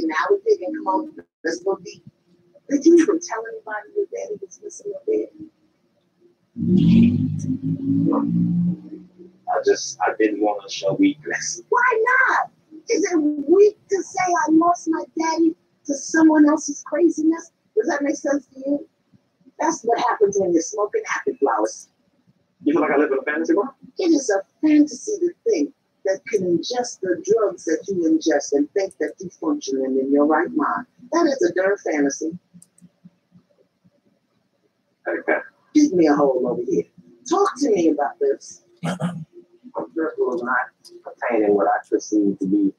getting out of it and come on, let's go deep. Did you even tell anybody your daddy was missing your bed? I didn't want to show weakness. Why not? Is it weak to say I lost my daddy to someone else's craziness? Does that make sense to you? That's what happens when you're smoking happy flowers. You feel like I live in a fantasy world? It is a fantasy to think that can ingest the drugs that you ingest and think that you're functioning in your right mind. That is a darn fantasy. Okay. Give me a hole over here. Talk to me about this. I'm just not attaining what I perceive to be.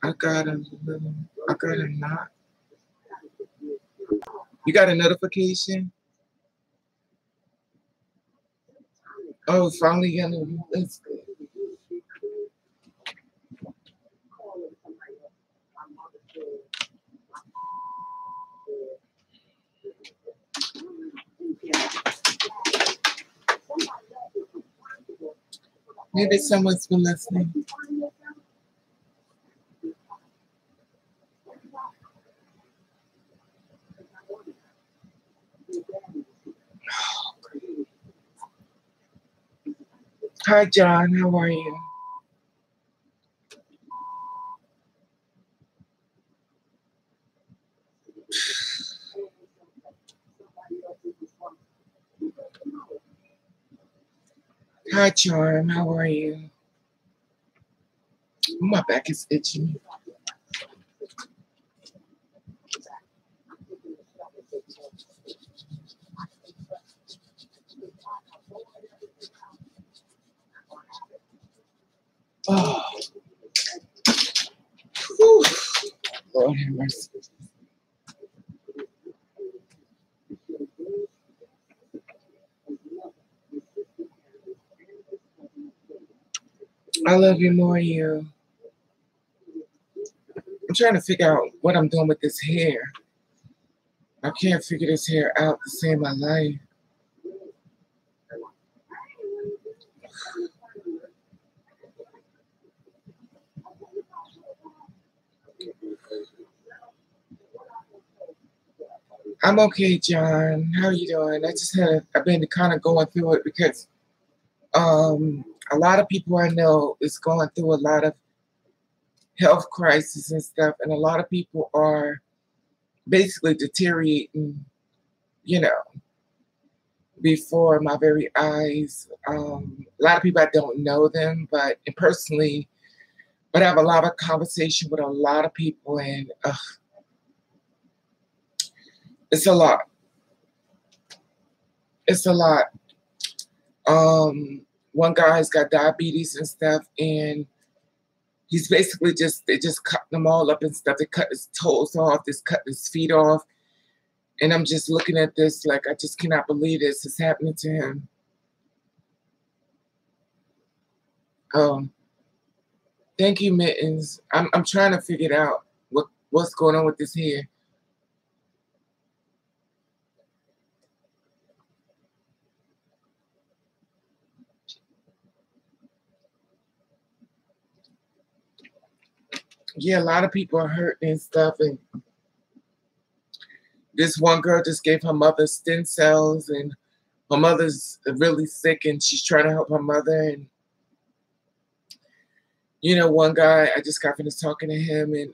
I got a knock. You got a notification? Oh, finally got a, that's good. Maybe someone's been listening. Hi, John. How are you? Hi, Charm. How are you? My back is itching. Oh. Whew. Lord have mercy. I love you more, you. I'm trying to figure out what I'm doing with this hair. I can't figure this hair out to save my life. I'm okay, John. How are you doing? I've been kind of going through it because a lot of people I know is going through a lot of health crisis and stuff, and a lot of people are basically deteriorating, you know, before my very eyes. A lot of people, I don't know them, but personally, but I have a lot of conversation with a lot of people, and it's a lot. It's a lot. One guy's got diabetes and stuff, and he's basically they just cut them all up and stuff. They cut his toes off, they cut his feet off. And I'm just looking at this like, I just cannot believe this is happening to him. Thank you, Mittens. I'm trying to figure it out what's going on with this hair. Yeah, a lot of people are hurting and stuff, and this one girl just gave her mother stem cells, and her mother's really sick, and she's trying to help her mother. And you know, one guy, I just got finished talking to him, and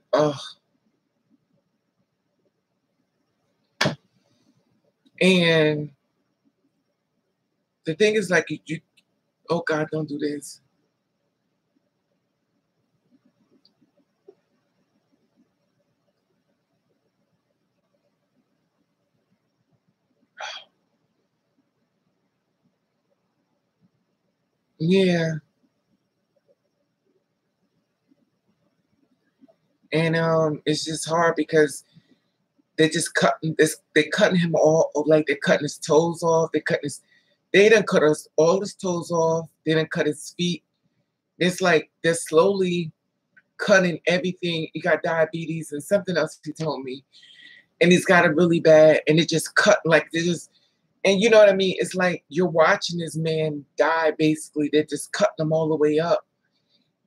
and the thing is, like, you oh God, don't do this. Yeah. And it's just hard because they just cutting this. They cutting him all, like they're cutting his toes off. They done cut all his toes off. They done cut his feet. It's like they're slowly cutting everything. He got diabetes and something else he told me. and he's got it really bad, and it just cut like they just, and you know what I mean? It's like you're watching this man die. Basically, they're just cutting him all the way up,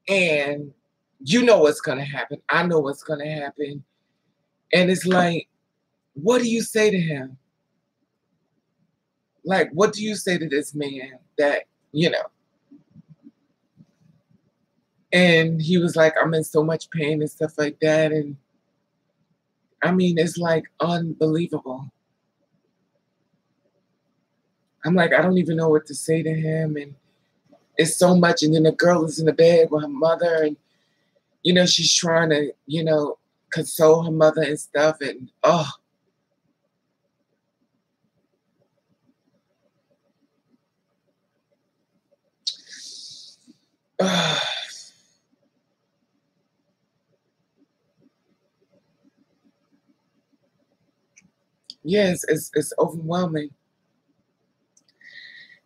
and you know what's gonna happen. I know what's gonna happen, and it's like, what do you say to him? Like, what do you say to this man that you know? And he was like, I'm in so much pain and stuff like that, and I mean, it's like unbelievable. I'm like, I don't even know what to say to him. And it's so much. And then the girl is in the bed with her mother. And, you know, she's trying to, you know, console her mother and stuff. And, oh. Yes, it's overwhelming.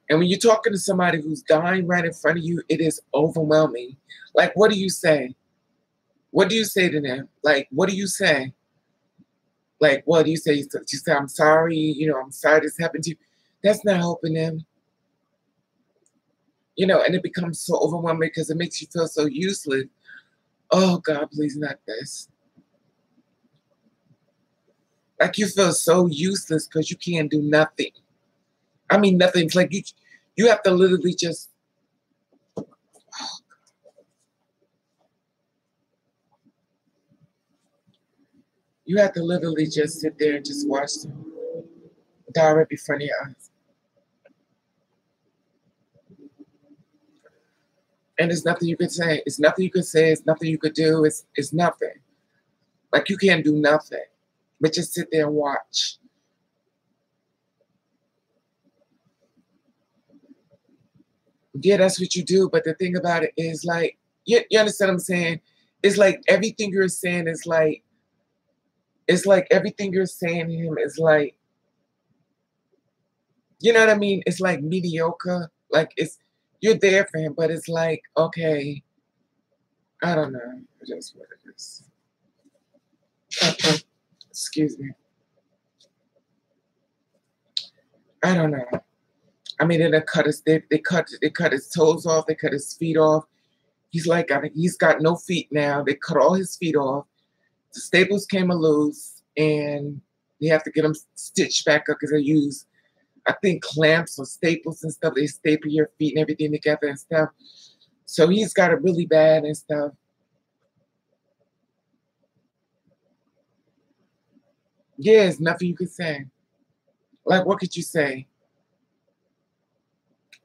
And when you're talking to somebody who's dying right in front of you, it is overwhelming. Like, what do you say? What do you say to them? Like, what do you say? Like, what do you say? You say, I'm sorry, you know, I'm sorry this happened to you. That's not helping them. You know, and it becomes so overwhelming because it makes you feel so useless. Oh, God, please not this. Like, you feel so useless because you can't do nothing. I mean, nothing. It's like you have to literally just, you have to literally just sit there and just watch them die right in front of your eyes. And there's nothing you could say. It's nothing you could say. It's nothing you could do. It's nothing. Like, you can't do nothing but just sit there and watch. Yeah, that's what you do. But the thing about it is, like, you understand what I'm saying? It's like everything you're saying is like, it's like everything you're saying to him is like, you know what I mean? It's like mediocre. Like, it's, you're there for him, but it's like, okay, I don't know. It is what it is. Excuse me. I don't know. I mean, they cut his, they cut his toes off. They cut his feet off. He's like, he's got no feet now. They cut all his feet off. The staples came loose, and they have to get them stitched back up because they use, I think, clamps or staples and stuff. They staple your feet and everything together and stuff. So he's got it really bad and stuff. Yeah, there's nothing you could say. Like, what could you say?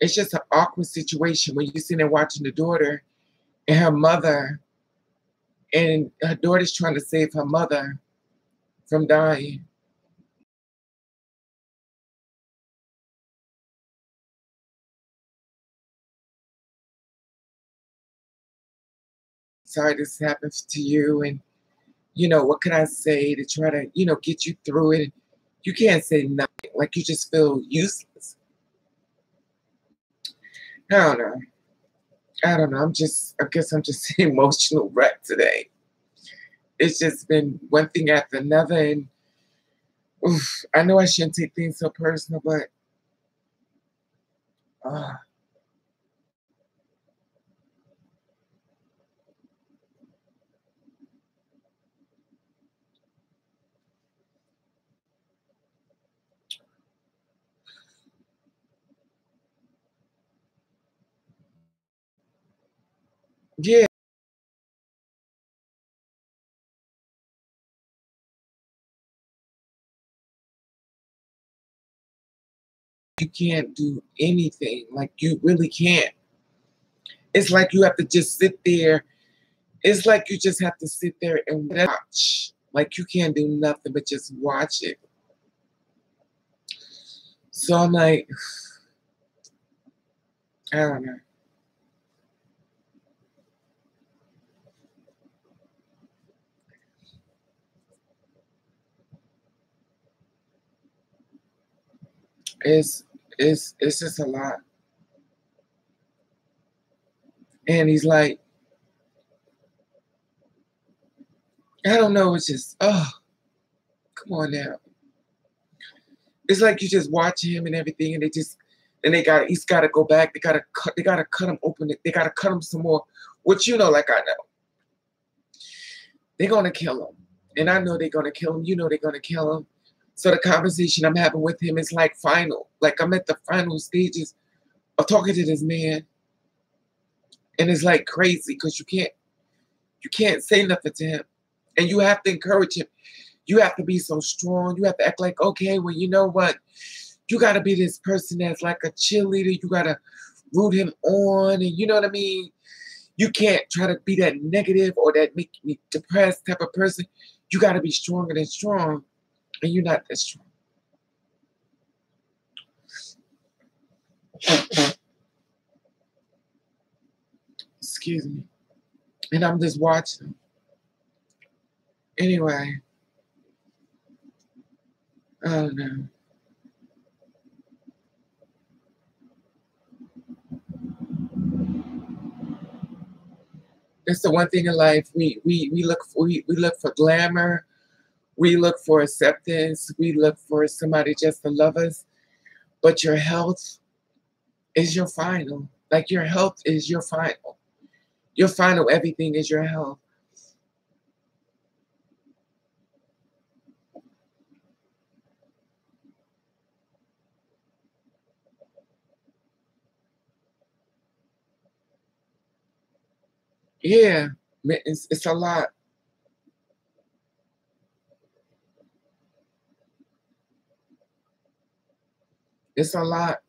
It's just an awkward situation when you're sitting there watching the daughter and her mother, and her daughter's trying to save her mother from dying. Sorry this happens to you, and you know, what can I say to try to, you know, get you through it? You can't say nothing. Like, you just feel useless. I don't know. I don't know. I guess I'm just an emotional wreck today. It's just been one thing after another, and oof, I know I shouldn't take things so personal, but uh, yeah, you can't do anything. Like, you really can't. It's like you have to just sit there. It's like you just have to sit there and watch. Like, you can't do nothing but just watch it. So I'm like, I don't know. It's it's just a lot. And he's like, I don't know, it's just, oh Come on now. It's like you just watch him and everything, and he's gotta go back. They gotta cut him open. They gotta cut him some more. Which you know, like I know. They're gonna kill him. And I know they're gonna kill him. You know they're gonna kill him. So the conversation I'm having with him is like final. Like I'm at the final stages of talking to this man. And it's like crazy because you can't say nothing to him. And you have to encourage him. You have to be so strong. You have to act like, okay, well, you know what? You got to be this person that's like a cheerleader. You got to root him on. And you know what I mean? You can't try to be that negative or that make me depressed type of person. You got to be stronger than strong. And you're not that strong. Excuse me. And I'm just watching. Anyway. I don't know. That's the one thing in life. We look for glamour. We look for acceptance. We look for somebody just to love us. But your health is your final. Like your health is your final. Your final everything is your health. Yeah, it's a lot. It's a lot.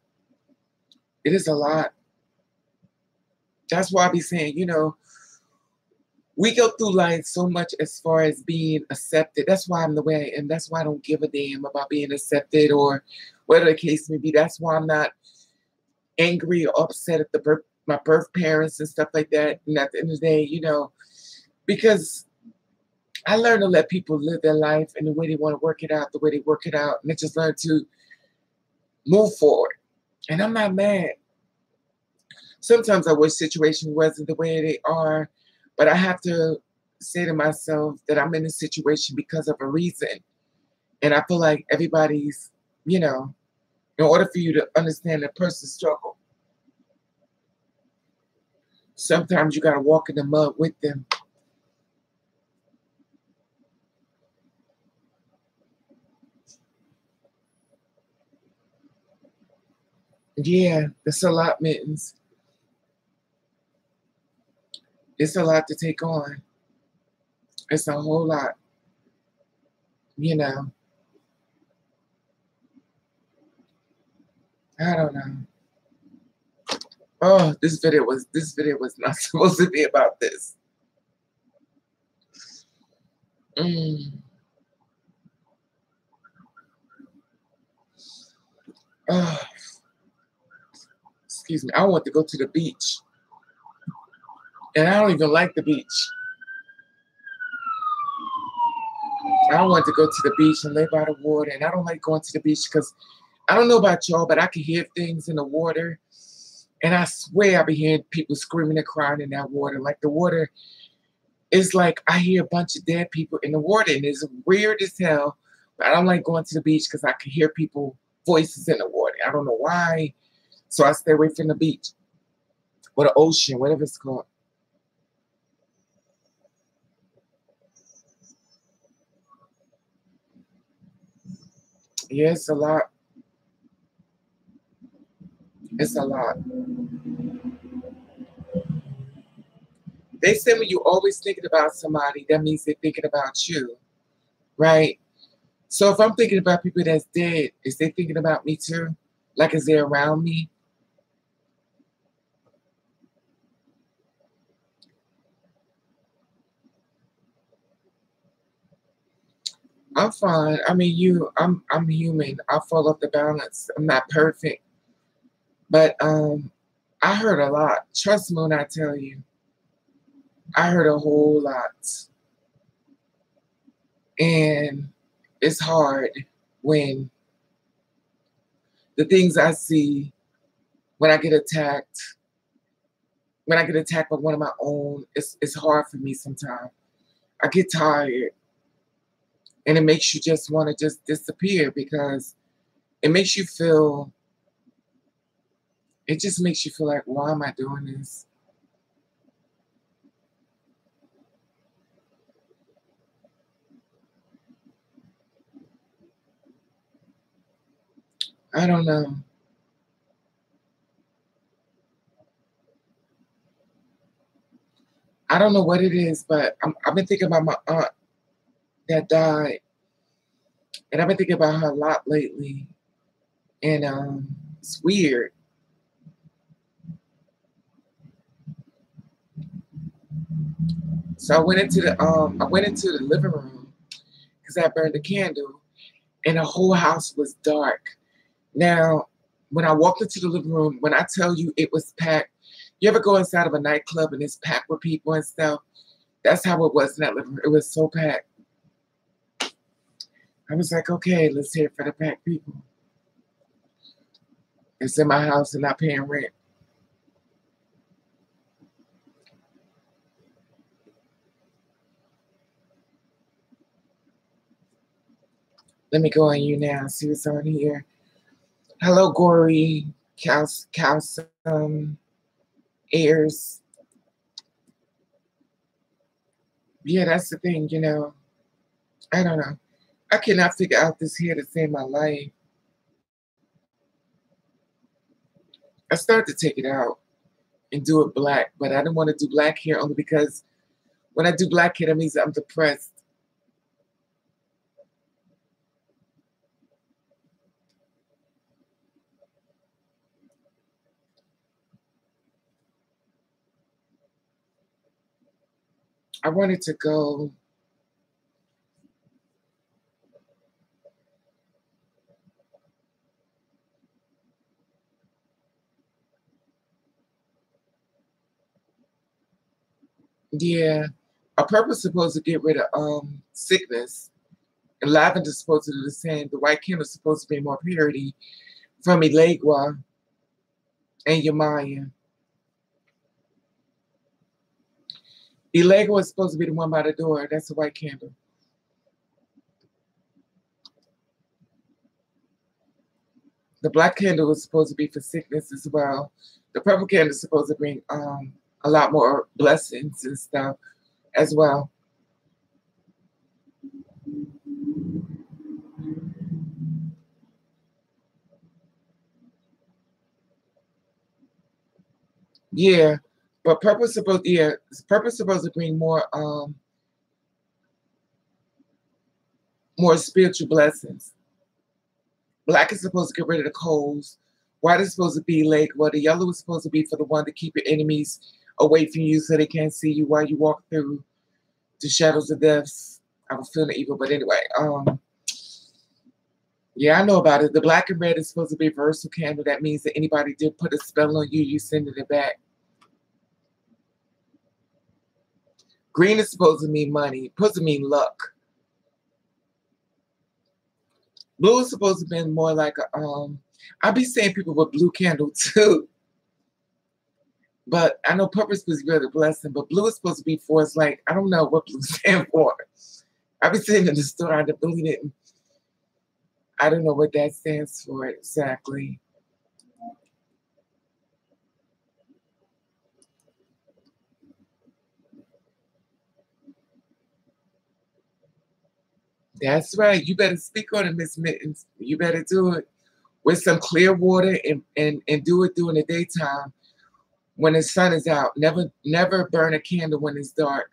It is a lot. That's why I be saying, you know, we go through life so much as far as being accepted. That's why I'm the way I am. That's why I don't give a damn about being accepted or whatever the case may be. That's why I'm not angry or upset at my birth parents and stuff like that. And at the end of the day, you know, because I learned to let people live their life and the way they want to work it out, the way they work it out. And I just learned to move forward. And I'm not mad. Sometimes I wish situations wasn't the way they are, but I have to say to myself that I'm in a situation because of a reason. And I feel like everybody's, you know, in order for you to understand a person's struggle, sometimes you got to walk in the mud with them. Yeah, it's a lot, Mittens. It's a lot to take on. It's a whole lot, you know. I don't know. Oh, this video was not supposed to be about this. Oh, excuse me. I want to go to the beach. And I don't even like the beach. I want to go to the beach and lay by the water. And I don't like going to the beach because I don't know about y'all, but I can hear things in the water. And I swear I be hearing people screaming and crying in that water. Like the water is like I hear a bunch of dead people in the water. And it's weird as hell. But I don't like going to the beach because I can hear people voices in the water. I don't know why. So I stay away from the beach. Or the ocean, whatever it's called. Yeah, it's a lot. It's a lot. They say when you're always thinking about somebody, that means they're thinking about you, right? So if I'm thinking about people that's dead, is they thinking about me too? Like, is they around me? I'm fine. I mean, I'm human. I fall off the balance. I'm not perfect, but I heard a lot. Trust me when I tell you, I heard a whole lot, and it's hard when the things I see when I get attacked. When I get attacked by one of my own, it's hard for me sometimes. I get tired. And it makes you just want to just disappear because it makes you feel, it just makes you feel like, why am I doing this? I don't know. I don't know what it is, but I've been thinking about my aunt that died. And I've been thinking about her a lot lately. And it's weird. So I went into the living room because I burned a candle and the whole house was dark. Now, when I walked into the living room, when I tell you it was packed, you ever go inside of a nightclub and it's packed with people and stuff? That's how it was in that living room. It was so packed. I was like, okay, let's hear it for the packed people. It's in my house and not paying rent. Let me go on you now, see what's on here. Hello, Gory, Calcium, Airs. Yeah, that's the thing, you know. I don't know. I cannot figure out this hair to save my life. I started to take it out and do it black, but I didn't want to do black hair only because when I do black hair, that means I'm depressed. I wanted to go. Yeah, a purple is supposed to get rid of sickness, and lavender is supposed to do the same. The white candle is supposed to bring more purity from Elegua and Yamaya. Elegua is supposed to be the one by the door. That's the white candle. The black candle is supposed to be for sickness as well. The purple candle is supposed to bring a lot more blessings and stuff as well. Yeah, but purple's supposed to bring more spiritual blessings. Black is supposed to get rid of the colds. White is supposed to be like, well, the yellow is supposed to be for the one to keep your enemies away from you so they can't see you while you walk through the shadows of death. I was feeling evil, but anyway, yeah, I know about it. The black and red is supposed to be a reversal candle. That means that anybody did put a spell on you, you sending it back. Green is supposed to mean money. Supposed to mean luck. Blue is supposed to be more like a I be seeing people with blue candle too. But I know purple is supposed to be really a blessing, but blue is supposed to be for it's like, I don't know what blue stands for. I be sitting in the store, I deleted it. I don't know what that stands for exactly. That's right. You better speak on it, Miss Mittens. You better do it with some clear water and do it during the daytime when the sun is out. Never burn a candle when it's dark.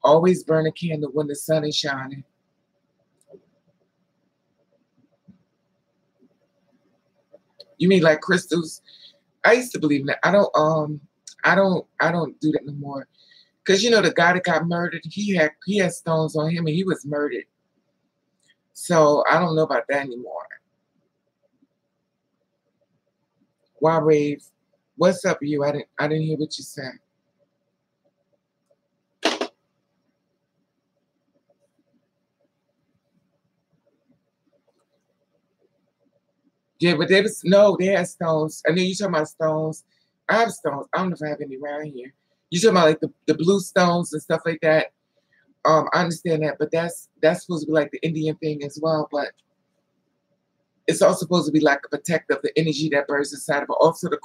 Always burn a candle when the sun is shining. You mean like crystals? I used to believe in that. I don't do that no more. Cause you know the guy that got murdered, he had stones on him and he was murdered. So I don't know about that anymore. Why, Rave? What's up, you? I didn't hear what you said. Yeah, but they had stones. I know you talking about stones. I have stones. I don't know if I have any around here. You talking about like the blue stones and stuff like that. I understand that, but that's supposed to be like the Indian thing as well. But it's also supposed to be like a protector of the energy that burns inside of it. Also, the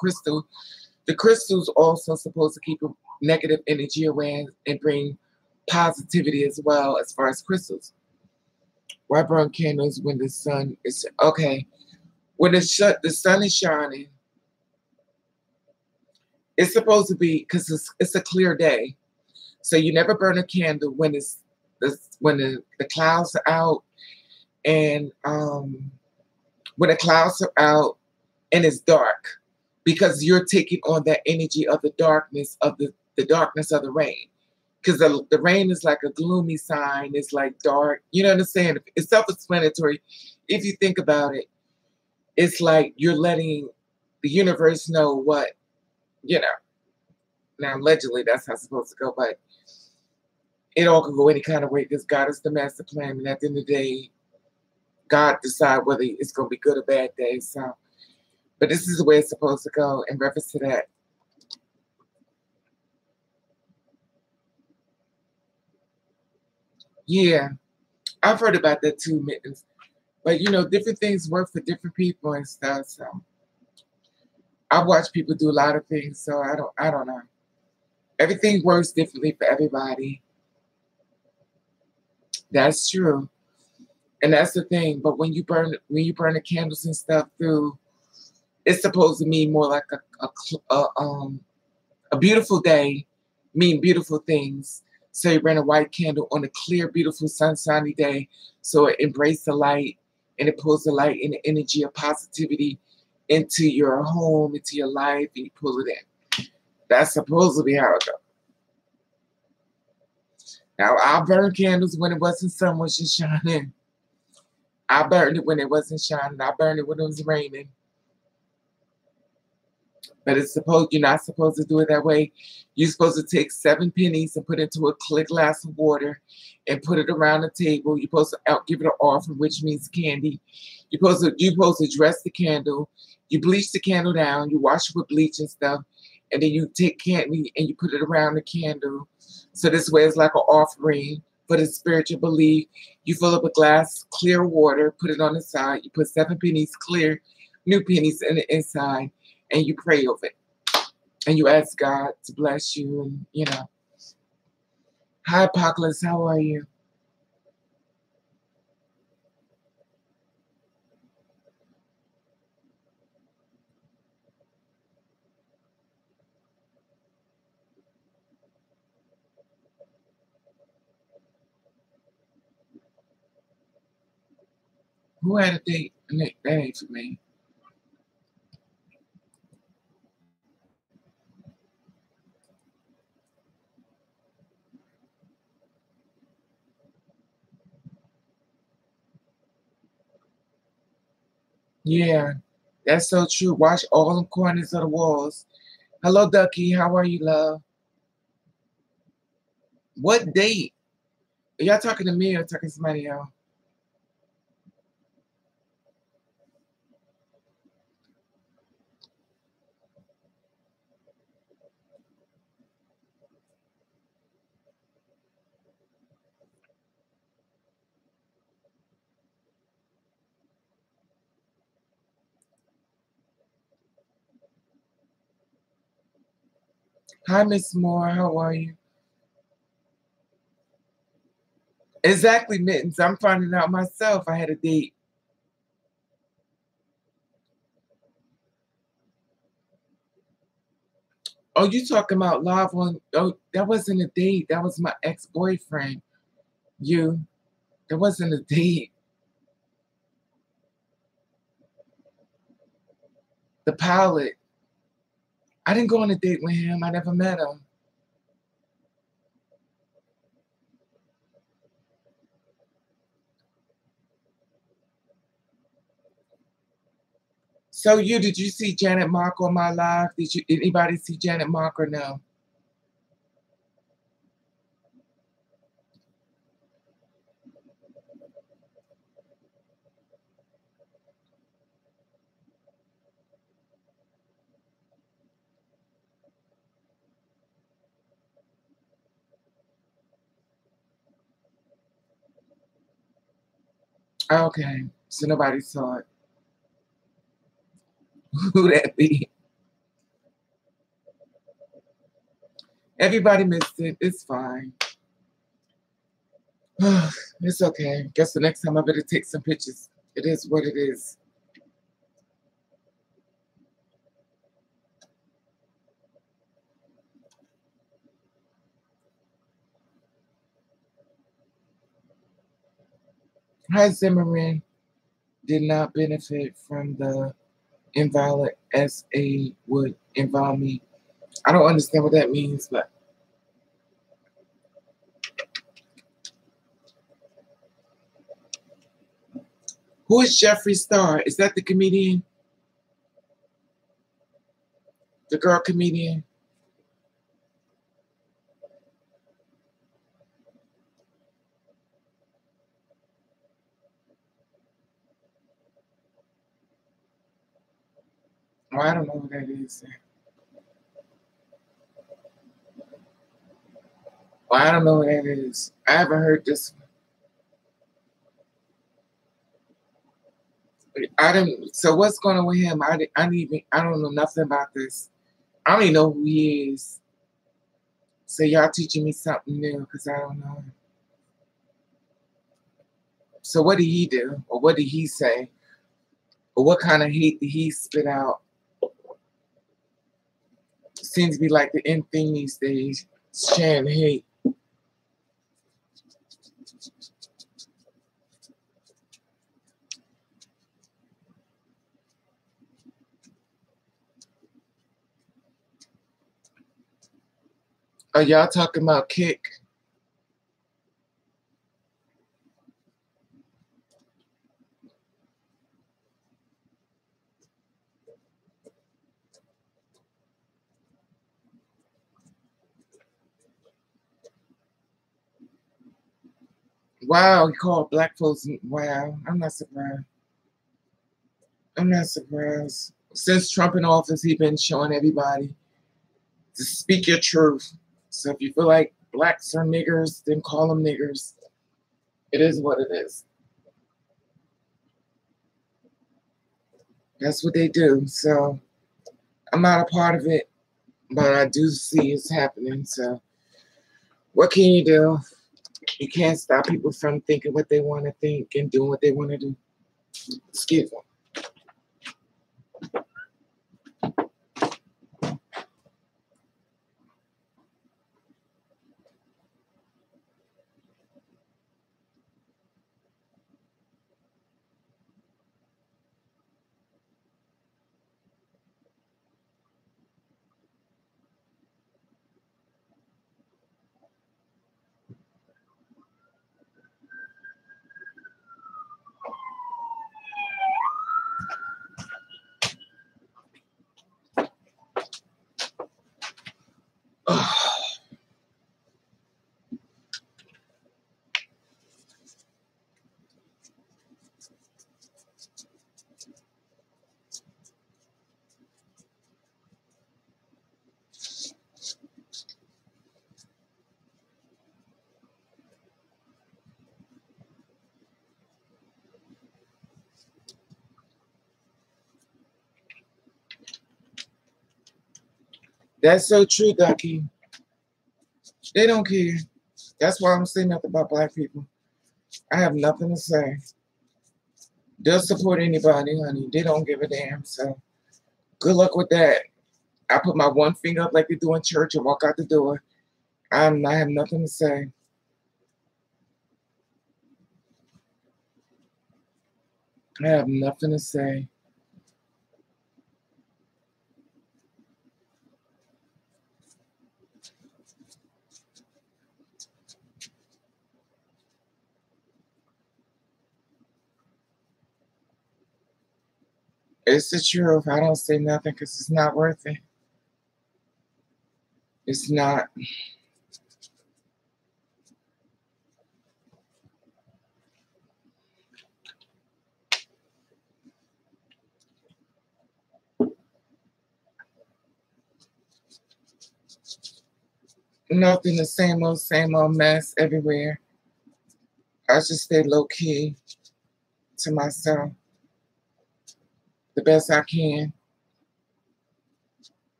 crystal's also supposed to keep a negative energy away and bring positivity as well. As far as crystals, why burn candles when the sun is okay? When the sun is shining, it's supposed to be because it's a clear day. So you never burn a candle when when the clouds are out and when the clouds are out and it's dark because you're taking on that energy of the darkness of the darkness of the rain. Because the rain is like a gloomy sign, it's like dark. You know what I'm saying? It's self-explanatory. If you think about it, it's like you're letting the universe know what, you know. Now, allegedly, that's how it's supposed to go, but it all can go any kind of way because God is the master plan. And at the end of the day, God decide whether it's going to be good or bad day. So, but this is the way it's supposed to go in reference to that. Yeah, I've heard about that too, Mittens. But you know, different things work for different people and stuff. So I watch people do a lot of things. So I don't know. Everything works differently for everybody. That's true, and that's the thing. But when you burn the candles and stuff through, it's supposed to mean more like a beautiful day, mean beautiful things. So you burn a white candle on a clear, beautiful, sunshiny day. So it embraces the light and it pulls the light and the energy of positivity into your home, into your life, and you pull it in. That's supposed to be how it goes. Now, I burned candles when it wasn't sun was just shining. I burned it when it wasn't shining. I burned it when it was raining. But you're not supposed to do it that way. You're supposed to take 7 pennies and put it into a clear glass of water and put it around the table. You're supposed to give it an offering, which means candy. You're supposed to dress the candle. You bleach the candle down. You wash it with bleach and stuff. And then you take candy and you put it around the candle. So this way it's like an offering for the spiritual belief. You fill up a glass, clear water, put it on the side. You put 7 pennies, clear, new pennies in the inside. And you pray over it. And you ask God to bless you. And, you know. Hi, Apocalypse. How are you? Who had a date? That ain't for me. Yeah, that's so true. Watch all the corners of the walls. Hello, Ducky. How are you, love? What date? Are y'all talking to me or talking to somebody else? Hi, Miss Moore. How are you? Exactly, Mittens. I'm finding out myself. I had a date. Oh, you talking about love one? Oh, that wasn't a date. That was my ex-boyfriend. You. That wasn't a date. The pilot. I didn't go on a date with him. I never met him. So did you see Janet Mock on my live? Did anybody see Janet Mock or no? Okay, so nobody saw it. Who that be? Everybody missed it. It's fine. It's okay. Guess the next time I better take some pictures. It is what it is. High Zimmerman did not benefit from the invalid SA would involve me. I don't understand what that means, but who is Jeffree Star? Is that the comedian? The girl comedian? Oh, I don't know who that is. Oh, I don't know who that is. I haven't heard this one. I didn't. So what's going on with him? I don't know nothing about this. I don't even know who he is. So y'all teaching me something new because I don't know. So what did he do? Or what did he say? Or what kind of hate did he spit out? Seems to be like the end thing these days. Sharing hate. Are y'all talking about Kick? Wow, he called black folks. Wow, I'm not surprised. I'm not surprised. Since Trump in office, he been showing everybody to speak your truth. So if you feel like blacks are niggers, then call them niggers. It is what it is. That's what they do. So I'm not a part of it, but I do see it's happening. So what can you do? You can't stop people from thinking what they want to think and doing what they want to do. Excuse me. That's so true, Ducky. They don't care. That's why I'm saying nothing about black people. I have nothing to say. They'll support anybody, honey. They don't give a damn. So good luck with that. I put my one finger up like they do in church and walk out the door. I have nothing to say. I have nothing to say. It's the truth. I don't say nothing because it's not worth it. It's not. Nothing, the same old mess everywhere. I just stay low key. to myself the best I can.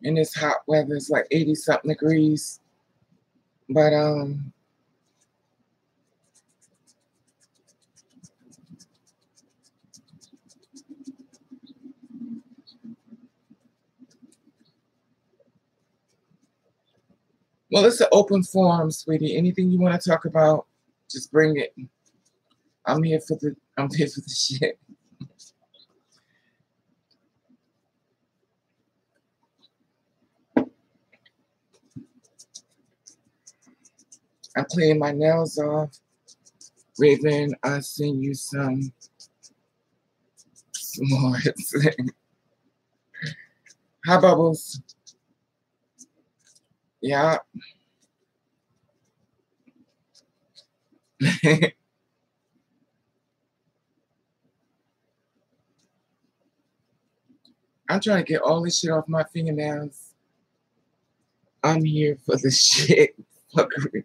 In this hot weather, it's like 80-something degrees. But well, it's an open forum, sweetie. Anything you want to talk about, just bring it. I'm here for the shit. I'm cleaning my nails off. Raven, I'll send you some more. Hi, Bubbles. Yeah. I'm trying to get all this shit off my fingernails. I'm here for the shit. Fuckery.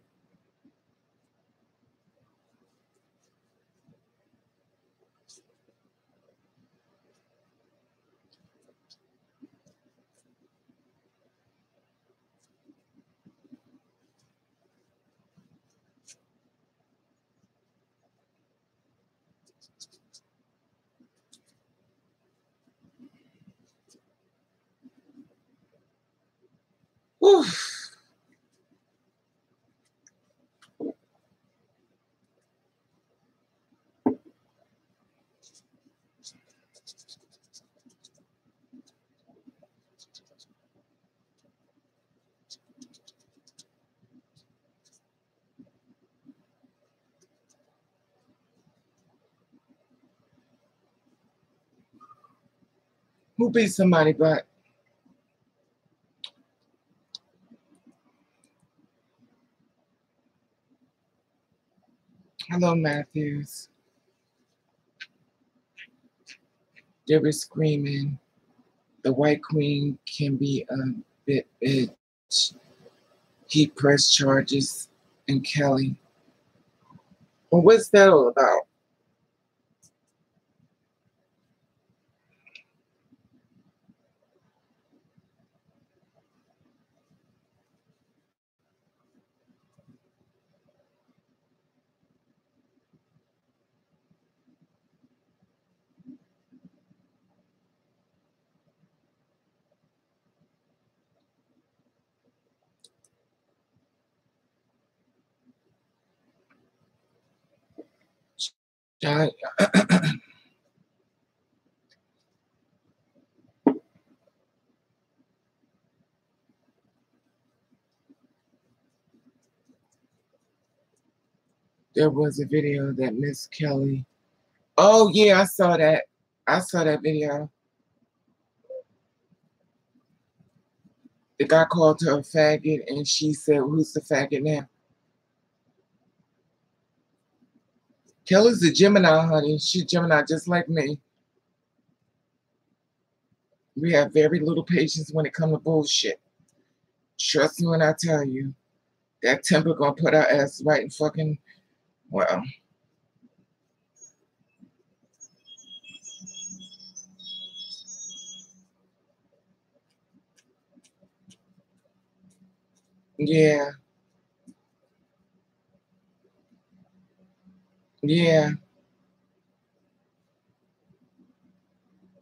Whew. Who beat somebody but? Hello, Matthews. They were screaming. The White Queen can be a bit bitch. He pressed charges and Kelly. Well, what's that all about? There was a video that Miss Kelly. Oh yeah, I saw that. I saw that video. The guy called her a faggot, and she said, "Who's the faggot now?" Kelly's a Gemini, honey. She's Gemini, just like me. We have very little patience when it comes to bullshit. Trust me when I tell you, that temper gonna put our ass right in fucking, well. Yeah. Yeah.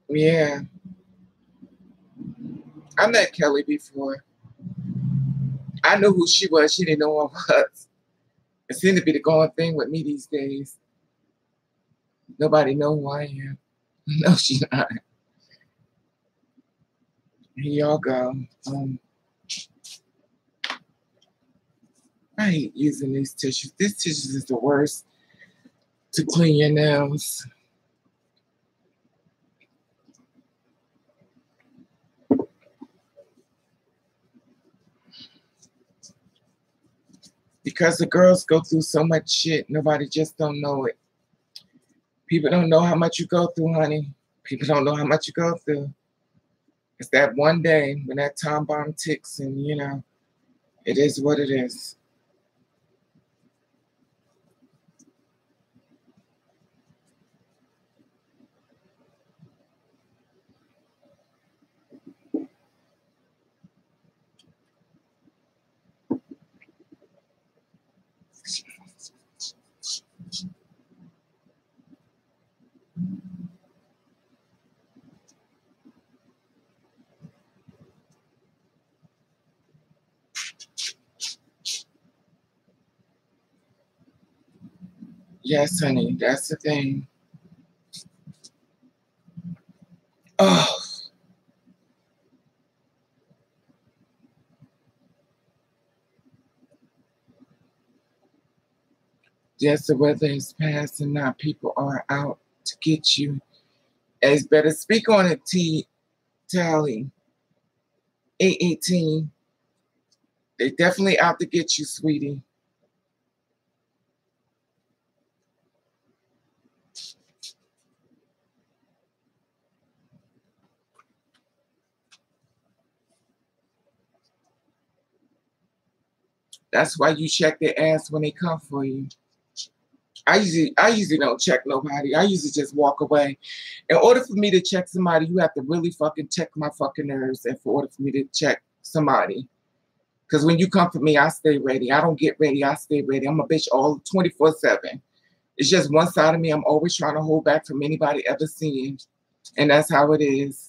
Yeah. I met Kelly before. I knew who she was. She didn't know who I was. It seemed to be the going thing with me these days. Nobody know who I am. No, she's not. Here y'all go. I hate using these tissues. This tissues is the worst to clean your nails. Because the girls go through so much shit, nobody just don't know it. People don't know how much you go through, honey. People don't know how much you go through. It's that one day when that time bomb ticks and, you know, it is what it is. Yes, honey, that's the thing. Oh. Yes, the weather is past and now people are out to get you. It's better speak on it, Tally. 818. They definitely out to get you, sweetie. That's why you check their ass when they come for you. I usually don't check nobody. I usually just walk away. In order for me to check somebody, you have to really fucking check my fucking nerves. And for order for me to check somebody, because when you come for me, I stay ready. I don't get ready. I stay ready. I'm a bitch all 24/7. It's just one side of me I'm always trying to hold back from anybody ever seeing, and that's how it is.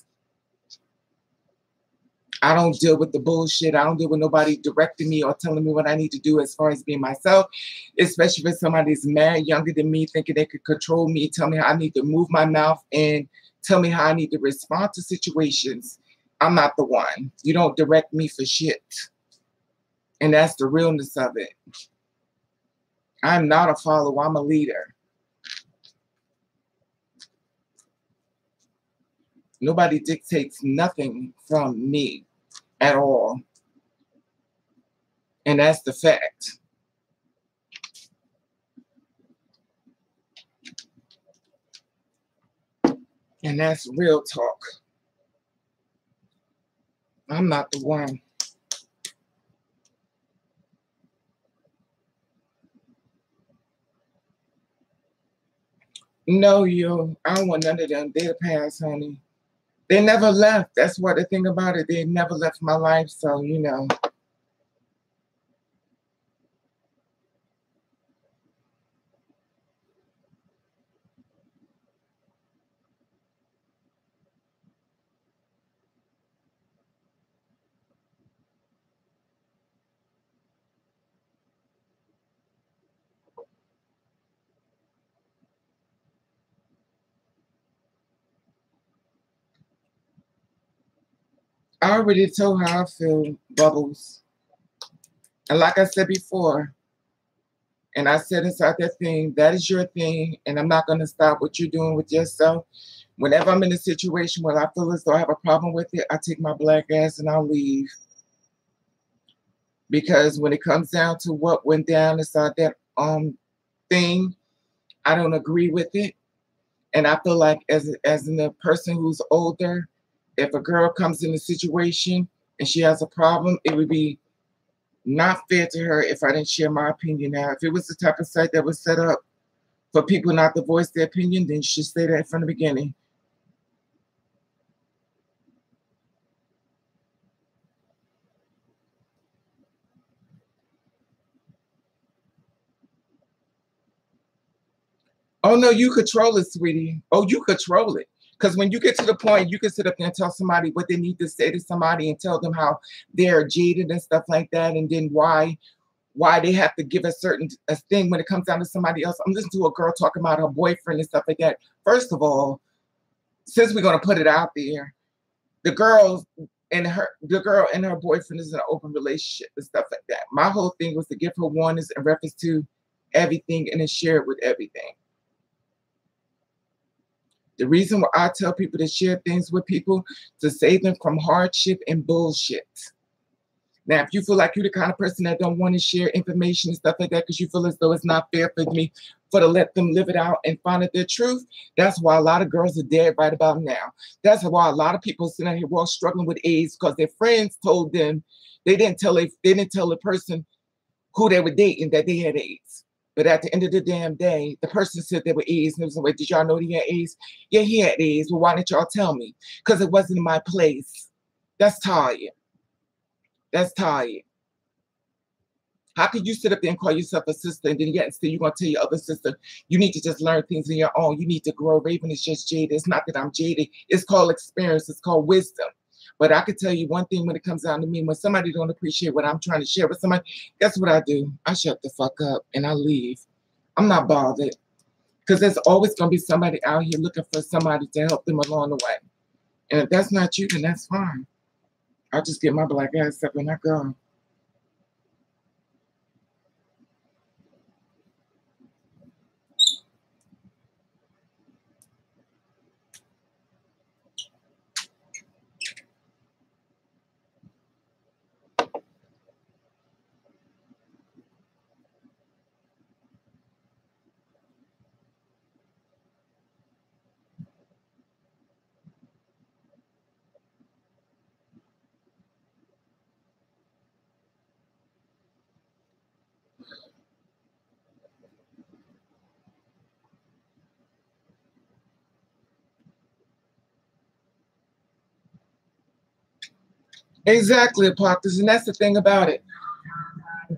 I don't deal with the bullshit. I don't deal with nobody directing me or telling me what I need to do as far as being myself, especially if somebody's mad younger than me, thinking they could control me, tell me how I need to move my mouth and tell me how I need to respond to situations. I'm not the one. You don't direct me for shit. And that's the realness of it. I'm not a follower. I'm a leader. Nobody dictates nothing from me at all. And that's the fact. And that's real talk. I'm not the one. No, I don't want none of them. They're the past, honey. They never left. That's what the thing about it. They never left my life. So, you know. I already told how I feel, Bubbles. And like I said before, and I said inside that thing, that is your thing, and I'm not going to stop what you're doing with yourself. Whenever I'm in a situation where I feel as though I have a problem with it, I take my black ass and I'll leave. Because when it comes down to what went down inside that thing, I don't agree with it. And I feel like as a person who's older, if a girl comes in a situation and she has a problem, it would be not fair to her if I didn't share my opinion. Now, if it was the type of site that was set up for people not to voice their opinion, then you should say that from the beginning. Oh, no, you control it, sweetie. Oh, you control it. Because when you get to the point, you can sit up there and tell somebody what they need to say to somebody and tell them how they're jaded and stuff like that. And then why they have to give a thing when it comes down to somebody else. I'm listening to a girl talking about her boyfriend and stuff like that. First of all, since we're going to put it out there, the girl and her boyfriend is in an open relationship and stuff like that. My whole thing was to give her warnings in reference to everything and then share it with everything. The reason why I tell people to share things with people, to save them from hardship and bullshit. Now, if you feel like you're the kind of person that don't want to share information and stuff like that because you feel as though it's not fair for me to let them live it out and find out their truth, that's why a lot of girls are dead right about now. That's why a lot of people sitting out here struggling with AIDS because their friends told them they didn't tell the person who they were dating that they had AIDS. But at the end of the damn day, the person said they were AIDS. And it was like, did y'all know he had AIDS? Yeah, he had AIDS. Well, why didn't y'all tell me? Because it wasn't in my place. That's tired. That's tired. How could you sit up there and call yourself a sister and then yet still you're going to tell your other sister, you need to just learn things on your own. You need to grow. Raven is just jaded. It's not that I'm jaded. It's called experience. It's called wisdom. But I could tell you one thing when it comes down to me, when somebody don't appreciate what I'm trying to share with somebody, guess what I do? I shut the fuck up and I leave. I'm not bothered. Because there's always going to be somebody out here looking for somebody to help them along the way. And if that's not you, then that's fine. I'll just get my black ass up and I go. Exactly, Apocalypse. And that's the thing about it.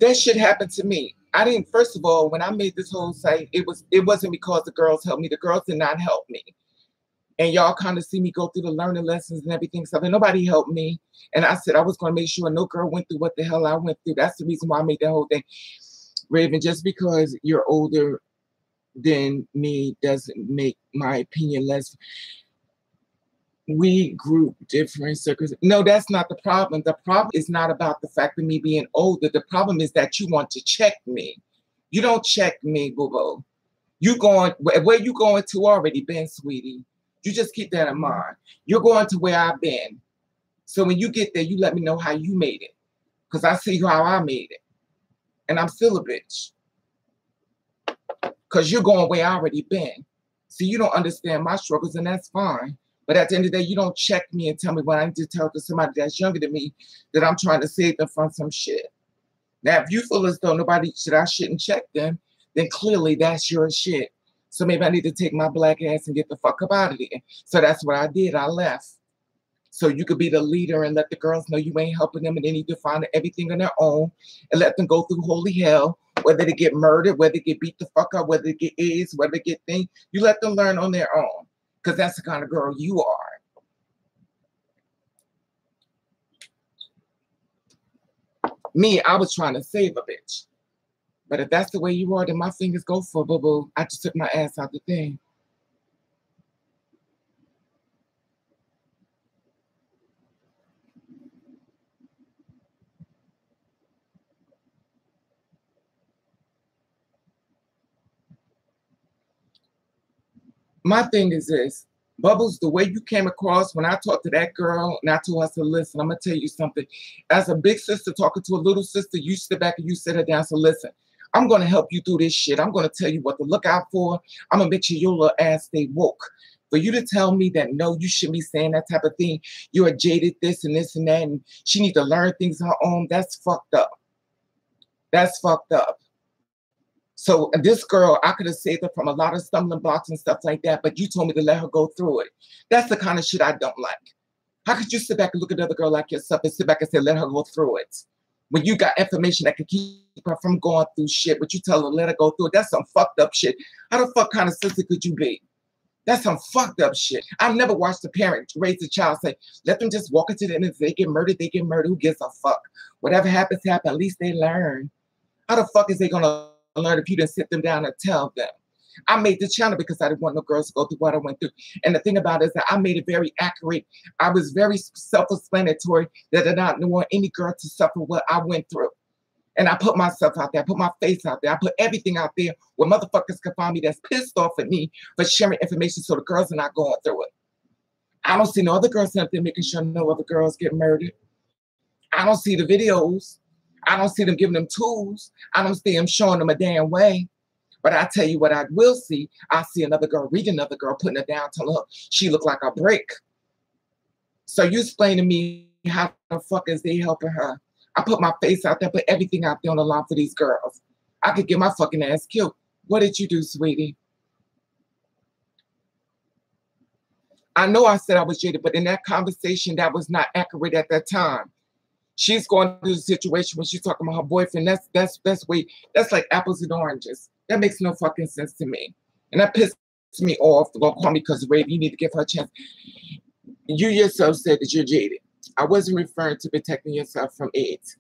That shit happened to me. I didn't, first of all, when I made this whole site, it wasn't because the girls helped me. The girls did not help me. And y'all kind of see me go through the learning lessons and everything. So nobody helped me. And I said I was going to make sure no girl went through what the hell I went through. That's the reason why I made that whole thing. Raven, just because you're older than me doesn't make my opinion less. We group different circles. No, that's not the problem. The problem is not about the fact of me being older. The problem is that you want to check me. You don't check me, boo-boo. You going where you going to already been, sweetie. You just keep that in mind. You're going to where I've been. So when you get there, you let me know how you made it. Because I see how I made it. And I'm still a bitch. Because you're going where I already been. So you don't understand my struggles, and that's fine. But at the end of the day, you don't check me and tell me what I need to tell to somebody that's younger than me that I'm trying to save them from some shit. Now, if you feel as though I shouldn't check them, then clearly that's your shit. So maybe I need to take my black ass and get the fuck up out of there. So that's what I did. I left. So you could be the leader and let the girls know you ain't helping them and they need to find everything on their own and let them go through holy hell, whether they get murdered, whether they get beat the fuck up, whether they get AIDS, whether they get things. You let them learn on their own. Because that's the kind of girl you are. Me, I was trying to save a bitch. But if that's the way you are, then my fingers go for boo-boo. I just took my ass out the thing. My thing is this. Bubbles, the way you came across when I talked to that girl and I told her, I said, listen, I'm going to tell you something. As a big sister talking to a little sister, you sit back and you sit her down. So listen, I'm going to help you through this shit. I'm going to tell you what to look out for. I'm going to make sure your little ass stay woke. For you to tell me that, no, you shouldn't be saying that type of thing. You're a jaded this and this and that, and she needs to learn things on her own. That's fucked up. That's fucked up. So this girl, I could have saved her from a lot of stumbling blocks and stuff like that, but you told me to let her go through it. That's the kind of shit I don't like. How could you sit back and look at another girl like yourself and sit back and say, let her go through it? When you got information that could keep her from going through shit, but you tell her, let her go through it. That's some fucked up shit. How the fuck kind of sister could you be? That's some fucked up shit. I've never watched a parent raise a child say, let them just walk into the end. If they get murdered, they get murdered. Who gives a fuck? Whatever happens, happen. At least they learn. How the fuck is they going to learn if you didn't sit them down and tell them? I made the channel because I didn't want no girls to go through what I went through. And the thing about it is that I made it very accurate. I was very self-explanatory that I did not want any girl to suffer what I went through. And I put myself out there. I put my face out there. I put everything out there where motherfuckers can find me that's pissed off at me for sharing information so the girls are not going through it. I don't see no other girls out there making sure no other girls get murdered. I don't see the videos. I don't see them giving them tools. I don't see them showing them a damn way. But I tell you what I will see. I see another girl reading another girl, putting her down, telling her she look like a brick. So you explain to me how the fuck is they helping her? I put my face out there, put everything out there on the line for these girls. I could get my fucking ass killed. What did you do, sweetie? I know I said I was jaded, but in that conversation, that was not accurate at that time. She's going through the situation when she's talking about her boyfriend. That's like apples and oranges. That makes no fucking sense to me. And that pissed me off. They're going to call me because Raven, you need to give her a chance. You yourself said that you're jaded. I wasn't referring to protecting yourself from AIDS.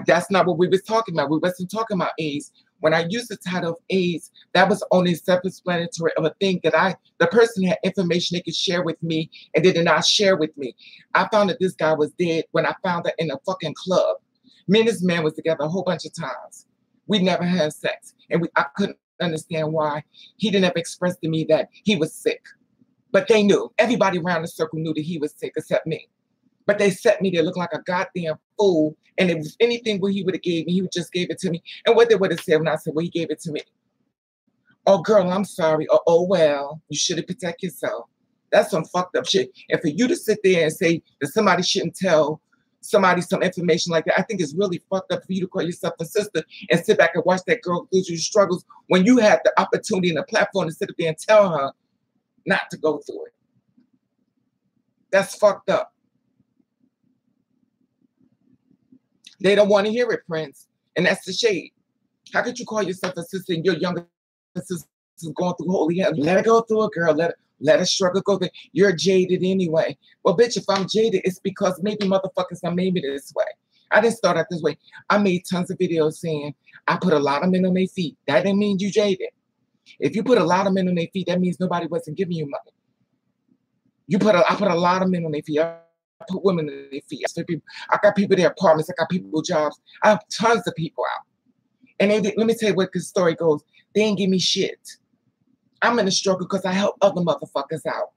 That's not what we was talking about. We wasn't talking about AIDS. When I used the title of AIDS, that was only self-explanatory of a thing that the person had information they could share with me and they did not share with me. I found that this guy was dead when I found that in a fucking club. Me and this man was together a whole bunch of times. We never had sex. And I couldn't understand why he didn't ever express to me that he was sick. But they knew. Everybody around the circle knew that he was sick except me. But they set me there looking like a goddamn fool. And if it was anything what he would have gave me, he would just gave it to me. And what they would have said when I said, well, he gave it to me. Oh, girl, I'm sorry. Or, oh, well, you should have protected yourself. That's some fucked up shit. And for you to sit there and say that somebody shouldn't tell somebody some information like that, I think it's really fucked up for you to call yourself a sister and sit back and watch that girl go through struggles when you had the opportunity and the platform to sit up there and tell her not to go through it. That's fucked up. They don't want to hear it, Prince. And that's the shade. How could you call yourself a sister and your younger sister is going through holy hell? Let her go through it, girl. Let her struggle go through. You're jaded anyway. Well, bitch, if I'm jaded, it's because maybe motherfuckers have made me this way. I didn't start out this way. I made tons of videos saying I put a lot of men on their feet. That didn't mean you jaded. If you put a lot of men on their feet, that means nobody wasn't giving you money. I put a lot of men on their feet. I put women on their feet. I got people their apartments. I got people jobs. I have tons of people out. And let me tell you what the story goes. They ain't give me shit. I'm in the struggle because I help other motherfuckers out.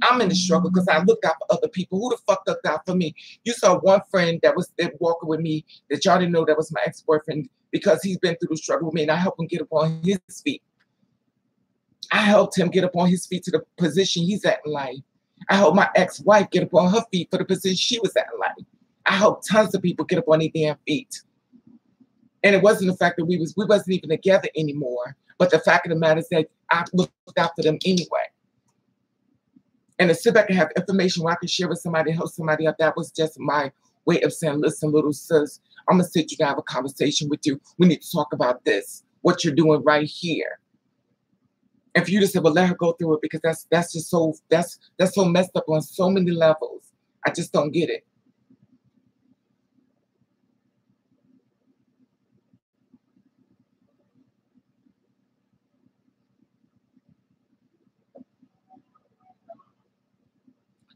I'm in the struggle because I looked out for other people. Who the fuck looked out for me? You saw one friend that was walking with me that y'all didn't know that was my ex-boyfriend because he's been through the struggle with me and I helped him get up on his feet. I helped him get up on his feet to the position he's at in life. I helped my ex-wife get up on her feet for the position she was at in life. I helped tons of people get up on their damn feet. And it wasn't the fact that we wasn't even together anymore. But the fact of the matter is that I looked out for them anyway. And to sit back and have information where I could share with somebody, help somebody out, that was just my way of saying, listen, little sis, I'm going to sit you down, have a conversation with you. We need to talk about this, what you're doing right here. And for you to say, well, let her go through it because that's just so, that's so messed up on so many levels. I just don't get it.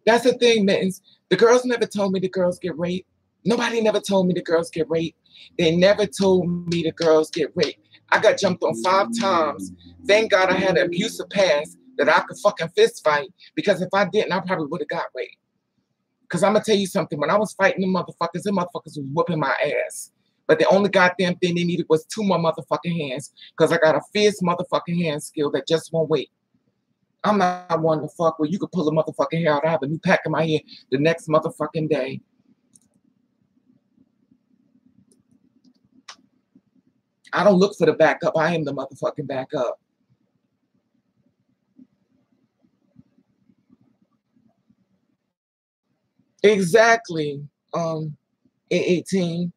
That's the thing, Mittens. The girls never told me the girls get raped. Nobody never told me the girls get raped. They never told me the girls get raped. I got jumped on 5 times. Thank God I had an abusive past that I could fucking fist fight because if I didn't, I probably would have got raped. Because I'm going to tell you something. When I was fighting the motherfuckers was whooping my ass. But the only goddamn thing they needed was 2 more motherfucking hands because I got a fierce motherfucking hand skill that just won't wait. I'm not one to fuck where you could pull a motherfucking hair out. I have a new pack in my head the next motherfucking day. I don't look for the backup. I am the motherfucking backup. Exactly. 18.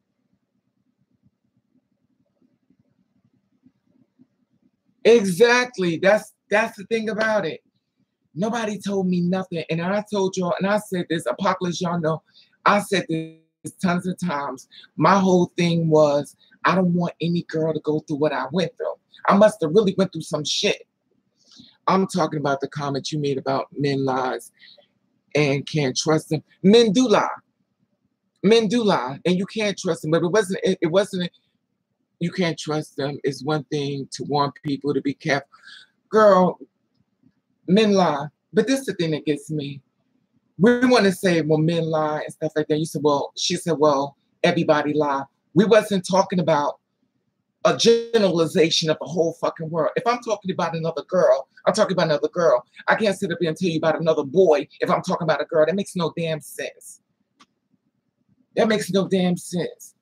Exactly. That's the thing about it. Nobody told me nothing. And I told y'all, and I said this, Apocalypse, y'all know, I said this tons of times. My whole thing was, I don't want any girl to go through what I went through. I must have really went through some shit. I'm talking about the comment you made about men lies and can't trust them. Men do lie. Men do lie, and you can't trust them. But it wasn't, you can't trust them. It's one thing to warn people to be careful. Girl, men lie. But this is the thing that gets me. We want to say, well, men lie and stuff like that. You said, well, she said, well, everybody lie. We wasn't talking about a generalization of the whole fucking world. If I'm talking about another girl, I'm talking about another girl. I can't sit up here and tell you about another boy if I'm talking about a girl. That makes no damn sense. That makes no damn sense.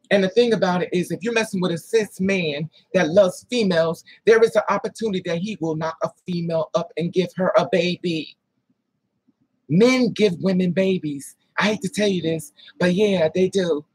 And the thing about it is, if you're messing with a cis man that loves females, there is an opportunity that he will knock a female up and give her a baby. Men give women babies. I hate to tell you this, but yeah, they do.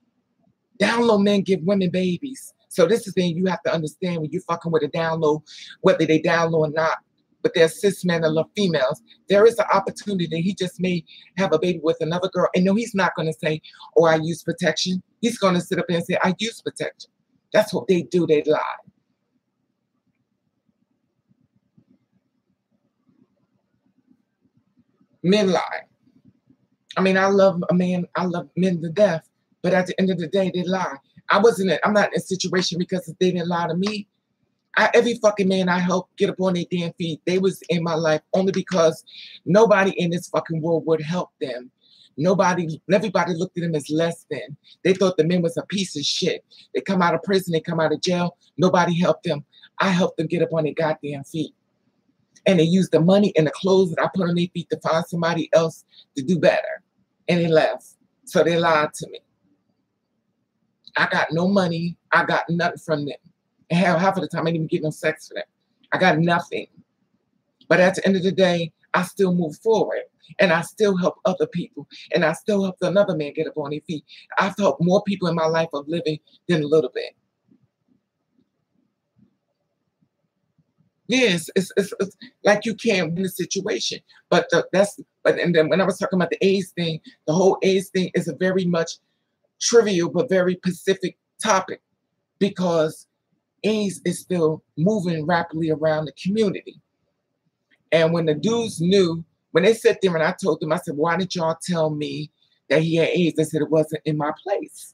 Down low men give women babies. So this is the thing you have to understand when you're fucking with a down low, whether they down low or not, but they're cis men that love females. There is an opportunity that he just may have a baby with another girl. And no, he's not going to say, oh, I use protection. He's going to sit up there and say, I use protection. That's what they do. They lie. Men lie. I mean, I love men to death, but at the end of the day, they lie. I'm not in a situation because they didn't lie to me. Every fucking man I helped get up on their damn feet, they was in my life only because nobody in this fucking world would help them. Everybody looked at them as less than. They thought the men was a piece of shit. They come out of prison, they come out of jail, nobody helped them. I helped them get up on their goddamn feet. And they used the money and the clothes that I put on their feet to find somebody else to do better. And they left. So they lied to me. I got no money. I got nothing from them. And half of the time, I didn't even get no sex for them. I got nothing. But at the end of the day, I still move forward. And I still help other people. And I still help another man get up on their feet. I've helped more people in my life of living than a little bit. Yes, it's like you can't win the situation. But and then when I was talking about the AIDS thing, the whole AIDS thing is a very much trivial but very specific topic because AIDS is still moving rapidly around the community. And when the dudes knew, when they sat there and I told them, I said, why did y'all tell me that he had AIDS? They said it wasn't in my place.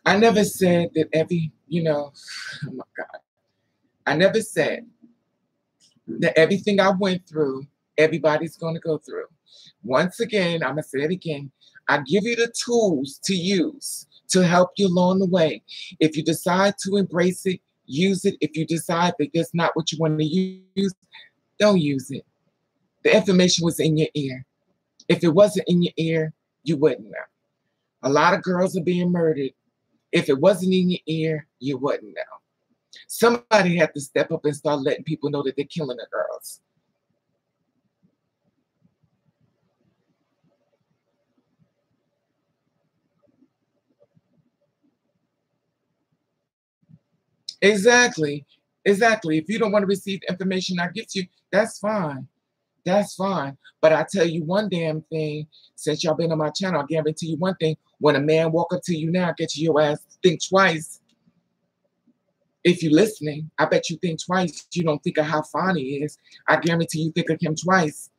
I never said that oh my God. I never said that everything I went through, everybody's going to go through. Once again, I'm going to say it again. I give you the tools to use to help you along the way. If you decide to embrace it, use it. If you decide that that's not what you want to use, don't use it. The information was in your ear. If it wasn't in your ear, you wouldn't know. A lot of girls are being murdered. If it wasn't in your ear, you wouldn't know. Somebody had to step up and start letting people know that they're killing the girls. Exactly. If you don't want to receive the information I give you, that's fine. That's fine. But I tell you one damn thing, since y'all been on my channel, I guarantee you one thing. When a man walk up to you now, get you your ass, think twice. If you're listening, I bet you think twice. You don't think of how fine he is. I guarantee you think of him twice.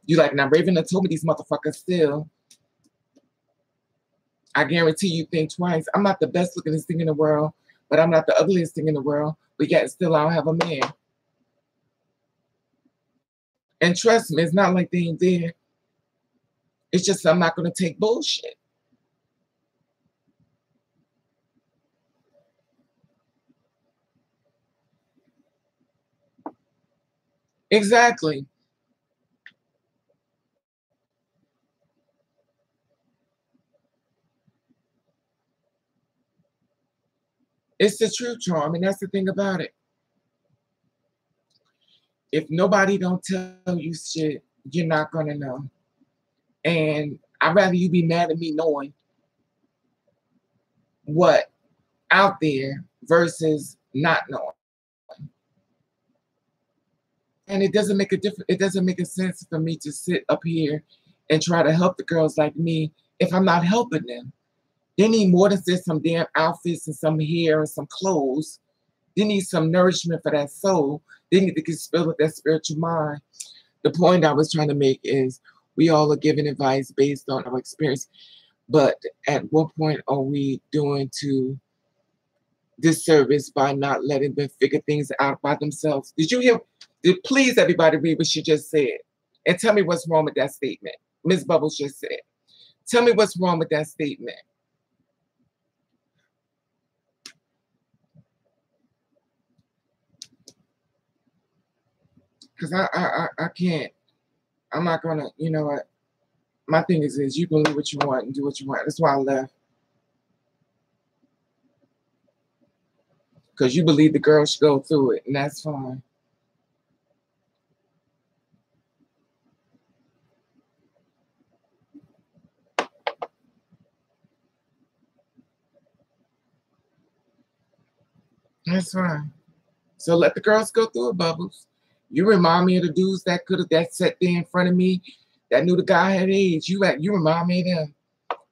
You like, now Raven told me these motherfuckers still. I guarantee you think twice. I'm not the best looking thing in the world, but I'm not the ugliest thing in the world. But yet still I don't have a man. And trust me, it's not like they ain't there. It's just I'm not going to take bullshit. Exactly. It's the truth, Charm, and that's the thing about it. If nobody don't tell you shit, you're not going to know. And I'd rather you be mad at me knowing what out there versus not knowing. And it doesn't make a difference. It doesn't make a sense for me to sit up here and try to help the girls like me if I'm not helping them. They need more than just some damn outfits and some hair and some clothes. They need some nourishment for that soul. They need to get filled with that spiritual mind. The point I was trying to make is we all are giving advice based on our experience. But at what point are we doing to disservice by not letting them figure things out by themselves? Did you hear? Please, everybody, read what she just said. And tell me what's wrong with that statement. Ms. Bubbles just said. Tell me what's wrong with that statement. Because I can't. I'm not going to, you know what? My thing is you believe what you want and do what you want. That's why I left. Because you believe the girl should go through it, and that's fine. That's fine. So let the girls go through it, Bubbles. You remind me of the dudes that sat there in front of me that knew the guy had AIDS. You remind me of them.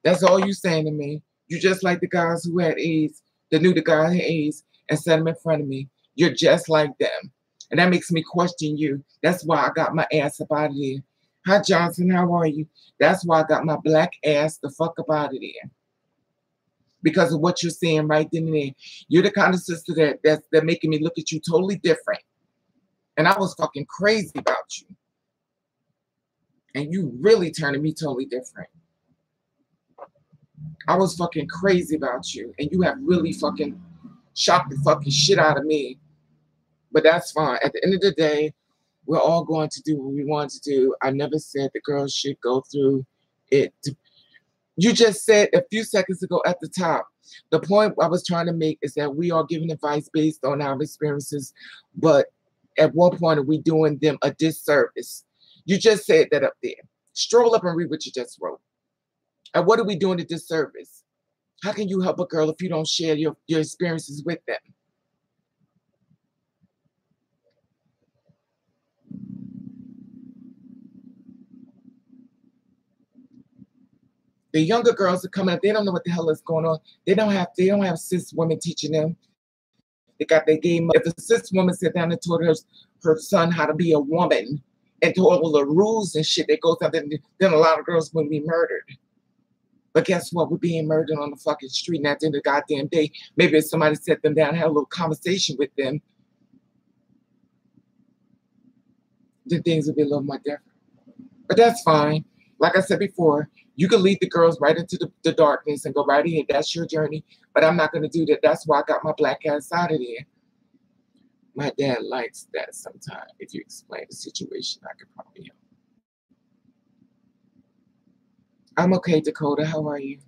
That's all you saying to me. You just like the guys who had AIDS, that knew the guy had AIDS and set him in front of me. You're just like them. And that makes me question you. That's why I got my ass up out of there. Hi, Johnson, how are you? That's why I got my black ass the fuck up out of there. Because of what you're saying right then and there. You're the kind of sister that's making me look at you totally different. And I was fucking crazy about you. And you really turning me totally different. I was fucking crazy about you. And you have really fucking shocked the fucking shit out of me. But that's fine. At the end of the day, we're all going to do what we want to do. I never said the girls should go through it. You just said a few seconds ago at the top, the point I was trying to make is that we are giving advice based on our experiences, but at one point are we doing them a disservice? You just said that up there. Stroll up and read what you just wrote. And what are we doing a disservice? How can you help a girl if you don't share your experiences with them? The younger girls are coming up, they don't know what the hell is going on. They don't have cis women teaching them. They got their game. If a cis woman sat down and told her son how to be a woman and told all the rules and shit that goes on, then a lot of girls wouldn't be murdered. But guess what? We're being murdered on the fucking street, and at the end of the goddamn day, maybe if somebody sat them down and had a little conversation with them, then things would be a little more different. But that's fine. Like I said before, you can lead the girls right into the darkness and go right in. That's your journey. But I'm not going to do that. That's why I got my black ass out of there. My dad likes that sometimes. If you explain the situation, I could probably help. I'm okay, Dakota. How are you?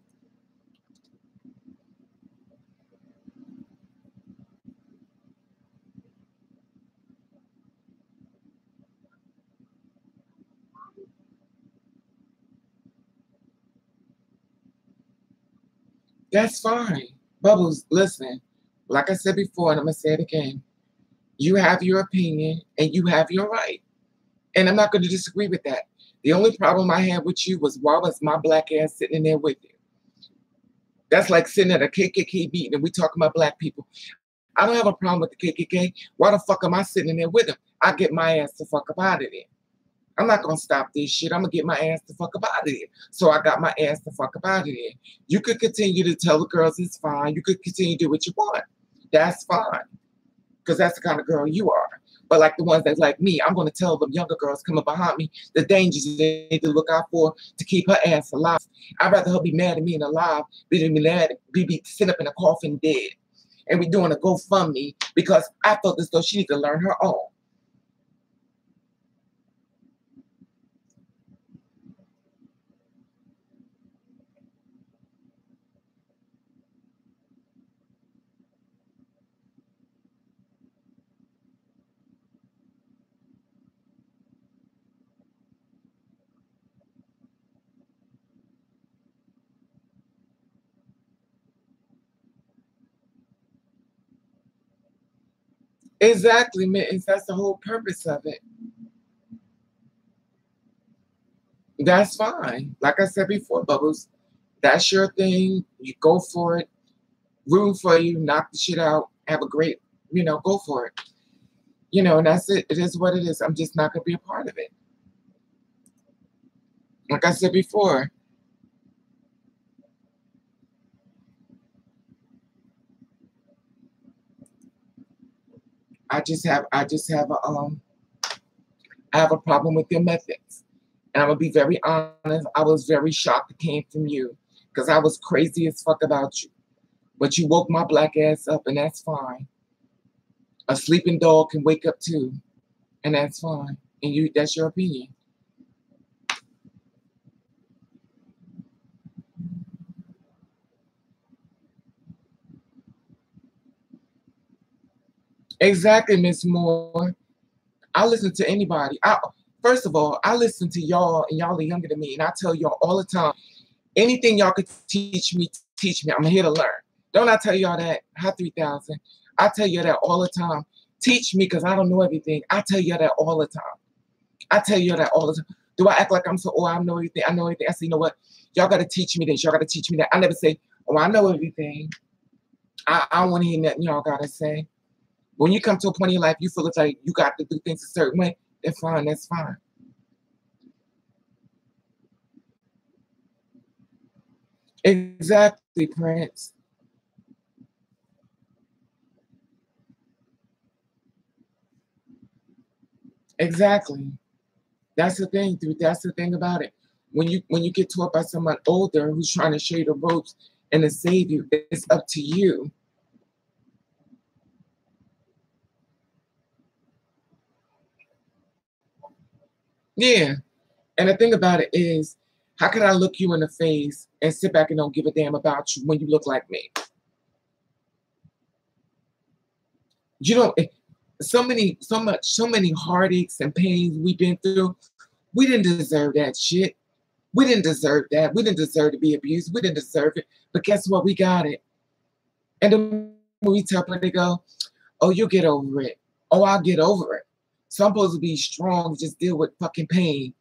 That's fine. Bubbles, listen. Like I said before, and I'm going to say it again. You have your opinion, and you have your right. And I'm not going to disagree with that. The only problem I had with you was why was my black ass sitting in there with you? That's like sitting at a KKK meeting and we talking about black people. I don't have a problem with the KKK. Why the fuck am I sitting in there with them? I get my ass the fuck up out of there. I'm not going to stop this shit. I'm going to get my ass the fuck up out of there. So I got my ass the fuck up out of there. You could continue to tell the girls it's fine. You could continue to do what you want. That's fine. Because that's the kind of girl you are. But like the ones that's like me, I'm going to tell them younger girls coming behind me the dangers they need to look out for to keep her ass alive. I'd rather her be mad at me and alive than be sitting up in a coffin dead. And we doing a GoFundMe because I felt as though she needs to learn her own. Exactly, Mittens. That's the whole purpose of it. That's fine. Like I said before, Bubbles, that's your thing. You go for it. Room for you. Knock the shit out. Have a great, go for it. And that's it. It is what it is. I'm just not going to be a part of it. Like I said before. I have a problem with your methods. And I'm going to be very honest. I was very shocked it came from you because I was crazy as fuck about you. But you woke my black ass up, and that's fine. A sleeping dog can wake up too, and that's fine. And that's your opinion. Exactly, Miss Moore. I listen to anybody. First of all, I listen to y'all, and y'all are younger than me, and I tell y'all all the time, anything y'all could teach me, I'm here to learn. Don't I tell y'all that? Hi, 3000. I tell you that all the time. Teach me because I don't know everything. I tell you that all the time. I tell you that all the time. Do I act like I'm so, oh, I know everything? I know everything. I say, you know what? Y'all got to teach me this. Y'all got to teach me that. I never say, oh, I know everything. I don't want to hear nothing y'all got to say. When you come to a point in your life, you feel it's like you got to do things a certain way. That's fine. That's fine. Exactly, Prince. Exactly. That's the thing, dude. That's the thing about it. When you get taught by someone older who's trying to show you the ropes and to save you, it's up to you. Yeah. And the thing about it is, how can I look you in the face and sit back and don't give a damn about you when you look like me? You know, so many heartaches and pains we've been through. We didn't deserve that shit. We didn't deserve that. We didn't deserve to be abused. We didn't deserve it. But guess what? We got it. And then when we tell people, they go, oh, you'll get over it. Oh, I'll get over it. So I'm supposed to be strong, just deal with fucking pain.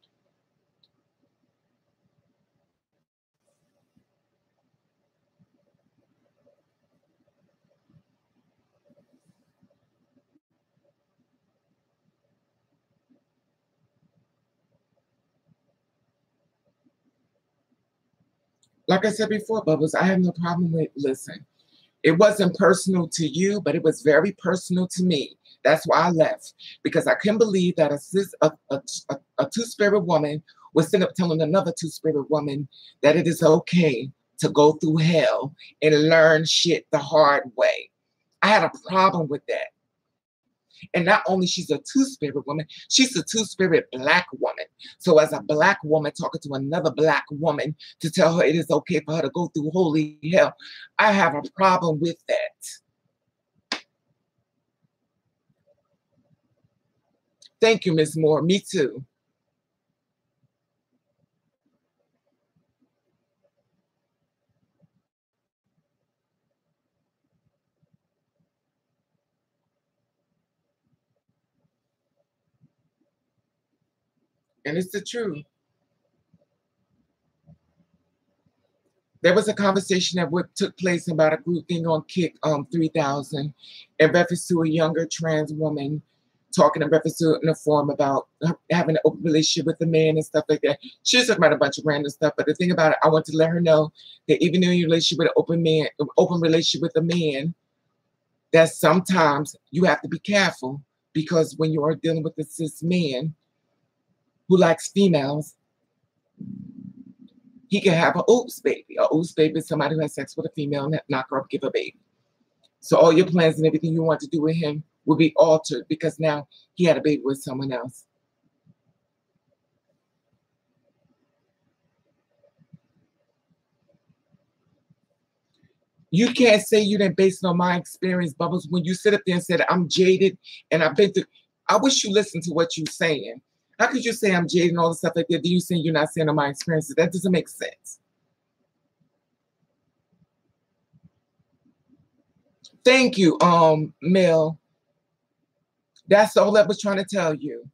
Like I said before, Bubbles, I have no problem with, listen, it wasn't personal to you, but it was very personal to me. That's why I left. Because I couldn't believe that a two-spirit woman was sitting up telling another two-spirit woman that it is okay to go through hell and learn shit the hard way. I had a problem with that. And not only she's a two-spirit woman, she's a two-spirit black woman. So as a black woman talking to another black woman to tell her it is okay for her to go through holy hell, I have a problem with that. Thank you, Ms. Moore. Me too. And it's the truth. There was a conversation that took place about a group thing on Kick 3000 in reference to a younger trans woman talking in reference to in a forum about having an open relationship with a man and stuff like that. She was talking about a bunch of random stuff, but the thing about it, I want to let her know that even in a relationship with an open relationship with a man, that sometimes you have to be careful because when you are dealing with a cis man who likes females, he can have an oops baby. A oops baby is somebody who has sex with a female and knock her up, give a baby. So all your plans and everything you want to do with him will be altered because now he had a baby with someone else. You can't say you didn't base it on my experience, Bubbles, when you sit up there and said, I'm jaded and I've been through. I wish you listened to what you're saying. How could you say I'm jaded and all this stuff like that? Do you saying you're not saying on my experiences? That doesn't make sense. Thank you, Mel. That's all I was trying to tell you.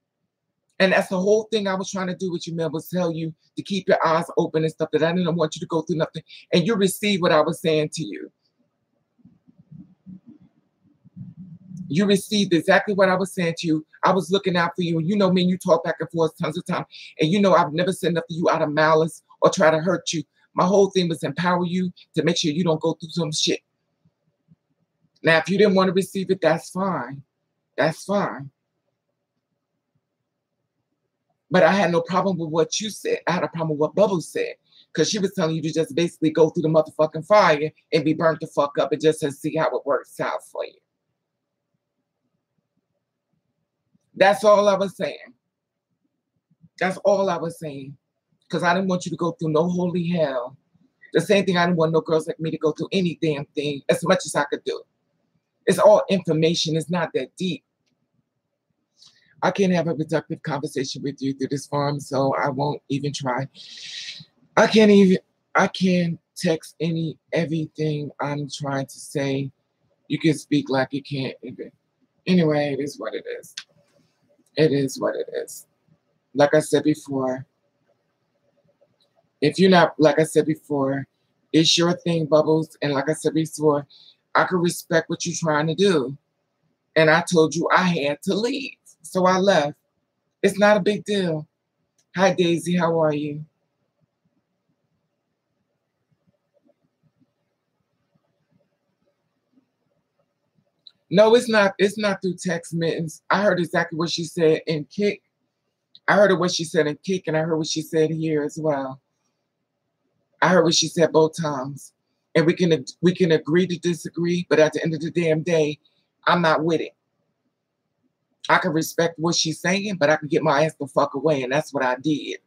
And that's the whole thing I was trying to do with you, Mel, was tell you to keep your eyes open and stuff, that I didn't want you to go through nothing. And you received what I was saying to you. You received exactly what I was saying to you. I was looking out for you. And you know me and you talk back and forth tons of time. And you know I've never said nothing to you out of malice or try to hurt you. My whole thing was empower you to make sure you don't go through some shit. Now, if you didn't want to receive it, that's fine. That's fine. But I had no problem with what you said. I had a problem with what Bubbles said. Because she was telling you to just basically go through the motherfucking fire and be burnt the fuck up and just to see how it works out for you. That's all I was saying. That's all I was saying. Because I didn't want you to go through no holy hell. The same thing, I didn't want no girls like me to go through any damn thing as much as I could do. It's all information. It's not that deep. I can't have a productive conversation with you through this forum, so I won't even try. I can't text everything I'm trying to say You can speak like you can't. Anyway, it is what it is. It is what it is. Like I said before, if you're not, like I said before, it's your thing, Bubbles. And like I said before, I can respect what you're trying to do. And I told you I had to leave. So I left. It's not a big deal. Hi, Daisy. How are you? No, it's not. It's not through text mittens. I heard exactly what she said in Kick. I heard what she said in Kick, and I heard what she said here as well. I heard what she said both times. And we can agree to disagree, but at the end of the damn day, I'm not with it. I can respect what she's saying, but I can get my ass the fuck away, and that's what I did.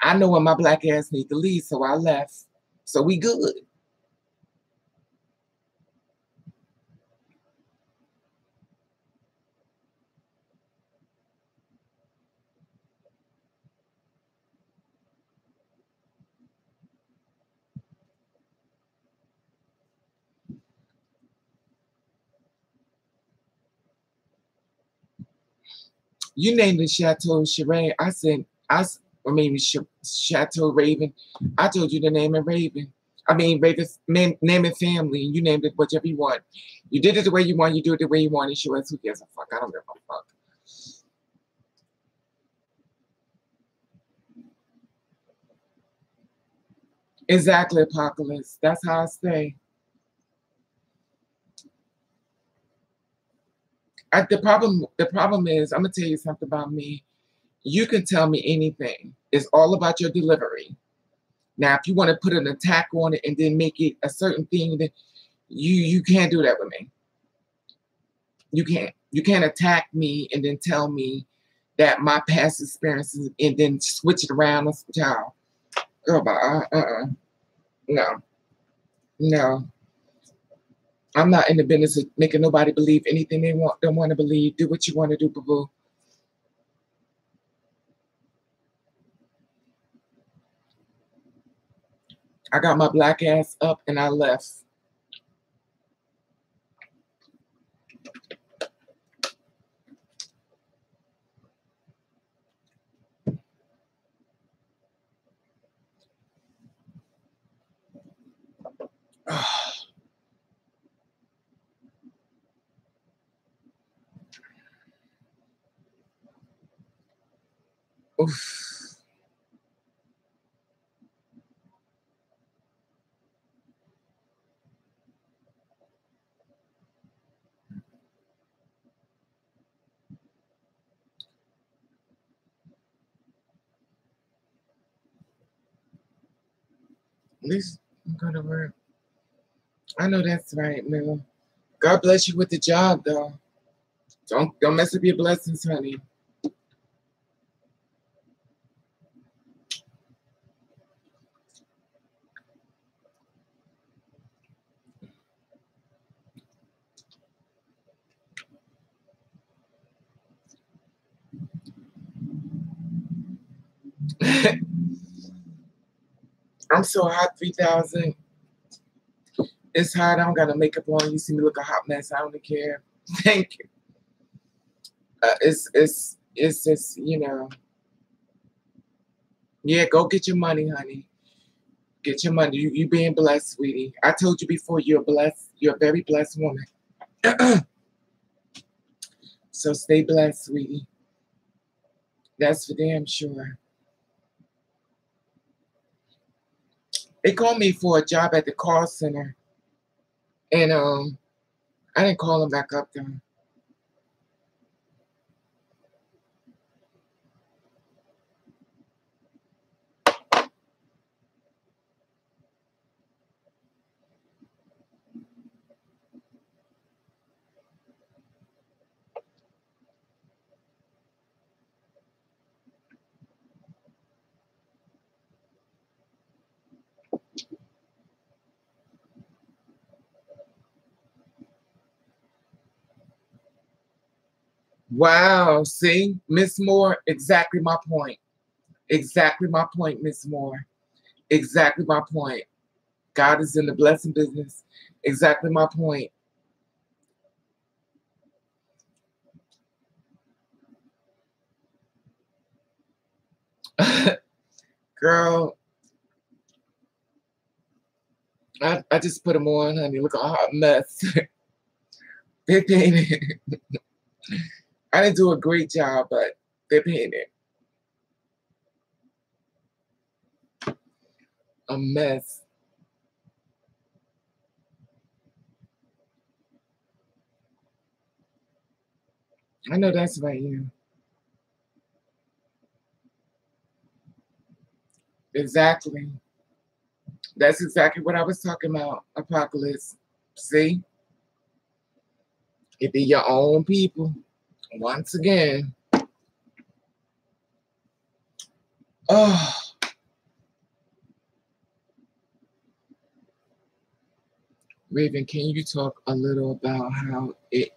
I know when my black ass need to leave, so I left. So we good. You named it Chateau Chiray. Chateau Raven. I told you to name it Raven. I mean, Raven, name it family, and you named it whichever you want. You did it the way you want. You do it the way you want. It's yours. Who gives a fuck? I don't give a fuck. Exactly, Apocalypse. That's how I stay. The problem is, I'm gonna tell you something about me. You can tell me anything. It's all about your delivery. Now, if you want to put an attack on it and then make it a certain thing, then you can't do that with me. You can't. You can't attack me and then tell me that my past experiences and then switch it around on some child. Girl, no, no. I'm not in the business of making nobody believe anything they don't want to believe. Do what you want to do, boo-boo. I got my black ass up and I left. Oof. At least I'm going to work. I know that's right, Mel. God bless you with the job, though. Don't mess up your blessings, honey. I'm so hot, 3000. It's hot. I don't got no makeup on. You see me look a hot mess. I don't care. Thank you. It's just, you know. Yeah, go get your money, honey. Get your money. You being blessed, sweetie. I told you before, you're blessed. You're a very blessed woman. So stay blessed, sweetie. That's for damn sure. They called me for a job at the call center. And I didn't call them back up there. Wow, see, Miss Moore, exactly my point. Exactly my point, Miss Moore. Exactly my point. God is in the blessing business. Exactly my point. Girl, I just put them on, honey. Look at a hot mess. They painted. I didn't do a great job, but they painted a mess. I know that's right, you. Exactly. That's exactly what I was talking about, Apocalypse. See? It be your own people. Once again. Oh, Raven, can you talk a little about how it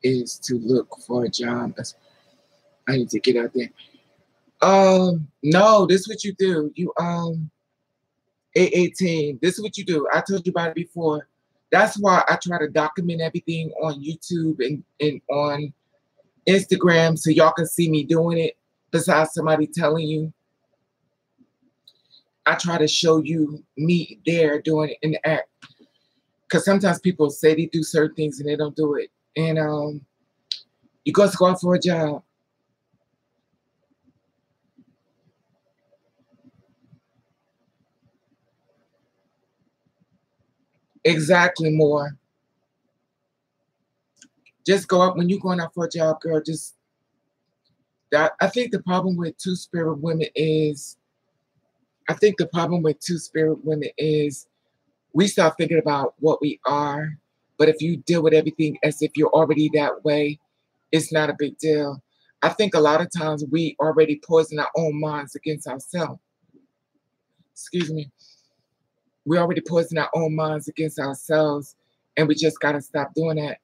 is to look for a job? I need to get out there. No, this is what you do. You 818. This is what you do. I told you about it before. That's why I try to document everything on YouTube and on Instagram so y'all can see me doing it. Besides somebody telling you, I try to show you me there doing it in the act. Because sometimes people say they do certain things and they don't do it. And you go out for a job. Exactly, more. Just go up when you're going out for a job, girl. Just that. I think the problem with two-spirit women is, we start thinking about what we are. But if you deal with everything as if you're already that way, it's not a big deal. I think a lot of times we already poison our own minds against ourselves. Excuse me. We already poison our own minds against ourselves, and we just got to stop doing that.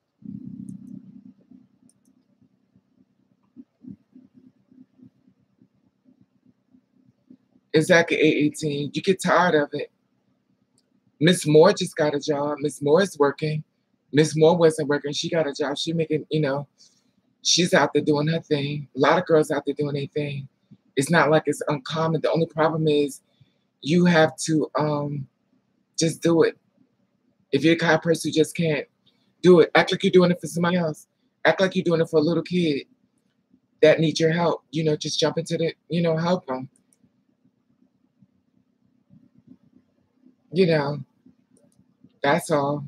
Exactly, 818. You get tired of it. Miss Moore just got a job. Miss Moore is working. Miss Moore wasn't working. She got a job. She making, she's out there doing her thing. A lot of girls out there doing their thing. It's not like it's uncommon. The only problem is you have to just do it. If you're the kind of person who just can't do it, act like you're doing it for somebody else. Act like you're doing it for a little kid that needs your help. Just jump into the, help them. That's all.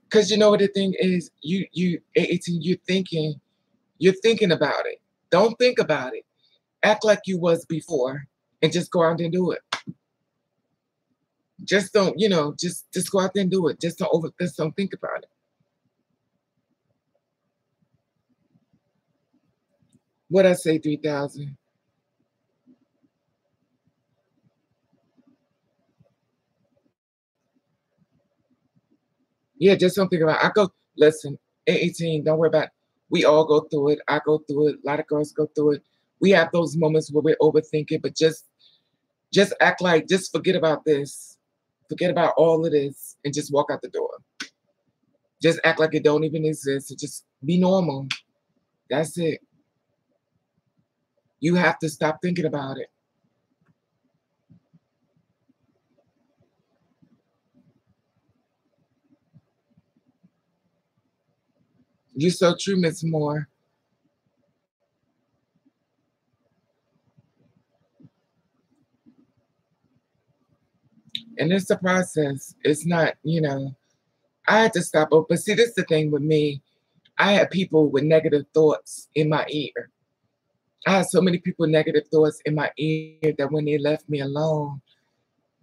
Because you know what the thing is, you 18, you're thinking about it. Don't think about it. Act like you was before and just go out and do it. Just don't, just go out there and do it. Just don't think about it. What I say, 3,000? Yeah, just don't think about it. Listen, 18, don't worry about it. We all go through it. I go through it. A lot of girls go through it. We have those moments where we're overthinking, but just act like, just forget about this. Forget about all of this and just walk out the door. Just act like it don't even exist and just be normal. That's it. You have to stop thinking about it. You're so true, Miss Moore. And it's a process. It's not, I had to stop. But see, this is the thing with me. I had people with negative thoughts in my ear. I had so many people with negative thoughts in my ear that when they left me alone,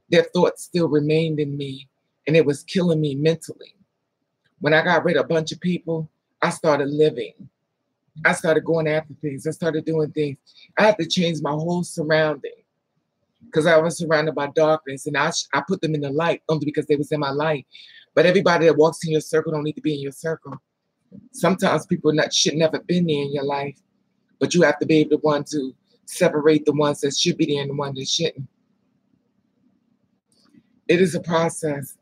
their thoughts still remained in me and it was killing me mentally. When I got rid of a bunch of people, I started living. I started going after things. I started doing things. I had to change my whole surrounding because I was surrounded by darkness, and I put them in the light only because they was in my light. But everybody that walks in your circle don't need to be in your circle. Sometimes people should never been there in your life, but you have to be able to separate the ones that should be there and the ones that shouldn't. It is a process.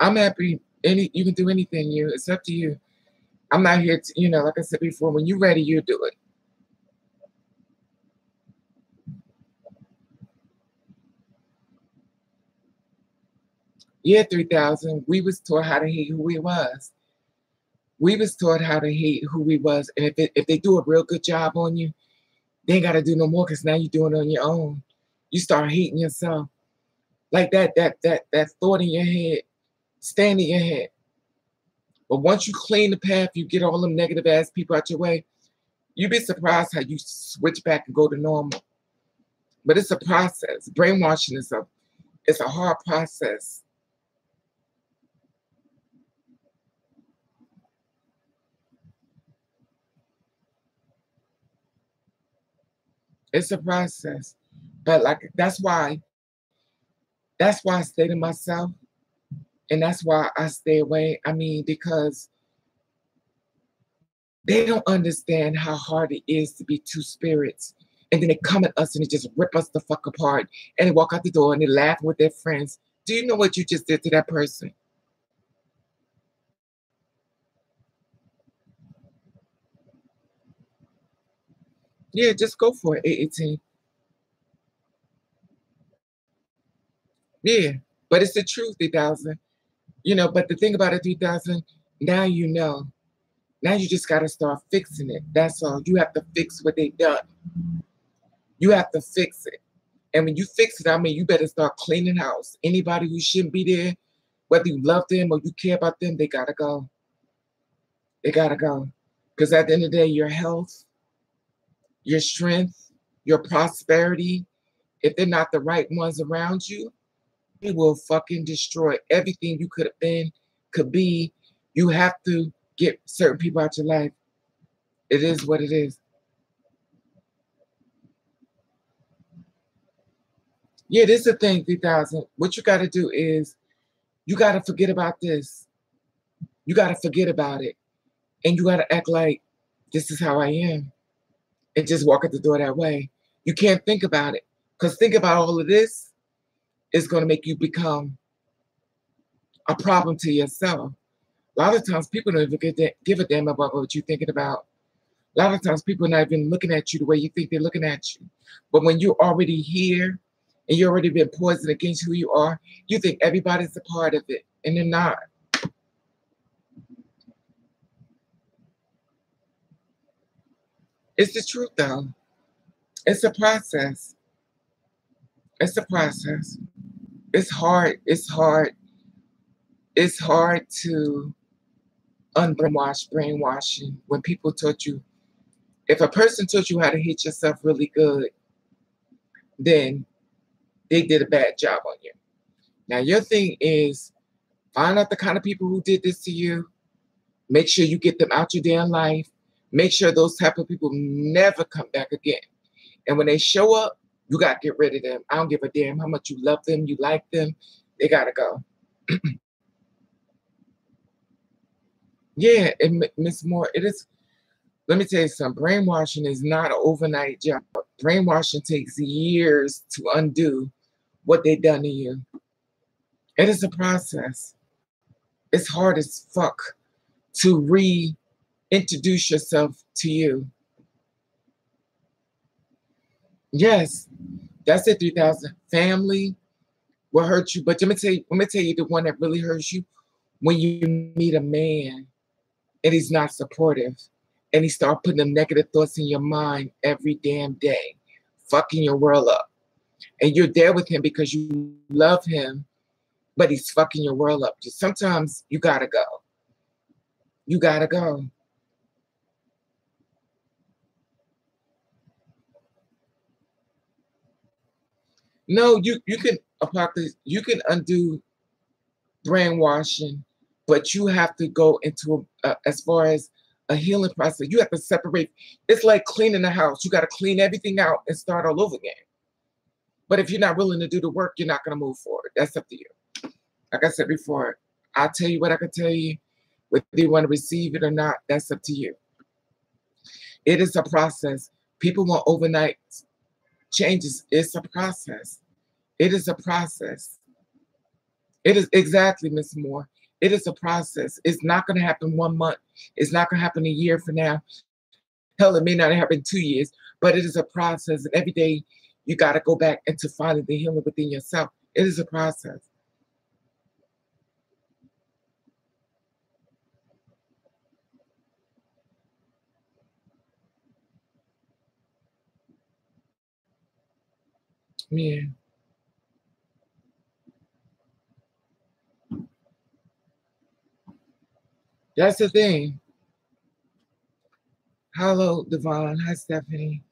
I'm happy. You can do anything. It's up to you. I'm not here to, like I said before, when you're ready, you do it. Yeah, 3000. We was taught how to hate who we was. We was taught how to hate who we was. And if they do a real good job on you, they ain't got to do no more because now you're doing it on your own. You start hating yourself. Like that thought in your head, stand in your head. But once you clean the path, you get all them negative ass people out your way, you'd be surprised how you switch back and go to normal. But it's a process. Brainwashing is a hard process. It's a process. But like that's why I stay to myself. And that's why I stay away. I mean, because they don't understand how hard it is to be two spirits. And then they come at us and they just rip us the fuck apart. And they walk out the door and they laugh with their friends. Do you know what you just did to that person? Yeah, just go for it, 818. Yeah, but it's the truth, 3000. But the thing about it, 3000, now you know. Now you just got to start fixing it. That's all. You have to fix what they done. You have to fix it. And when you fix it, I mean, you better start cleaning house. Anybody who shouldn't be there, whether you love them or you care about them, they got to go. They got to go. Because at the end of the day, your health, your strength, your prosperity, if they're not the right ones around you, they will fucking destroy everything you could have been, could be. You have to get certain people out your life. It is what it is. Yeah, this is the thing, 3000. What you got to do is you got to forget about this. You got to forget about it. And you got to act like this is how I am. And just walk out the door that way. You can't think about it. Because think about all of this is going to make you become a problem to yourself. A lot of times people don't even give a damn about what you're thinking about. A lot of times people are not even looking at you the way you think they're looking at you. But when you're already here and you've already been poisoned against who you are, you think everybody's a part of it. And they're not. It's the truth, though. It's a process. It's a process. It's hard. It's hard. It's hard to unbrainwash brainwashing when people taught you. If a person taught you how to hate yourself really good, then they did a bad job on you. Now, your thing is find out the kind of people who did this to you. Make sure you get them out your damn life. Make sure those type of people never come back again. And when they show up, you got to get rid of them. I don't give a damn how much you love them, you like them. They got to go. Yeah, Miss Moore, it is. Let me tell you something. Brainwashing is not an overnight job. Brainwashing takes years to undo what they done to you. It is a process. It's hard as fuck to reintroduce yourself to you. Yes, that's it, 3000. Family will hurt you, but let me tell you the one that really hurts you when you meet a man and he's not supportive and he start putting them negative thoughts in your mind every damn day, fucking your world up. And you're there with him because you love him, but he's fucking your world up. Just sometimes you gotta go. You gotta go. No, you can undo brainwashing, but you have to go into as far as a healing process. You have to separate. It's like cleaning the house. You got to clean everything out and start all over again. But if you're not willing to do the work, you're not going to move forward. That's up to you. Like I said before, I'll tell you what I can tell you. Whether you want to receive it or not, that's up to you. It is a process. People want overnight changes. It's a process. It is a process. It is exactly, Miss Moore. It is a process. It's not going to happen 1 month. It's not going to happen a year from now. Hell, it may not happen 2 years, but it is a process. And every day you got to go back into finding the healing within yourself. It is a process. Yeah. That's the thing. Hello, Devon. Hi, Stephanie.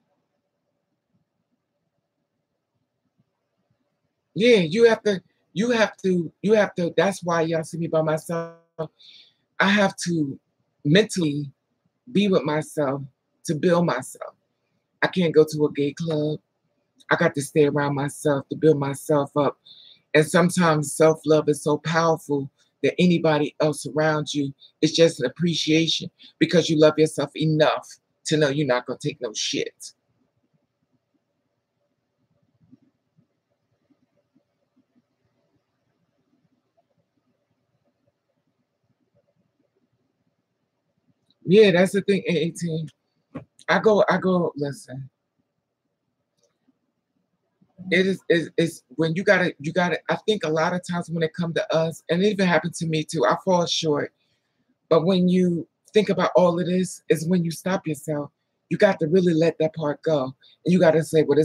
Yeah, you have to, that's why y'all see me by myself. I have to mentally be with myself to build myself. I can't go to a gay club. I got to stay around myself to build myself up. And sometimes self-love is so powerful that anybody else around you is just an appreciation because you love yourself enough to know you're not going to take no shit. Yeah, that's the thing, 18. Listen. It's when you gotta, I think a lot of times when it comes to us, and it even happened to me too, I fall short. But when you think about all of this, is when you stop yourself, you got to really let that part go. And you got to say, well,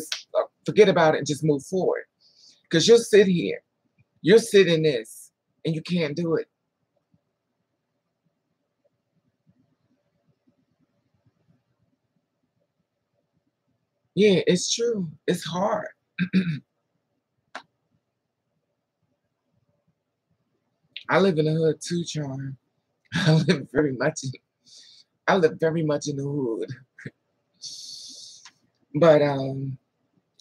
forget about it and just move forward. Because you'll sit here, you'll sit in this, and you can't do it. Yeah, it's true. It's hard. I live in the hood too, Charm. I live very much in, I live very much in the hood. But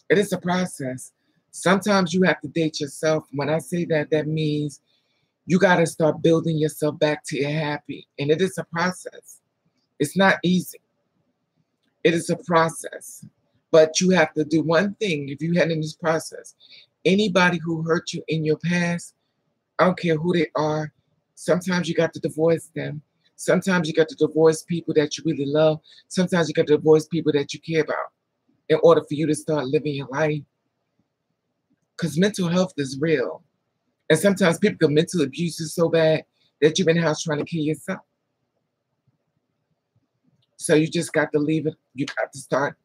it is a process. Sometimes you have to date yourself. When I say that, that means you got to start building yourself back to your happy. And it is a process. It's not easy. It is a process. But you have to do one thing if you had in this process. Anybody who hurt you in your past, I don't care who they are, sometimes you got to divorce them. Sometimes you got to divorce people that you really love. Sometimes you got to divorce people that you care about in order for you to start living your life. Because mental health is real. And sometimes people get mental abuse is so bad that you're in the house trying to kill yourself. So you just got to leave it. You got to start,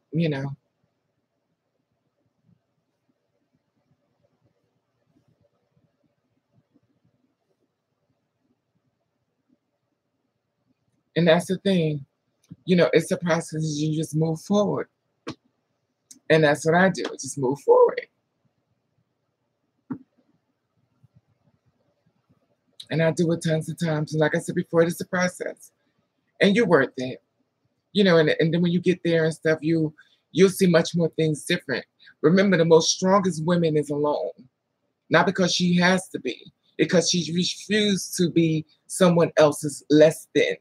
And that's the thing. It's a process. You just move forward. And that's what I do. Just move forward. And I do it tons of times. And like I said before, it's a process. And you're worth it. And then when you get there and stuff, you'll see much more things different. Remember, the most strongest woman is alone. Not because she has to be, because she refused to be someone else's less than.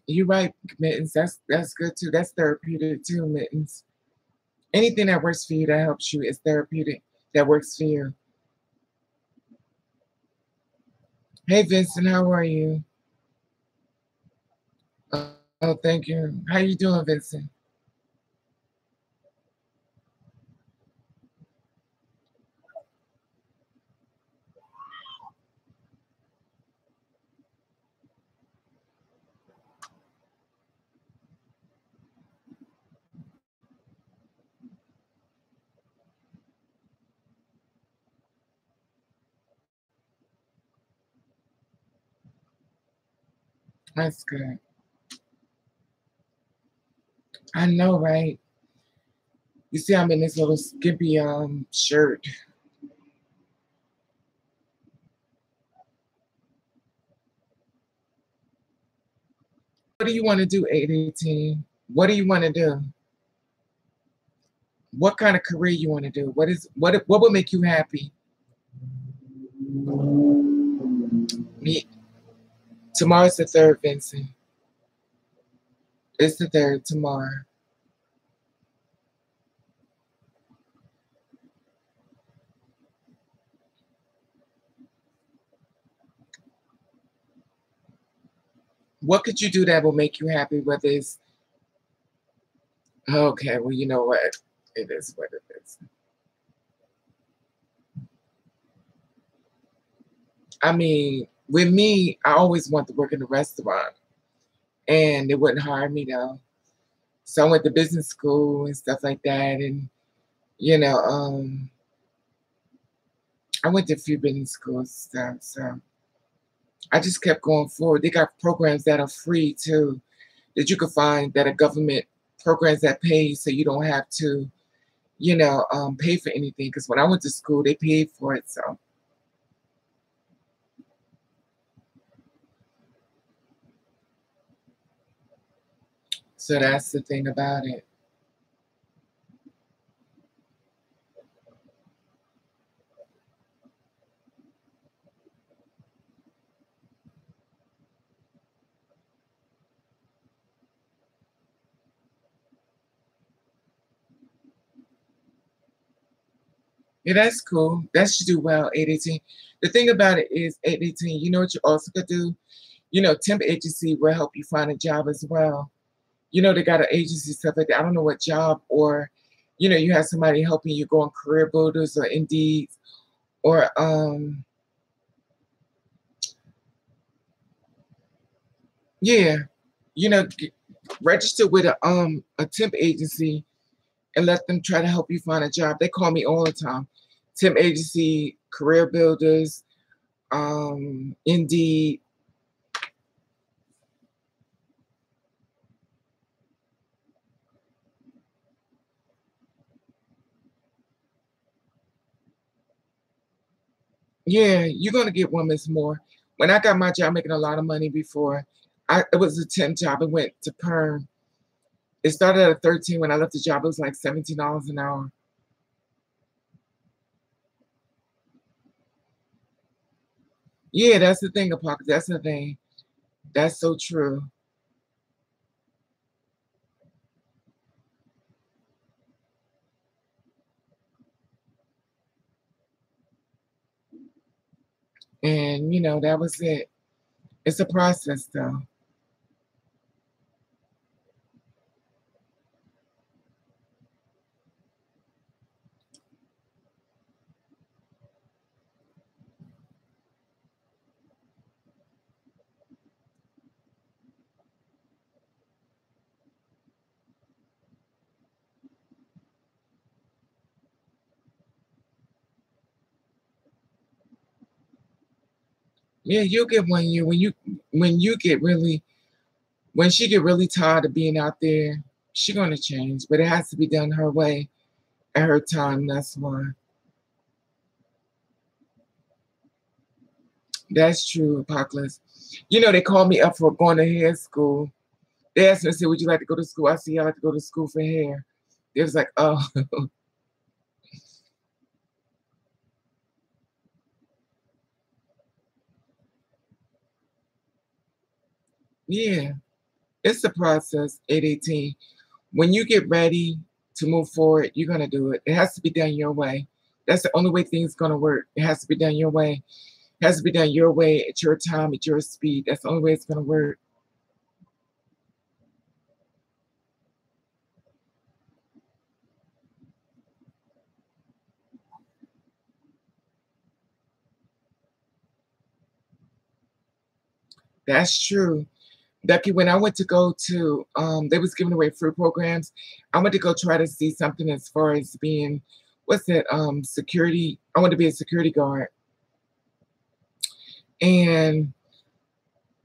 You're right, Mittens. That's good too. That's therapeutic too, Mittens. Anything that works for you that helps you is therapeutic. That works for you. Hey, Vincent, how are you? Oh, thank you. How you doing, Vincent? That's good. I know, right? You see, I'm in this little skimpy shirt. What do you want to do, 818? What do you want to do? What kind of career you want to do? What would make you happy? Me, tomorrow's the 3rd, Vincent. It's the 3rd tomorrow. What could you do that will make you happy? Whether it's okay, well, you know what? It is what it is. I mean, with me, I always wanted to work in a restaurant, and they wouldn't hire me though. So I went to business school and stuff like that, and you know, I went to a few business schools and stuff. So I just kept going forward. They got programs that are free too, that you can find that are government programs that pay, so you don't have to, pay for anything. Because when I went to school, they paid for it. So that's the thing about it. Yeah, that's cool. That should do well, 818. The thing about it is 818, you know what you also could do? Temp agency will help you find a job as well. They got an agency stuff like that. I don't know what job, or, you have somebody helping you go on Career Builders or Indeed, or yeah, register with a temp agency and let them try to help you find a job. They call me all the time. Temp agency, Career Builders, Indeed. Yeah, you're gonna get women's more. When I got my job making a lot of money before, it was a temp job. It went to perm. It started at 13. When I left the job, it was like $17 an hour. Yeah, that's the thing, Apocalypse. That's the thing. That's so true. And that was it. It's a process though. Yeah, you'll get one year when she get really tired of being out there, she gonna change. But it has to be done her way at her time. That's why. That's true, Apocalypse. They called me up for going to hair school. They asked me, I said, would you like to go to school? I said, yeah, I like to go to school for hair. They was like, oh, yeah. It's a process, 818. When you get ready to move forward, you're going to do it. It has to be done your way. That's the only way things going to work. It has to be done your way. It has to be done your way, at your time, at your speed. That's the only way it's going to work. That's true. Becky, when I went to go to, they was giving away free programs. I went to go try to see something as far as being, what's that, security. I want to be a security guard. And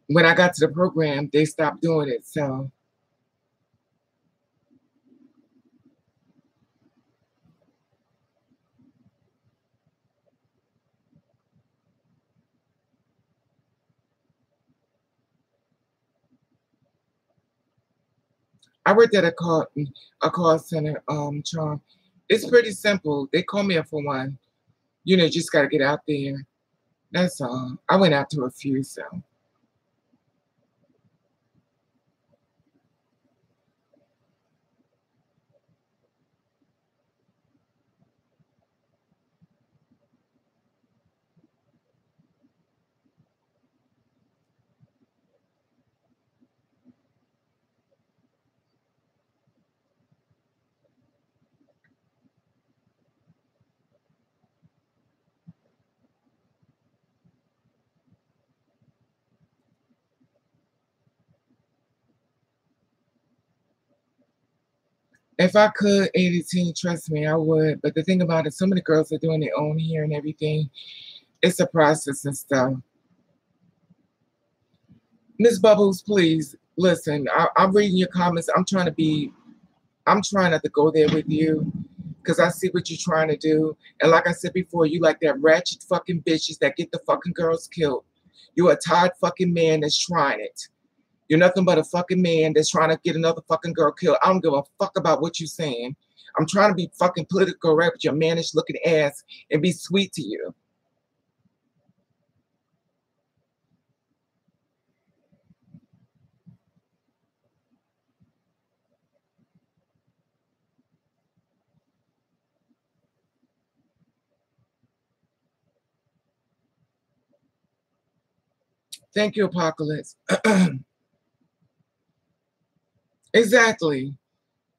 when I got to the program, they stopped doing it. So I worked at a call center, Charm. It's pretty simple. They call me up for one. You just got to get out there. That's all. I went out to a few, so. If I could, 18, trust me, I would. But the thing about it, some of the girls are doing their own hair and everything. It's a process and stuff. Miss Bubbles, please listen. I'm reading your comments. I'm trying not to go there with you because I see what you're trying to do. And like I said before, you like that ratchet fucking bitches that get the fucking girls killed. You're a tired fucking man that's trying it. You're nothing but a fucking man that's trying to get another fucking girl killed. I don't give a fuck about what you're saying. I'm trying to be fucking political correct with your mannish looking ass and be sweet to you. Thank you, Apocalypse. Exactly.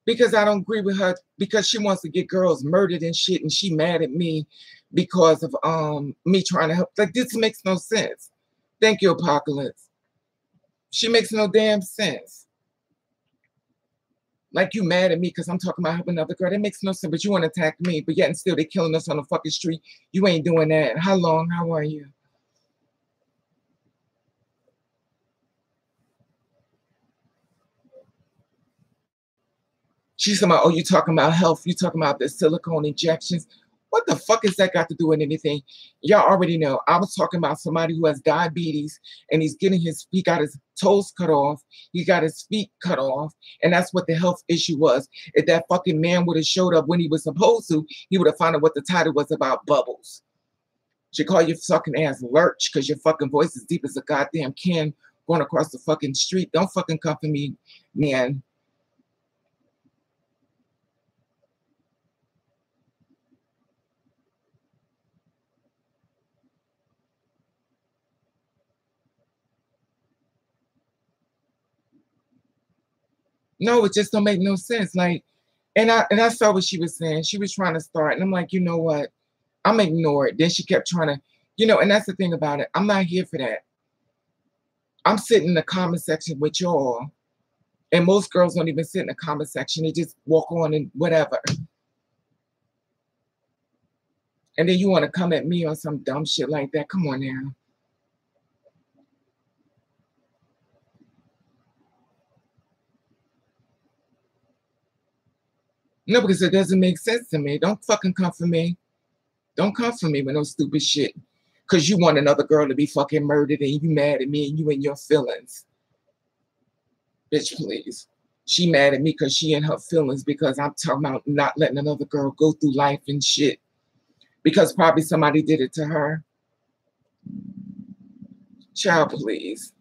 Because I don't agree with her because she wants to get girls murdered and shit and she mad at me because of me trying to help. Like this makes no sense. Thank you, Apocalypse. She makes no damn sense. Like you mad at me because I'm talking about helping another girl. That makes no sense. But you want to attack me, but yet and still they killing us on the fucking street. You ain't doing that. How long? How are you? She's talking about, oh, you talking about health. You talking about the silicone injections. What the fuck has that got to do with anything? Y'all already know. I was talking about somebody who has diabetes and he got his toes cut off. He got his feet cut off. And that's what the health issue was. If that fucking man would have showed up when he was supposed to, he would have found out what the title was about Bubbles. She call your fucking ass Lurch because your fucking voice is deep as a goddamn can going across the fucking street. Don't fucking come for me, man. No, it just don't make no sense. Like, and I saw what she was saying. She was trying to start, and I'm like, you know what? I'm ignore it. Then she kept trying to, and that's the thing about it. I'm not here for that. I'm sitting in the comment section with y'all, and most girls don't even sit in the comment section. They just walk on and whatever. And then you want to come at me on some dumb shit like that. Come on now. No, because it doesn't make sense to me. Don't fucking come for me. Don't come for me with no stupid shit. Because you want another girl to be fucking murdered and you mad at me and you in your feelings. Bitch, please. She mad at me because she in her feelings because I'm talking about not letting another girl go through life and shit. Because probably somebody did it to her. Child, please.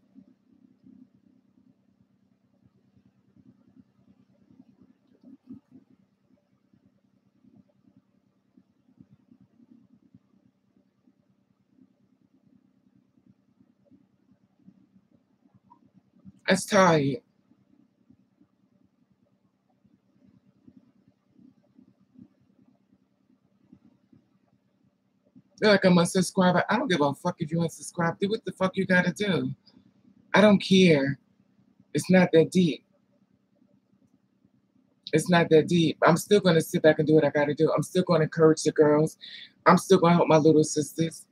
That's tired. They're like, I'm a subscriber. I don't give a fuck if you unsubscribe. Do what the fuck you gotta do. I don't care. It's not that deep. It's not that deep. I'm still gonna sit back and do what I gotta do. I'm still gonna encourage the girls. I'm still gonna help my little sisters.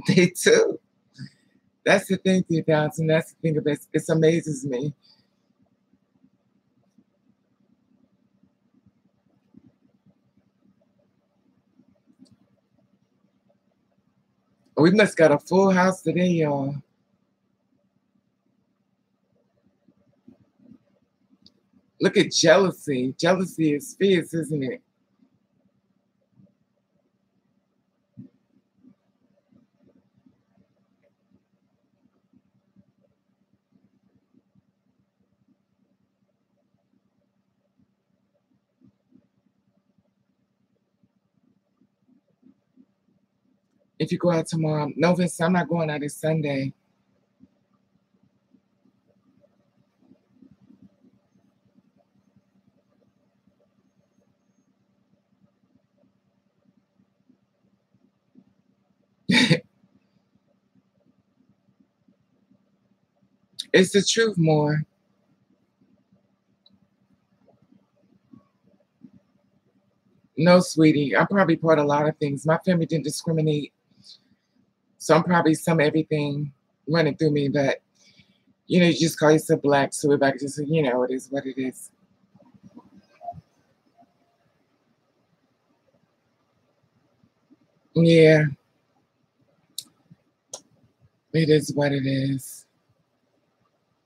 They too. That's the thing, 3000. That's the thing of it. It amazes me. We must got a full house today, y'all. Look at jealousy. Jealousy is fierce, isn't it? If you go out tomorrow, no, Vince, I'm not going out this Sunday. It's the truth more. No, sweetie, I'm probably part of a lot of things. My family didn't discriminate. So I'm probably some everything running through me, but you just call yourself black, so everybody just say, it is what it is. Yeah. It is what it is.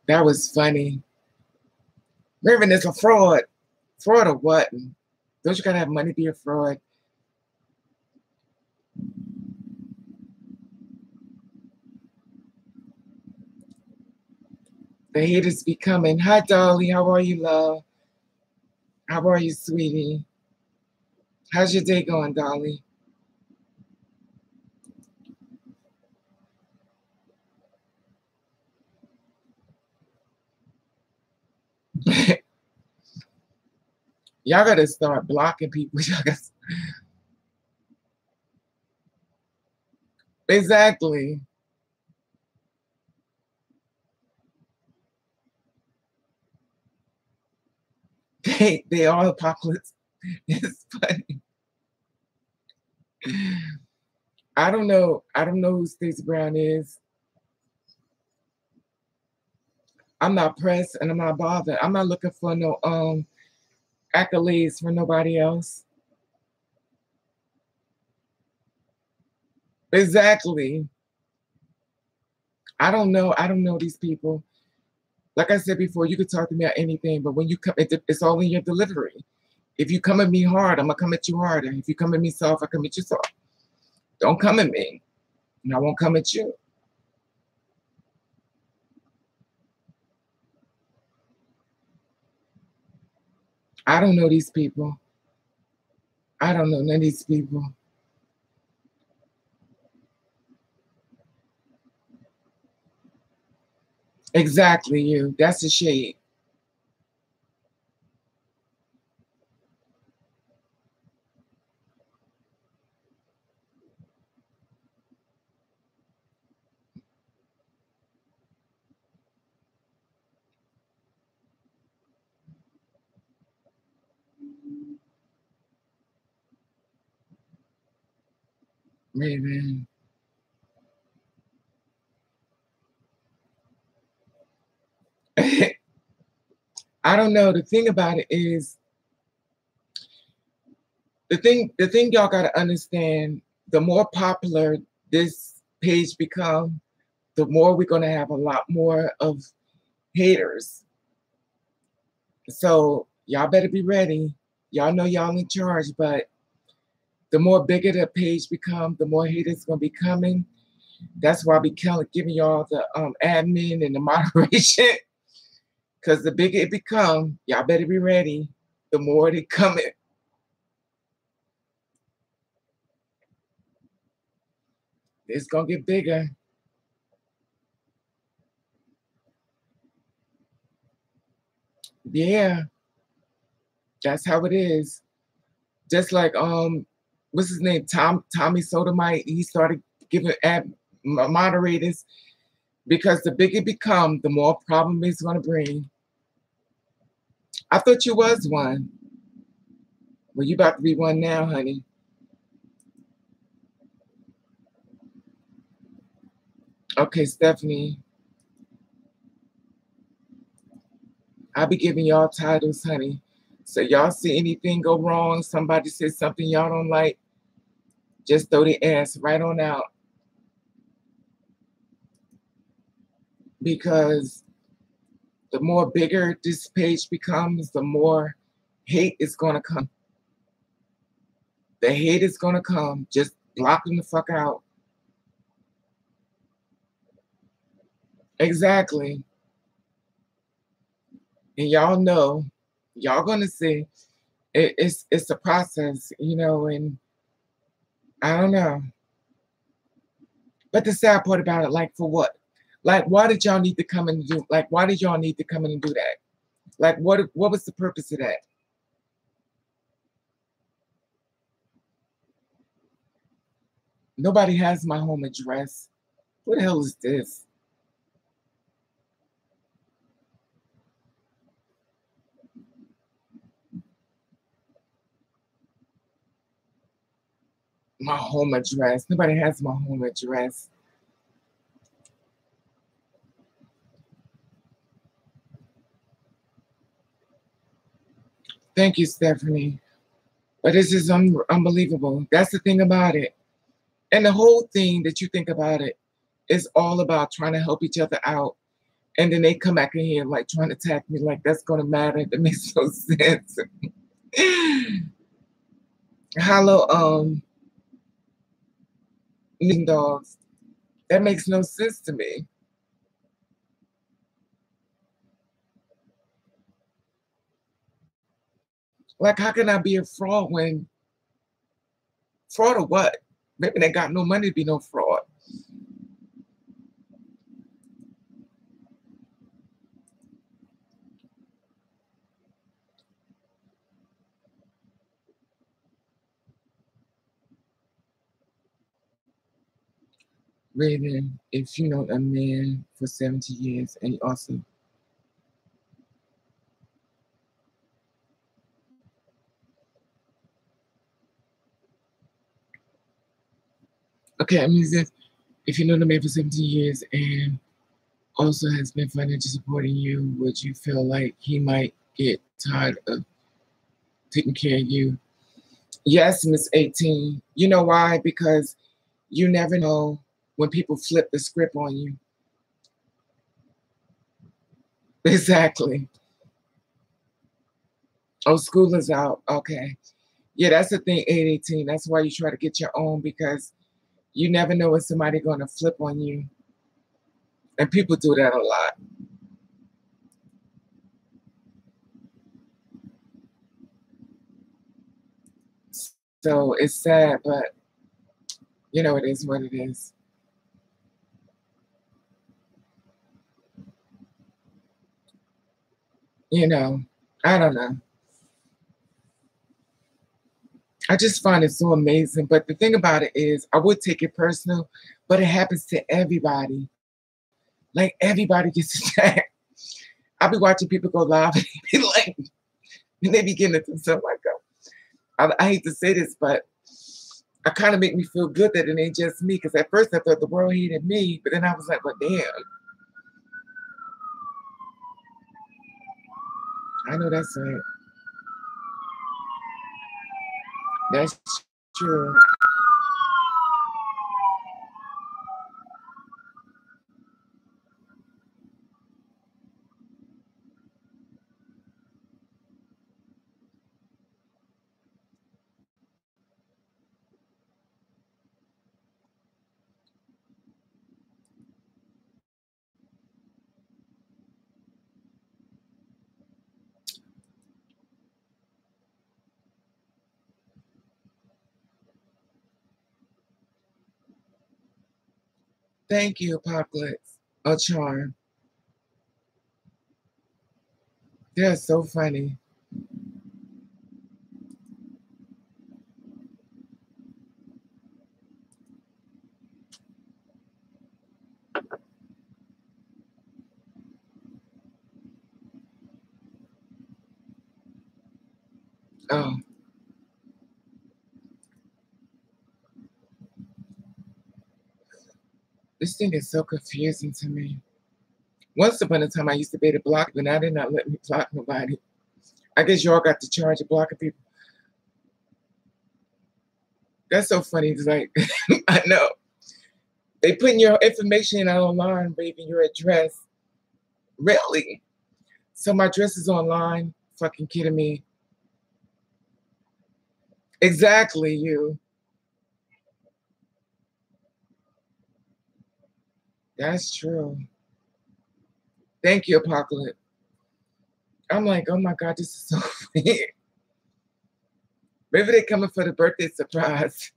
That was funny. Raven is a fraud. Fraud or what? Don't you gotta have money to be a fraud? The haters be coming. Hi, Dolly. How are you, love? How are you, sweetie? How's your day going, Dolly? Y'all gotta start blocking people. Exactly. They are apocalypse. It's funny. I don't know who Stacey Brown is. I'm not pressed and I'm not bothered. I'm not looking for no accolades from nobody else. Exactly. I don't know these people. Like I said before, you could talk to me about anything, but when you come, it's all in your delivery. If you come at me hard, I'm gonna come at you harder. If you come at me soft, I come at you soft. Don't come at me, and I won't come at you. I don't know these people. I don't know none of these people. Exactly, you. That's the shade. Raven. I don't know. The thing about it is, the thing y'all gotta understand, the more popular this page become, the more we're gonna have a lot more of haters. So y'all better be ready. Y'all know y'all in charge, but the more bigger the page become, the more haters gonna be coming. That's why I be giving y'all the admin and the moderation. Cause the bigger it become, y'all better be ready. The more they coming. It's gonna get bigger. Yeah, that's how it is. Just like what's his name? Tommy Sotomite. He started giving moderators because the bigger it become, the more problem it's gonna bring. I thought you was one. Well, you about to be one now, honey. Okay, Stephanie. I'll be giving y'all titles, honey. So y'all see anything go wrong, somebody says something y'all don't like, just throw the ass right on out. Because the more bigger this page becomes, the more hate is gonna come. The hate is gonna come. Just block them the fuck out. Exactly. And y'all know, y'all gonna see. It's a process, you know, and I don't know. But the sad part about it, like for what? Like, why did y'all need to come in and do? Like, why did y'all need to come in and do that? Like, what was the purpose of that? Nobody has my home address. What the hell is this? My home address. Nobody has my home address. Thank you, Stephanie. But this is unbelievable. That's the thing about it. And the whole thing that you think about it is all about trying to help each other out. And then they come back in here like trying to attack me like that's going to matter. That makes no sense. Hello, dogs. That makes no sense to me. Like, how can I be a fraud when fraud or what? Maybe they got no money to be no fraud. Raven, if you know a man for 70 years and he also. Okay, I mean, if you know the man for 70 years and also has been financially supporting you, would you feel like he might get tired of taking care of you? Yes, Miss 18. You know why? Because you never know when people flip the script on you. Exactly. Oh, school is out. Okay. Yeah, that's the thing, 818. That's why you try to get your own because you never know when somebody going to flip on you. And people do that a lot. So it's sad, but you know, it is what it is. You know, I don't know. I just find it so amazing. But the thing about it is, I would take it personal, but it happens to everybody. Like everybody gets attacked. I'll be watching people go live and they be like, and they be getting into something like that. I hate to say this, but it kind of make me feel good that it ain't just me. Because at first I thought the world hated me, but then I was like, well, damn. I know that's right. That's true. Thank you, Apocalypse. A charm. They're so funny. Oh, This thing is so confusing to me. Once upon a time, I used to be able to block, but now they're not letting me block nobody. I guess y'all got the charge of blocking people. That's so funny. It's like, I know. They putting your information out online, baby, your address. Really? So my address is online? Fucking kidding me. Exactly, you. That's true. Thank you, Apocalypse. I'm like, oh my God, this is so weird. Maybe they're coming for the birthday surprise.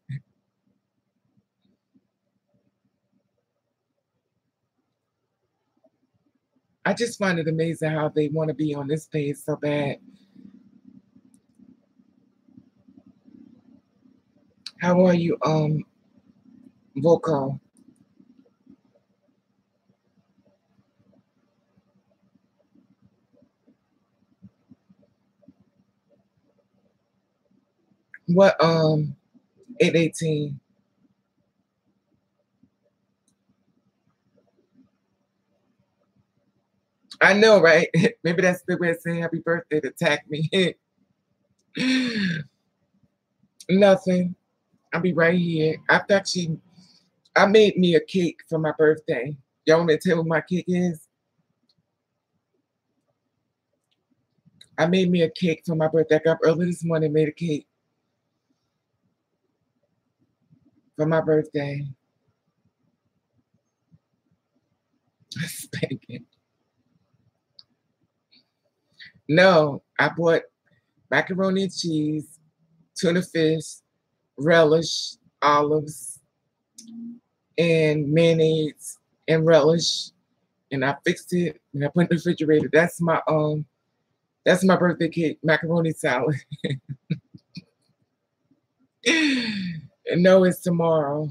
I just find it amazing how they want to be on this page so bad. How are you, Vocal? What, 818? I know, right? Maybe that's the way of saying happy birthday to attack me. Nothing. I'll be right here. I made me a cake for my birthday. Y'all want me to tell you what my cake is? I made me a cake for my birthday. I got up early this morning, made a cake for my birthday. Spanking. No, I bought macaroni and cheese, tuna fish, relish, olives, and mayonnaise and relish. And I fixed it and I put it in the refrigerator. That's my birthday cake, macaroni salad. And no, it's tomorrow.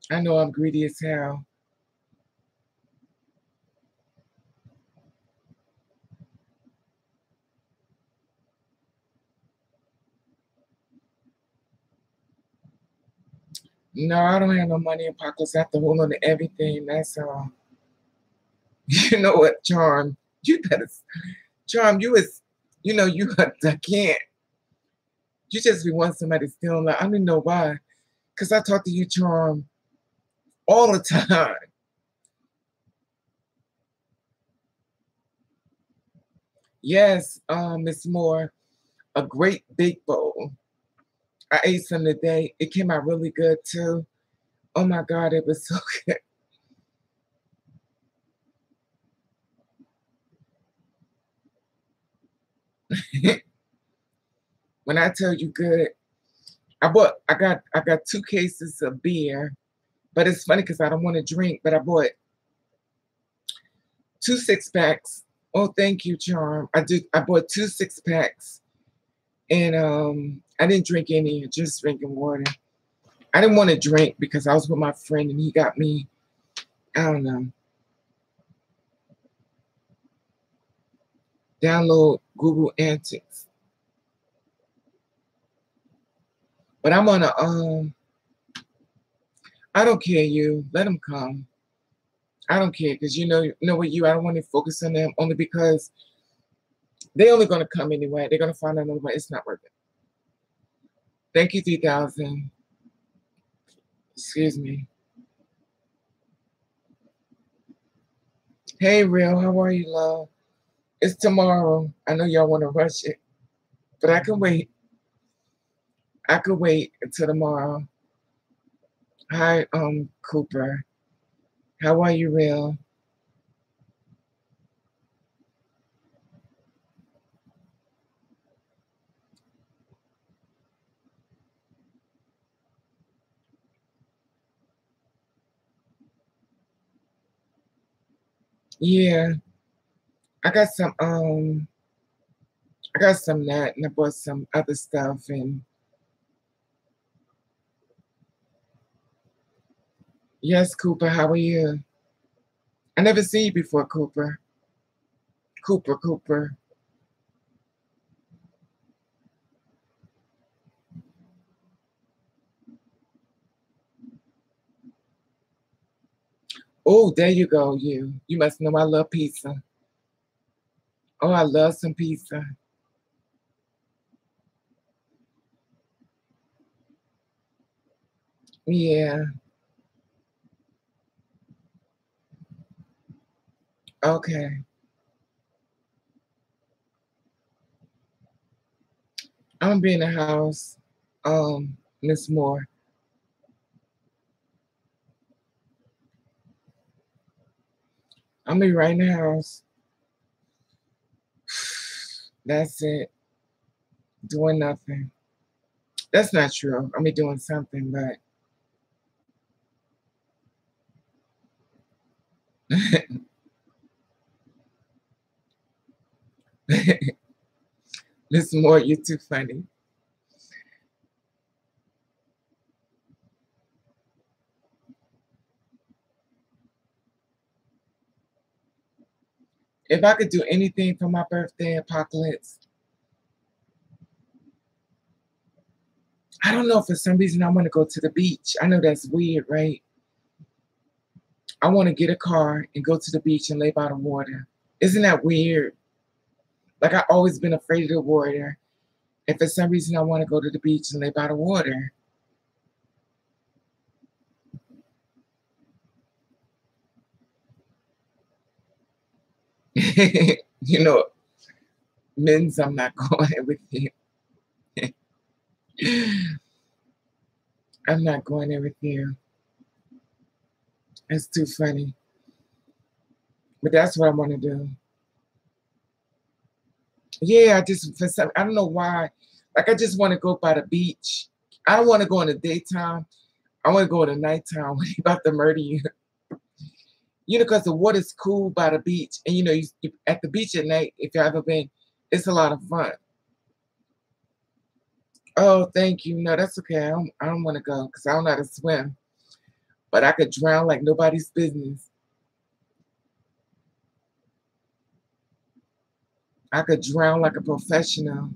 I know I'm greedy as hell. No, I don't have no money in pockets. I have to hold on to everything. That's all. You know what, Charm? You better, Charm. You I can't. You just be wanting somebody to steal. Like, I don't even know why. Cause I talk to you, Charm, all the time. Yes, Miss Moore, a great big bowl. I ate some today. It came out really good too. Oh my God, it was so good. When I tell you good, I got 2 cases of beer, but it's funny because I don't want to drink, but I bought 2 6-packs. Oh, thank you, Charm. I bought 2 6-packs, and I didn't drink any, just drinking water. I didn't want to drink because I was with my friend and he got me, I don't know. Download Google Antics. But I'm on I don't care, you. Let them come. I don't care because you know what, I don't want to focus on them only because they're only going to come anyway. They're going to find another way. It's not worth it. Thank you, 3,000. Excuse me. Hey, Real, how are you, love? It's tomorrow. I know y'all want to rush it, but I can wait. I could wait until tomorrow. Hi, Cooper. How are you, Real? Yeah, I got some that and I bought some other stuff and yes, Cooper, how are you? I never seen you before, Cooper. Cooper. Oh, there you go, you. You must know I love pizza. Oh, I love some pizza. Yeah. Okay. I'm gonna be in the house. Miss Moore. I'm gonna be right in the house. That's it. Doing nothing. That's not true. I'm gonna be doing something, but Miss Moore, you're too funny. If I could do anything for my birthday, Apocalypse, I don't know. For some reason, I want to go to the beach. I know that's weird, right? I want to get a car and go to the beach and lay by the water. Isn't that weird? Like, I've always been afraid of the water. And for some reason, I want to go to the beach and lay by the water. You know, men's, I'm not going with you. I'm not going there with you. It's too funny. But that's what I want to do. Yeah, for some, I don't know why. Like, I just want to go by the beach. I don't want to go in the daytime. I want to go in the nighttime when he's about to murder you. You know, because the water's cool by the beach. And, you know, you at the beach at night, if you've ever been, it's a lot of fun. Oh, thank you. No, that's okay. I don't want to go because I don't know how to swim. But I could drown like nobody's business. I could drown like a professional.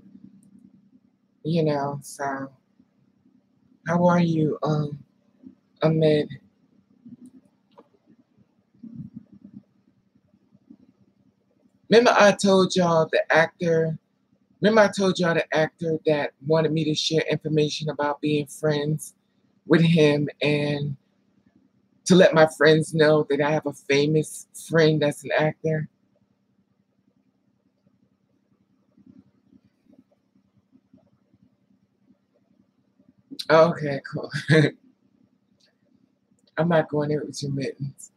You know, so how are you, Ahmed? Remember I told y'all the actor, remember I told y'all the actor that wanted me to share information about being friends with him and to let my friends know that I have a famous friend that's an actor? Okay, cool. I'm not going there with your mittens.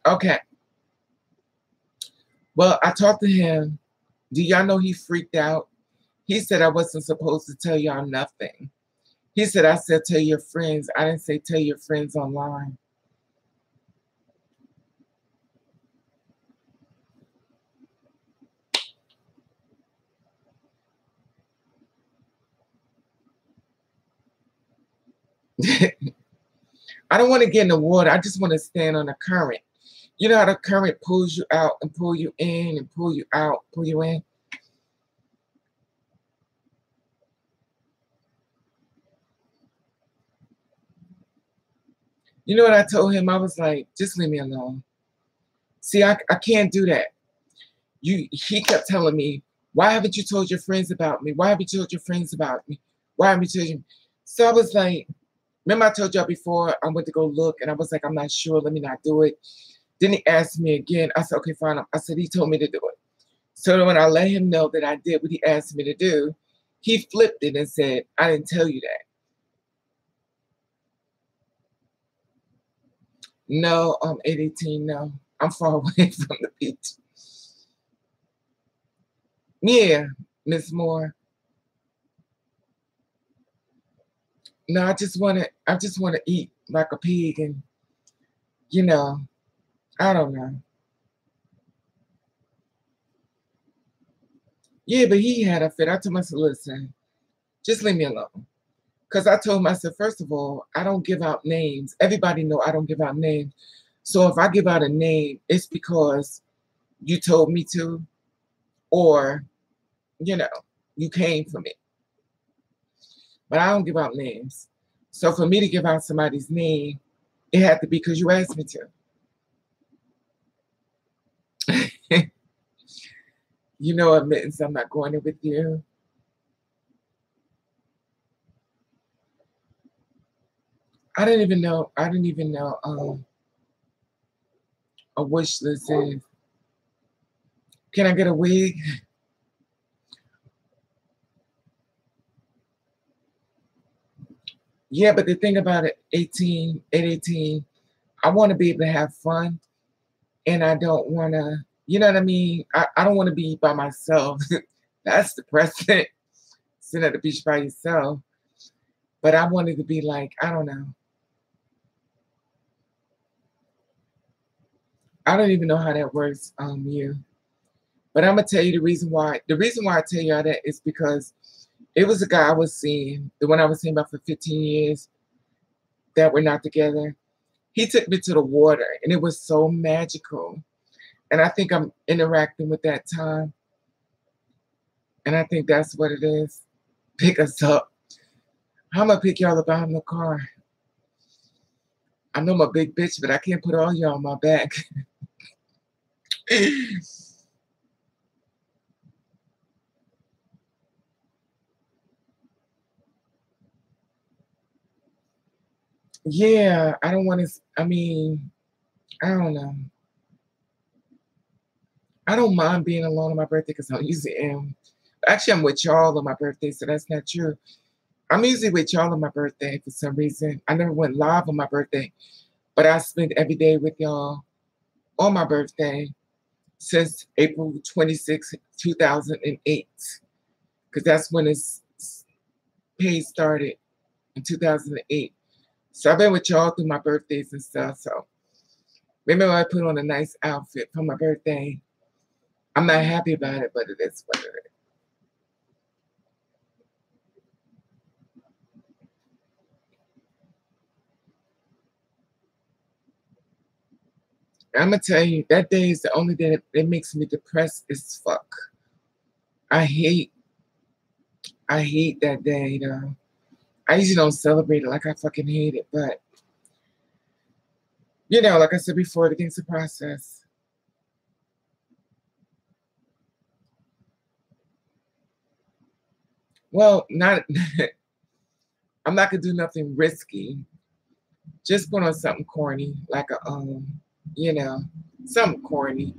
Okay. Well, I talked to him. Do y'all know he freaked out? He said I wasn't supposed to tell y'all nothing. He said I said tell your friends. I didn't say tell your friends online. I don't want to get in the water. I just want to stand on the current. You know how the current pulls you out and pull you in and pull you out, pull you in? You know what I told him? I was like, just leave me alone. See, I can't do that. He kept telling me, why haven't you told your friends about me? Why haven't you told your friends about me? Why haven't you told you? So I was like, remember I told y'all before I went to go look and I was like, I'm not sure. Let me not do it. Then he asked me again. I said, okay, fine. I said, he told me to do it. So when I let him know that I did what he asked me to do, he flipped it and said, I didn't tell you that. No, 818, no. I'm far away from the beach. Yeah, Miss Moore. No, I just wanna eat like a pig and you know, I don't know. Yeah, but he had a fit. I told myself, listen, just leave me alone. Because I told myself, first of all, I don't give out names. Everybody know I don't give out names. So if I give out a name, it's because you told me to, or, you know, you came for me. but I don't give out names. So for me to give out somebody's name, it had to be because you asked me to. You know, admittance, I'm not going there with you. I didn't even know a wish list is. Can I get a wig? Yeah, but the thing about it, 18, I want to be able to have fun, and I don't want to, you know what I mean? I don't want to be by myself. That's depressing, sitting at the beach by yourself. But I wanted to be like, I don't know. I don't even know how that works, you. But I'm gonna tell you the reason why. The reason why I tell you all that is because it was a guy I was seeing, the one I was seeing about for 15 years, that we're not together. He took me to the water, and it was so magical. And I think I'm interacting with that time. And I think that's what it is. Pick us up. I'm gonna pick y'all up out in the car. I know I'm a big bitch, but I can't put all y'all on my back. Yeah, I don't want to, I mean, I don't know. I don't mind being alone on my birthday because I usually am. Actually, I'm with y'all on my birthday, so that's not true. I'm usually with y'all on my birthday for some reason. I never went live on my birthday, but I spent every day with y'all on my birthday since April 26, 2008, because that's when this page started in 2008. So I've been with y'all through my birthdays and stuff. So maybe I put on a nice outfit for my birthday. I'm not happy about it, but it is what it is. I'm gonna tell you, that day is the only day that makes me depressed as fuck. I hate that day, though. I usually don't celebrate it like I fucking hate it, but you know, like I said before, everything's a process. Well, not I'm not gonna do nothing risky. Just put on something corny, like a you know, something corny.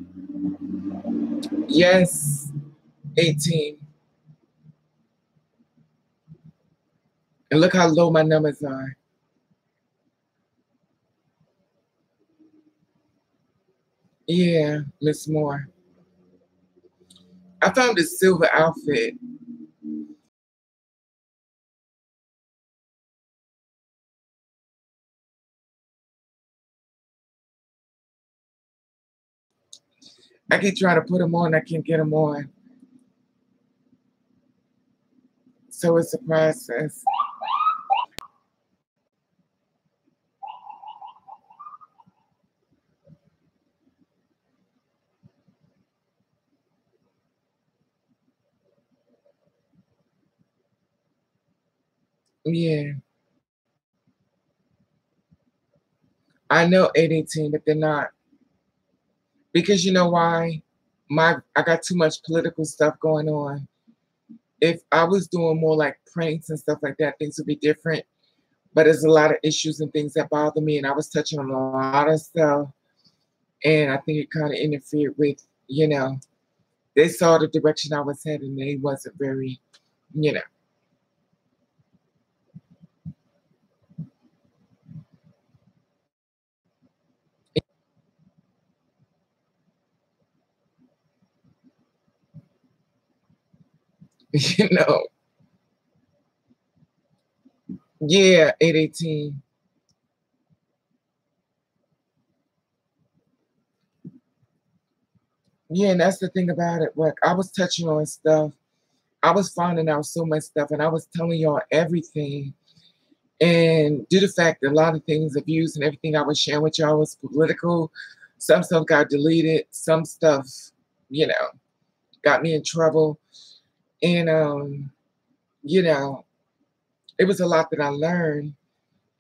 Yes, 18. And look how low my numbers are. Yeah, Miss Moore. I found this silver outfit. I keep trying to put them on, I can't get them on. So it's a process. Yeah, I know 818, but they're not. Because you know why? I got too much political stuff going on. If I was doing more like pranks and stuff like that, things would be different. But there's a lot of issues and things that bother me, and I was touching on a lot of stuff, and I think it kind of interfered with, you know, they saw the direction I was heading, and they wasn't very, you know. You know, yeah, 818. Yeah, and that's the thing about it. Like I was touching on stuff. I was finding out so much stuff, and I was telling y'all everything. And due to the fact that a lot of things, abuse and everything I was sharing with y'all was political, some stuff got deleted, some stuff, you know, got me in trouble. And you know, it was a lot that I learned.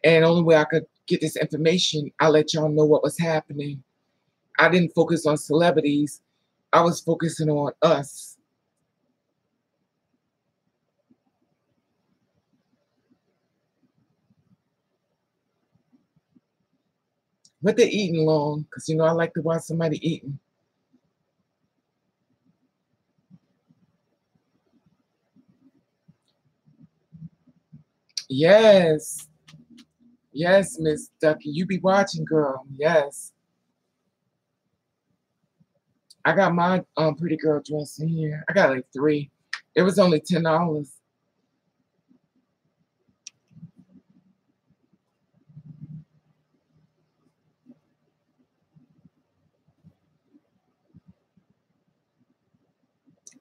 And the only way I could get this information, I let y'all know what was happening. I didn't focus on celebrities. I was focusing on us. What they eating long? Because, you know, I like to watch somebody eating. Yes. Yes, Miss Ducky. You be watching, girl. Yes. I got my pretty girl dress in here. I got like 3. It was only $10.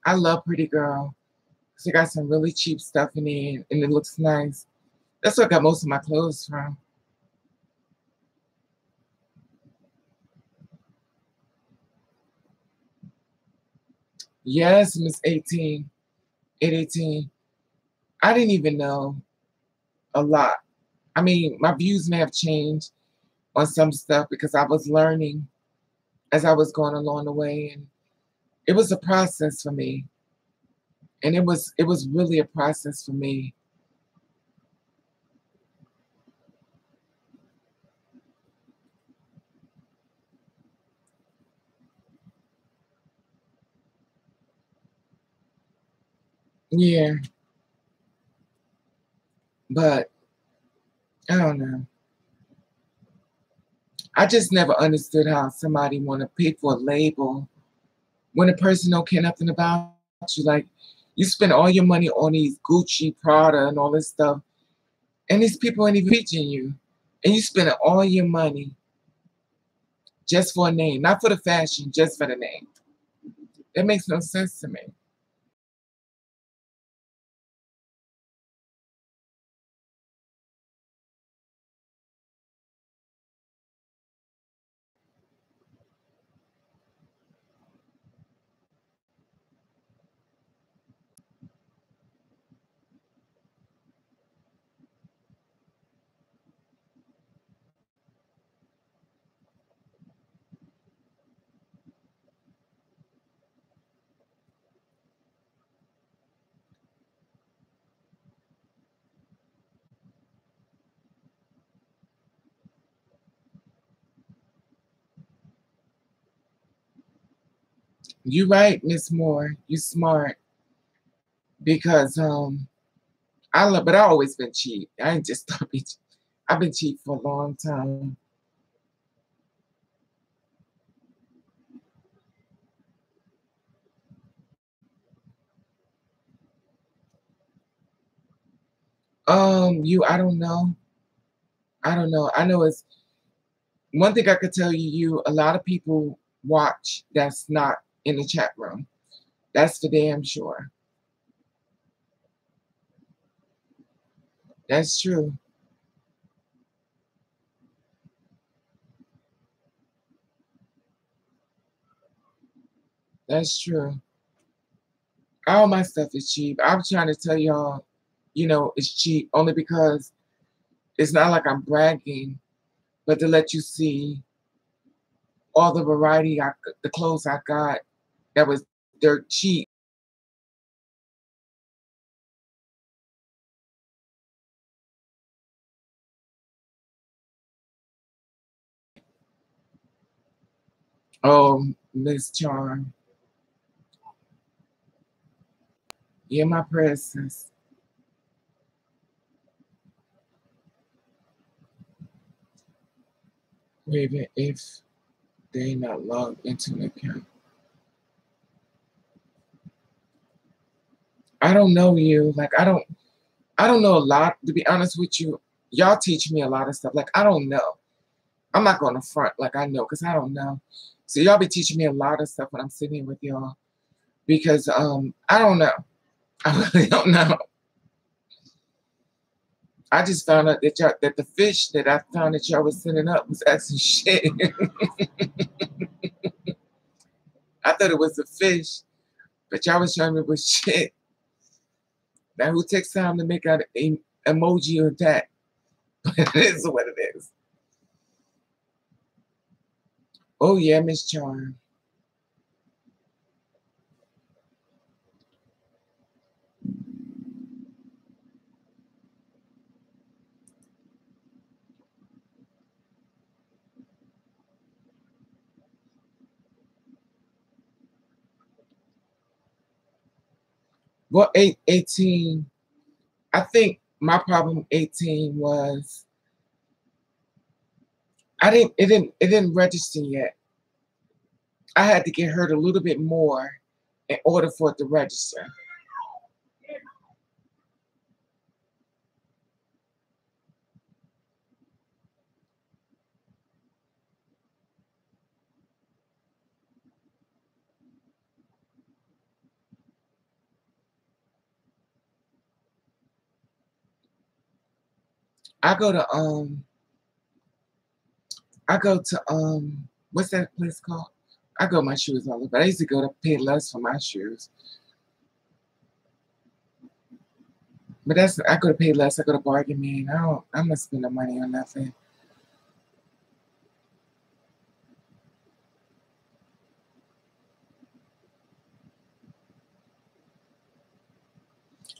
I love Pretty Girl. She got some really cheap stuff in there, and it looks nice. That's where I got most of my clothes from. Yes, Miss 18, 818. I didn't even know a lot. I mean, my views may have changed on some stuff because I was learning as I was going along the way, and it was a process for me. And it was really a process for me. Yeah, but I don't know. I just never understood how somebody want to pay for a label when a person don't care nothing about you. Like, you spend all your money on these Gucci, Prada, and all this stuff, and these people ain't even reaching you, and you spending all your money just for a name, not for the fashion, just for the name. That makes no sense to me. You right, Miss Moore. You smart because I love, but I always been cheap. I ain't just stop it. I've been cheap for a long time. I don't know. I don't know. I know it's one thing I could tell you. A lot of people watch that's not in the chat room. That's for damn sure. That's true. That's true. All my stuff is cheap. I'm trying to tell y'all, it's cheap only because it's not like I'm bragging, but to let you see all the variety, the clothes I got that was dirt cheap. Oh, Miss Charm. Yeah, my princess. Even if they not logged into an account. I don't know you. Like, I don't know a lot, to be honest with you. Y'all teach me a lot of stuff. Like, I don't know. I'm not going to front like I know because I don't know. So y'all be teaching me a lot of stuff when I'm sitting here with y'all because I don't know. I really don't know. I just found out that the fish that I found that y'all was sending up was actually shit. I thought it was a fish, but y'all was showing me it was shit. Now who takes time to make out emoji or that. It is what it is. Oh yeah, Miss Charm. Well, 18. I think my problem 18 was it didn't register yet. I had to get hurt a little bit more in order for it to register. I go to what's that place called? I go my shoes all over. But I used to go to pay less for my shoes. But I go to pay less, I go to Bargain Man. I'm not spending money on nothing.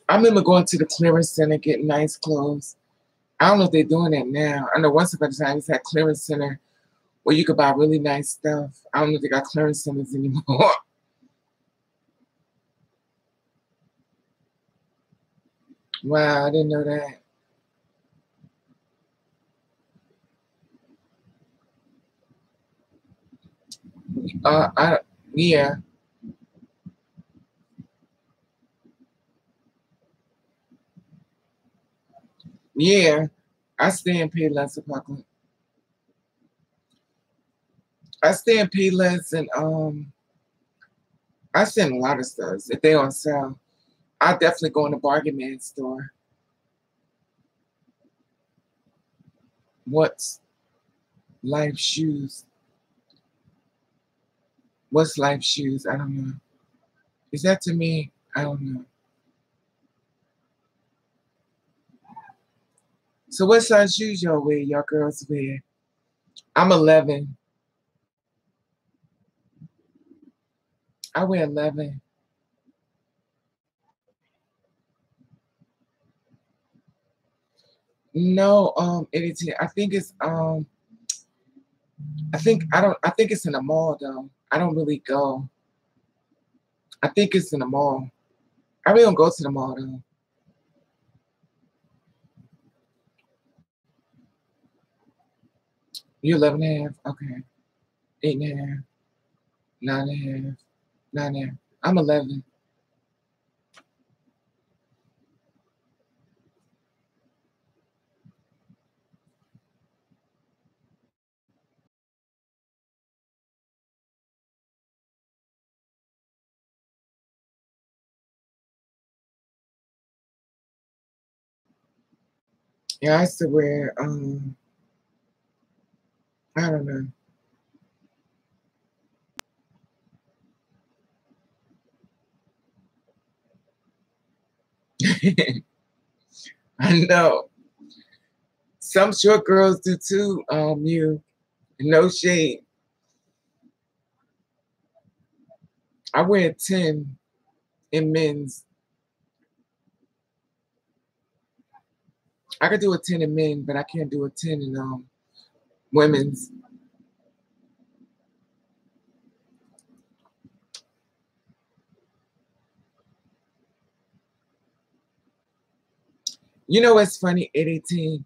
I remember going to the clearance center getting nice clothes. I don't know if they're doing that now. I know once upon a time it's had clearance center where you could buy really nice stuff. I don't know if they got clearance centers anymore. Wow, I didn't know that. Yeah. Yeah. I stay in Payless Apartment. I stay in Payless and I stay in a lot of stores. If they're on sale, I definitely go in the Bargain Man store. What's Life Shoes? What's Life Shoes? I don't know. Is that to me? I don't know. So what size shoes y'all wear? Y'all girls wear? I'm 11. I wear 11. No, 18. I think it's I think it's in the mall though. I don't really go. I think it's in the mall. I really don't go to the mall though. You're 11 and a half? Okay. 8 and a half. 9 and a half. 9 and a half. I'm 11. Yeah, I used to wear I don't know. I know. Some short girls do too, no shade. I wear 10 in men's. I could do a 10 in men, but I can't do a 10 in women's. You know what's funny? 18.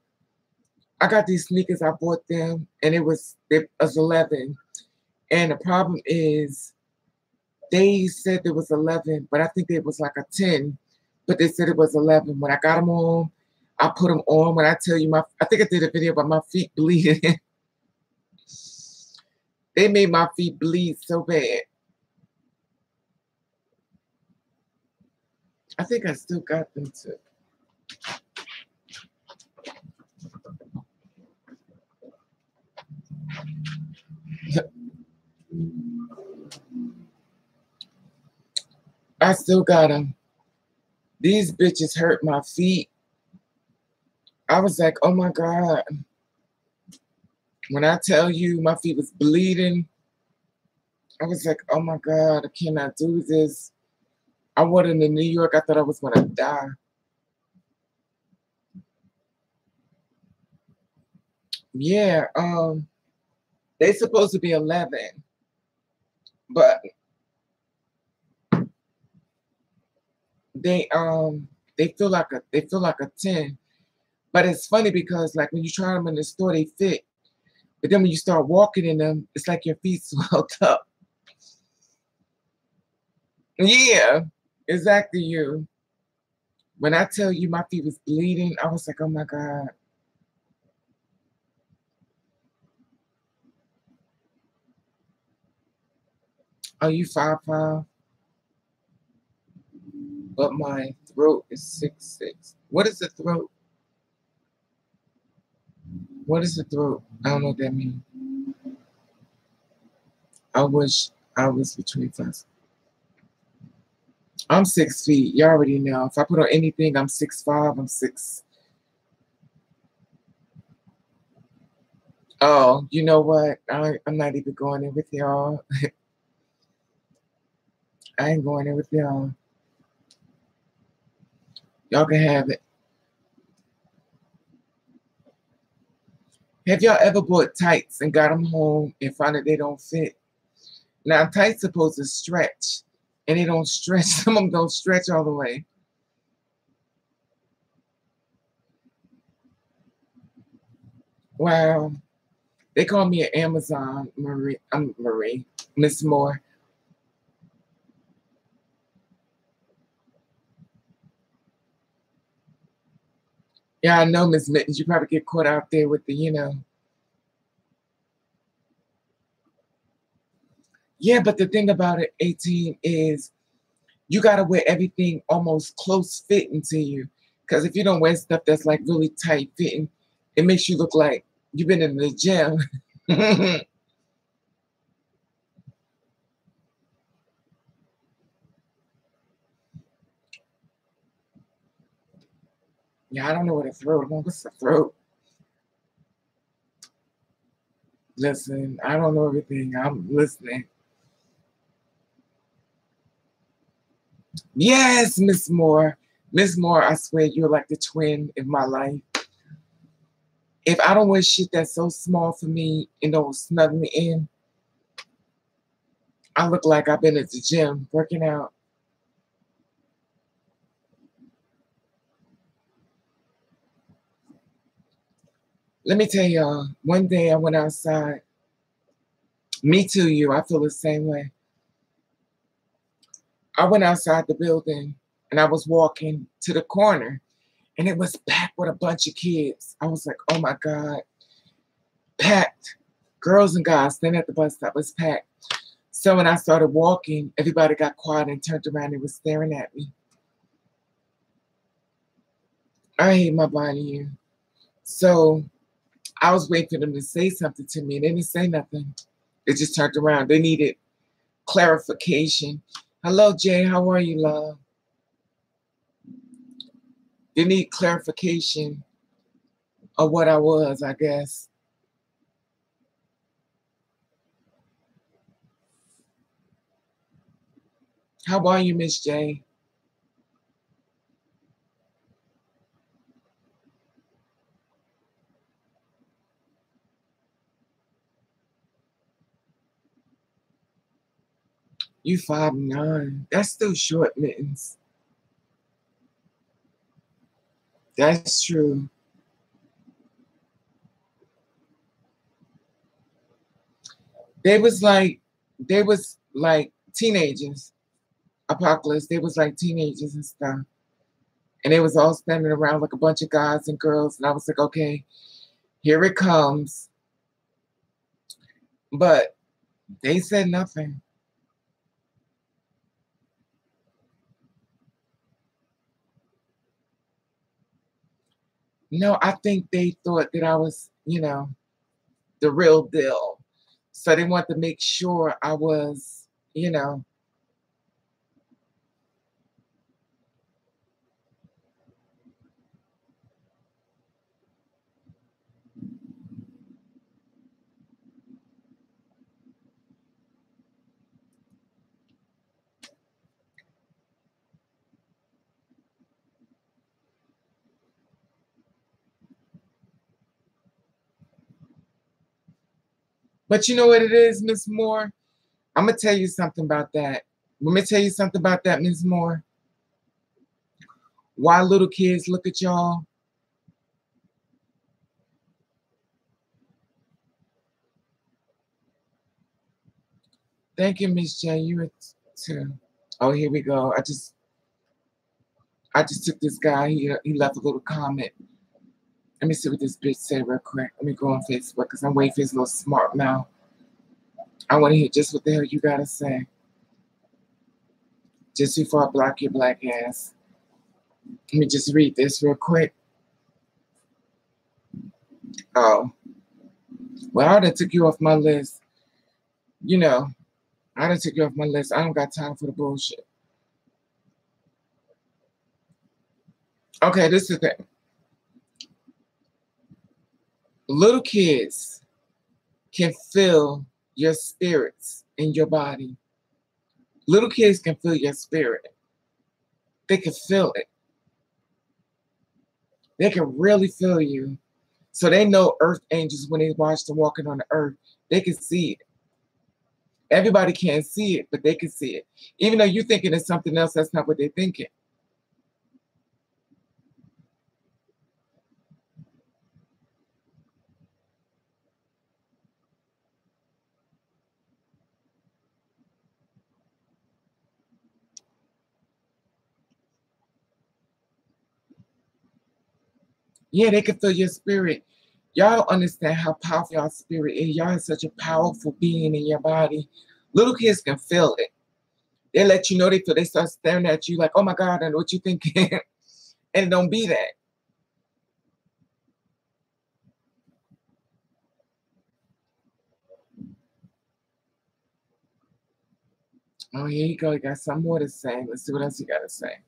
I got these sneakers, I bought them, and it was 11. And the problem is they said it was 11, but I think it was like a 10, but they said it was 11. When I got them on, I put them on. When I tell you I think I did a video about my feet bleeding. They made my feet bleed so bad. I think I still got them too. I still got them. These bitches hurt my feet. I was like, oh my God. When I tell you my feet was bleeding, I was like, oh my God, I cannot do this. I wasn't in New York. I thought I was gonna die. Yeah, they supposed to be 11, but they they feel like a 10. But it's funny because like when you try them in the store, they fit. But then when you start walking in them, it's like your feet swelled up. Yeah, exactly you. When I tell you my feet was bleeding, I was like, oh my God. Are you 5'5"? But my throat is 6'6". What is the throat? What is the throat? I don't know what that means. I wish I was between 5. I'm 6 feet. You already know. If I put on anything, I'm 6'5". I'm 6. Oh, you know what? I'm not even going in with y'all. I ain't going in with y'all. Y'all can have it. Have y'all ever bought tights and got them home and found that they don't fit? Now, tights supposed to stretch, and they don't stretch. Some of them don't stretch all the way. Wow. They call me an Amazon Marie. I'm Marie. Miss Moore. Yeah, I know, Miss Mittens. You probably get caught out there with the, Yeah, but the thing about it, 18, is you got to wear everything almost close fitting to you. Because if you don't wear stuff that's like really tight fitting, it makes you look like you've been in the gym. Yeah, I don't know what a throat. What's a throat? Listen, I don't know everything. I'm listening. Yes, Miss Moore. Miss Moore, I swear you're like the twin in my life. If I don't wear shit that's so small for me and don't snug me in, I look like I've been at the gym working out. Let me tell y'all, one day I went outside. Me too, you. I feel the same way. I went outside the building and I was walking to the corner and it was packed with a bunch of kids. I was like, oh my God, packed. Girls and guys standing at the bus stop was packed. So when I started walking, everybody got quiet and turned around and was staring at me. I hate my body here. So I was waiting for them to say something to me and they didn't say nothing. They just turned around. They needed clarification. Hello, Jay. How are you, love? They need clarification of what I was, I guess. How are you, Miss J? You 5'9". That's still short, Mittens. That's true. They was like teenagers. Apocalypse. They was like teenagers and stuff. And they was all standing around like a bunch of guys and girls. And I was like, okay, here it comes. But they said nothing. No, I think they thought that I was, the real deal. So they wanted to make sure I was, you know, But you know what it is, Miss Moore? I'm going to tell you something about that. Let me tell you something about that, Miss Moore. Why little kids look at y'all? Thank you, Miss J. You too. Oh, here we go. I just took this guy. He left a little comment. Let me see what this bitch said real quick. Let me go on Facebook because I'm waiting for his little smart mouth. I want to hear just what the hell you gotta say. Just before I block your black ass. Let me just read this real quick. Oh. Well, I done took you off my list. You know, I done took you off my list. I don't got time for the bullshit. Okay, this is the thing. Little kids can feel your spirits in your body. Little kids can feel your spirit. They can feel it. They can really feel you. So they know earth angels when they watch them walking on the earth. They can see it. Everybody can't see it, but they can see it. Even though you're thinking it's something else, that's not what they're thinking. Yeah, they can feel your spirit. Y'all don't understand how powerful your spirit is. Y'all have such a powerful being in your body. Little kids can feel it. They let you know they feel. They start staring at you like, oh my God, I know what you're thinking. And it don't be that. Oh, here you go. You got some more to say. Let's see what else you got to say.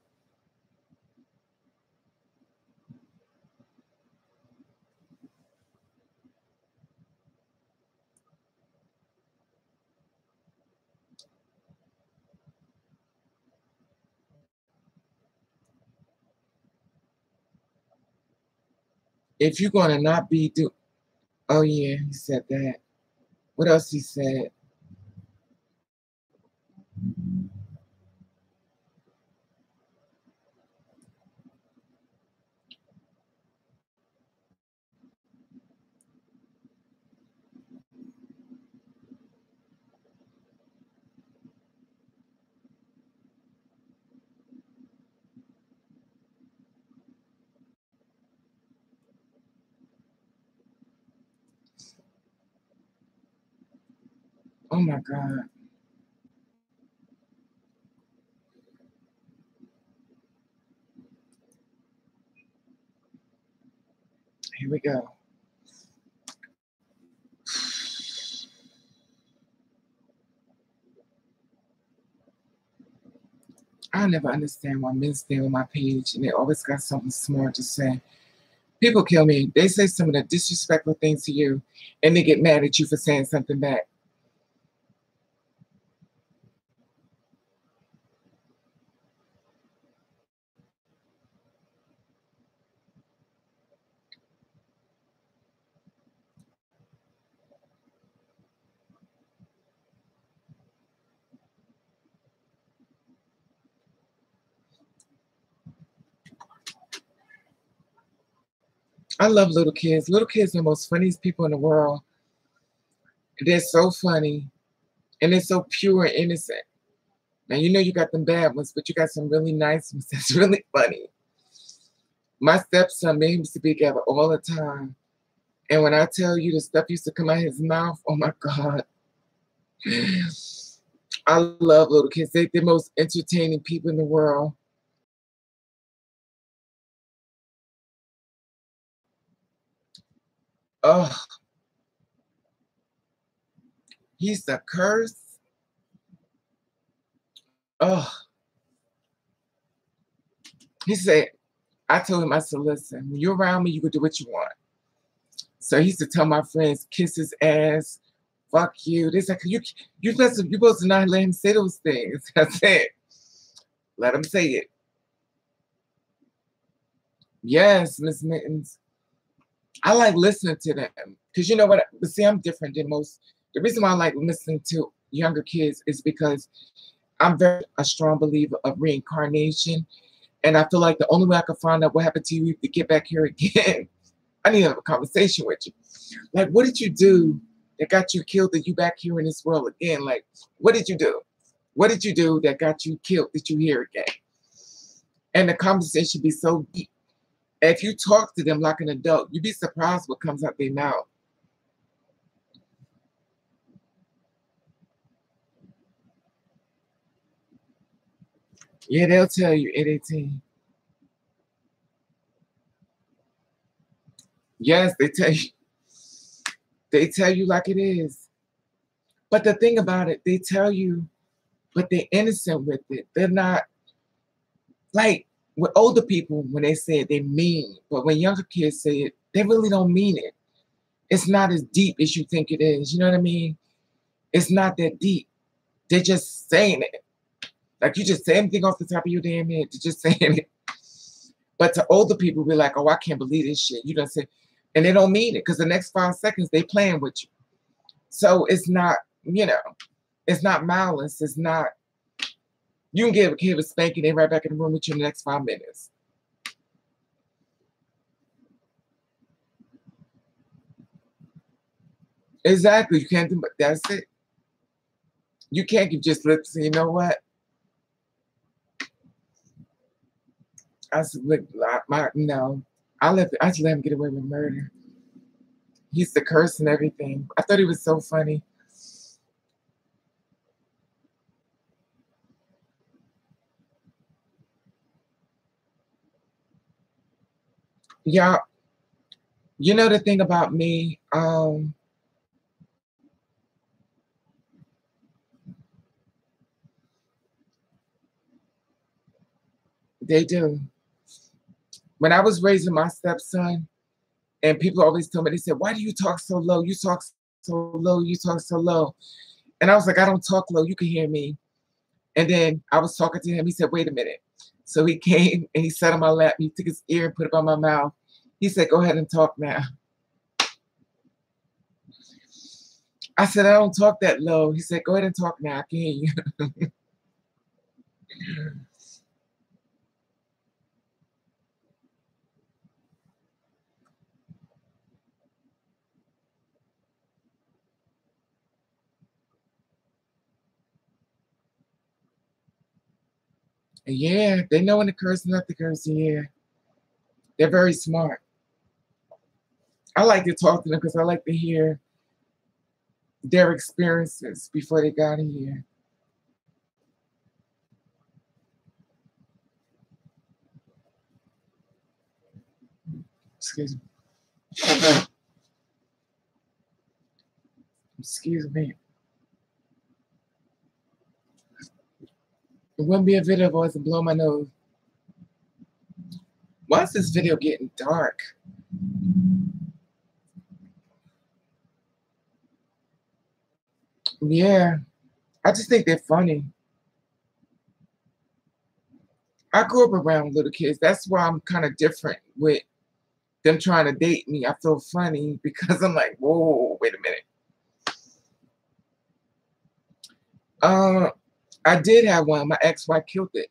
If you're going to not be oh yeah, he said that. What else he said? Oh my God. Here we go. I never understand why men stay on my page and they always got something smart to say. People kill me. They say some of the disrespectful things to you and they get mad at you for saying something back. I love little kids. Little kids are the most funniest people in the world. They're so funny and they're so pure and innocent. Now, you know you got them bad ones, but you got some really nice ones that's really funny. My stepson, they used to be together all the time. And when I tell you the stuff used to come out of his mouth, oh my God. I love little kids. They're the most entertaining people in the world. Oh, he's the curse. Oh, he said, I told him, I said, listen, when you're around me, you can do what you want. So he used to tell my friends, kiss his ass, fuck you. They said, you're supposed to not let him say those things. I said, let him say it. Yes, Miss Mittens. I like listening to them. Because you know what? But see, I'm different than most The reason why I like listening to younger kids is because I'm very a strong believer of reincarnation. And I feel like the only way I can find out what happened to you to get back here again, I need to have a conversation with you. Like, what did you do that got you killed that you back here in this world again? Like, what did you do? What did you do that got you killed that you here again? And the conversation be so deep. And if you talk to them like an adult, you'd be surprised what comes out their mouth. Yeah, they'll tell you at 18. Yes, they tell you. They tell you like it is. But the thing about it, they tell you, but they're innocent with it. They're not like with older people when they say it, they mean. But when younger kids say it, they really don't mean it. It's not as deep as you think it is. You know what I mean? It's not that deep. They're just saying it. Like you just say anything off the top of your damn head. They're just saying it. But to older people, be like, oh, I can't believe this shit. You don't say, and they don't mean it because the next 5 seconds they playing with you. So it's not, you know, it's not malice. It's not, you can give a kid a spanking, they right back in the room with you in the next 5 minutes. Exactly. You can't do, but that's it. You can't give just lips. You know what? I said, look, no. I just let him get away with murder. He's the curse and everything. I thought he was so funny. Yeah, you know the thing about me, they do. When I was raising my stepson, and people always told me, they said, why do you talk so low? You talk so low, you talk so low. And I was like, I don't talk low, you can hear me. And then I was talking to him, he said, wait a minute. So he came and he sat on my lap, he took his ear and put it on my mouth. He said, go ahead and talk now. I said, I don't talk that low. He said, go ahead and talk now, I can hear you. Yeah, they know when to curse and not to curse, yeah. They're very smart. I like to talk to them because I like to hear their experiences before they got here. Excuse me. Excuse me. It wouldn't be a video if I wasn't blow my nose. Why is this video getting dark? Yeah, I just think they're funny. I grew up around little kids. That's why I'm kind of different with them trying to date me. I feel funny because I'm like, whoa, wait a minute. I did have one. My ex-wife killed it.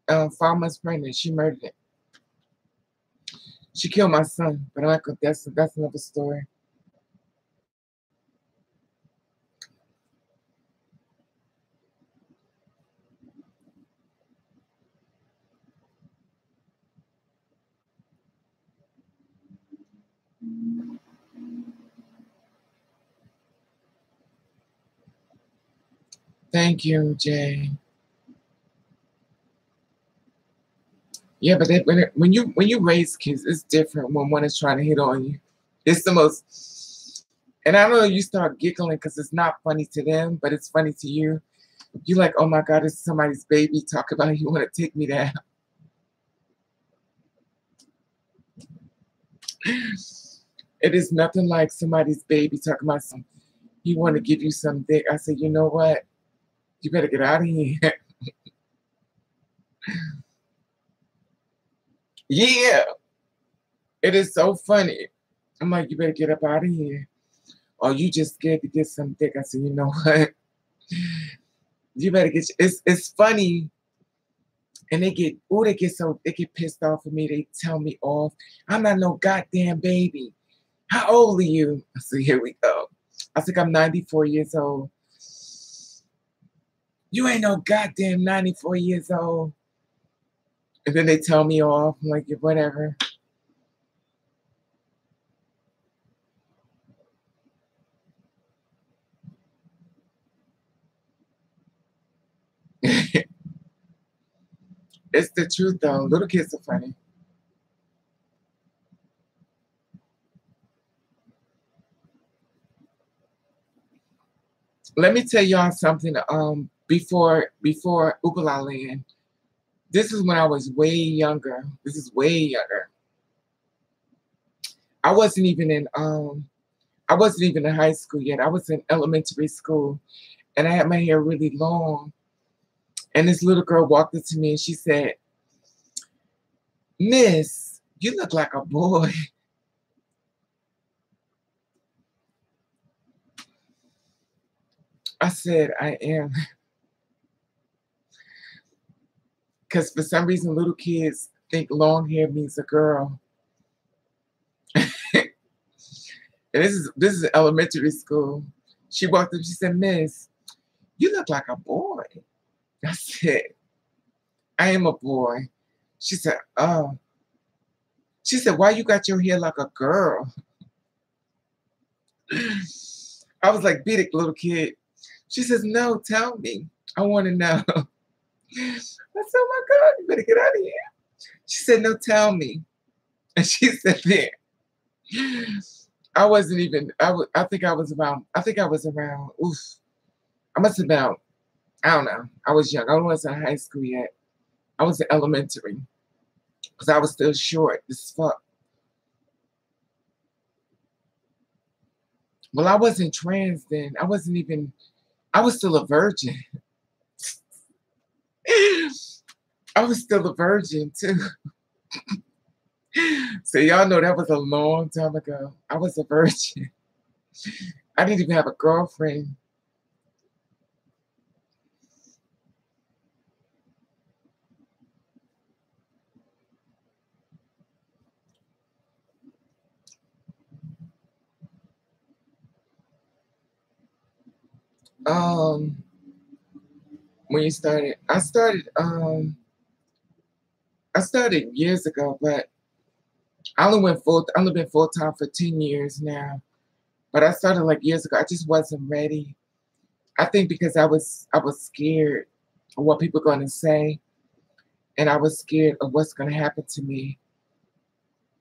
5 months pregnant. She murdered it. She killed my son, but I'm like, that's another story. Thank you, Jay. Yeah, but when you raise kids, it's different when one is trying to hit on you. It's the most, and I know you start giggling because it's not funny to them, but it's funny to you. You're like, oh my God, it's somebody's baby. Talk about you want to take me down. It is nothing like somebody's baby talking about some. He want to give you some dick. I said, you know what? You better get out of here. Yeah, it is so funny. I'm like, you better get up out of here. "Oh, you just scared to get some dick." I said, "You know what? You better get." It's funny, and they get pissed off with me. They tell me off. I'm not no goddamn baby. How old are you? I said, here we go. I think I'm 94 years old. You ain't no goddamn 94 years old. And then they tell me off. I'm like, yeah, whatever. It's the truth, though. Little kids are funny. Let me tell y'all something. Before Ookla Land, this is when I was way younger. This is way younger. I wasn't even in high school yet. I was in elementary school, and I had my hair really long. And this little girl walked up to me and she said, "Miss, you look like a boy." I said, "I am." Because for some reason, little kids think long hair means a girl. And this is elementary school. She walked up, she said, "Miss, you look like a boy." I said, "I am a boy." She said, "Oh." She said, "Why you got your hair like a girl?" I was like, "Beat it, little kid." She says, "No, tell me. I want to know." I said, "Oh my God, you better get out of here." She said, "No, tell me." And she said, "There." I wasn't even, I think I was around, oof. I must have been, I don't know. I was young. I wasn't in high school yet. I was in elementary because I was still short as fuck. Well, I wasn't trans then. I was still a virgin. I was still a virgin too. So y'all know that was a long time ago. I was a virgin. I didn't even have a girlfriend. Um, when you started, I started years ago, but I only been full time for 10 years now. But I started like years ago. I just wasn't ready. I think because I was scared of what people are gonna say, and I was scared of what's gonna happen to me.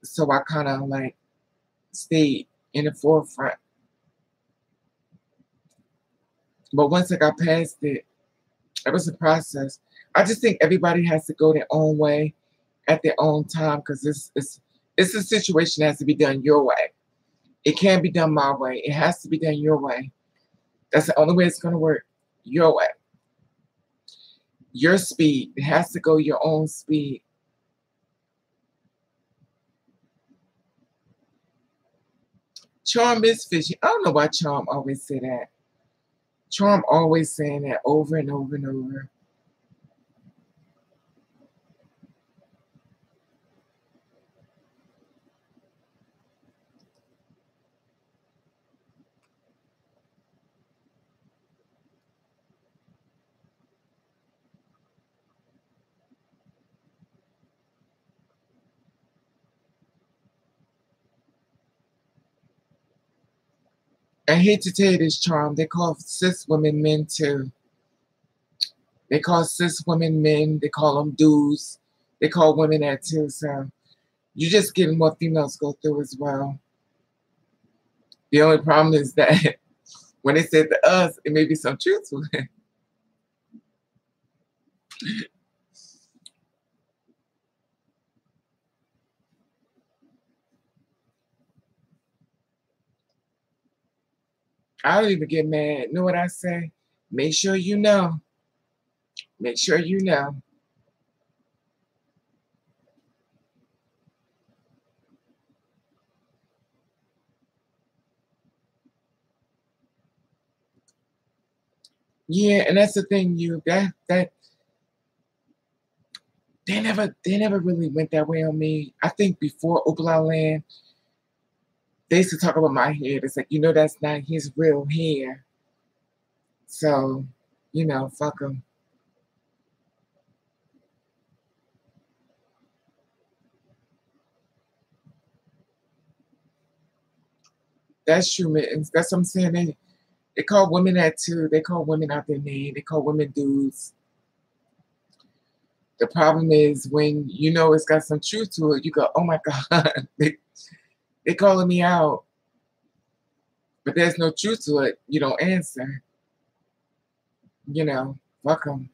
So I kind of like stayed in the forefront. But once I got past it, it was a process. I just think everybody has to go their own way at their own time because it's a situation that has to be done your way. It can't be done my way. It has to be done your way. That's the only way it's gonna work. Your way. Your speed. It has to go your own speed. Charm is fishy. I don't know why Charm always say that. Charm always saying that over and over and over. I hate to tell you this, Charm. They call cis women men too. They call cis women men. They call them dudes. They call women that too. So you're just getting what females go through as well. The only problem is that when they say to us, it may be some truth to it. I don't even get mad. Know what I say? Make sure you know. Make sure you know. Yeah, and that's the thing, you that they never really went that way on me. I think before Oblaa Land, they used to talk about my hair. It's like, that's not his real hair. So, fuck him. That's true, mittens. That's what I'm saying. They call women that too. They call women out their name. They call women dudes. The problem is when it's got some truth to it, you go, oh my God, they calling me out. But there's no truth to it. You don't answer. Fuck them.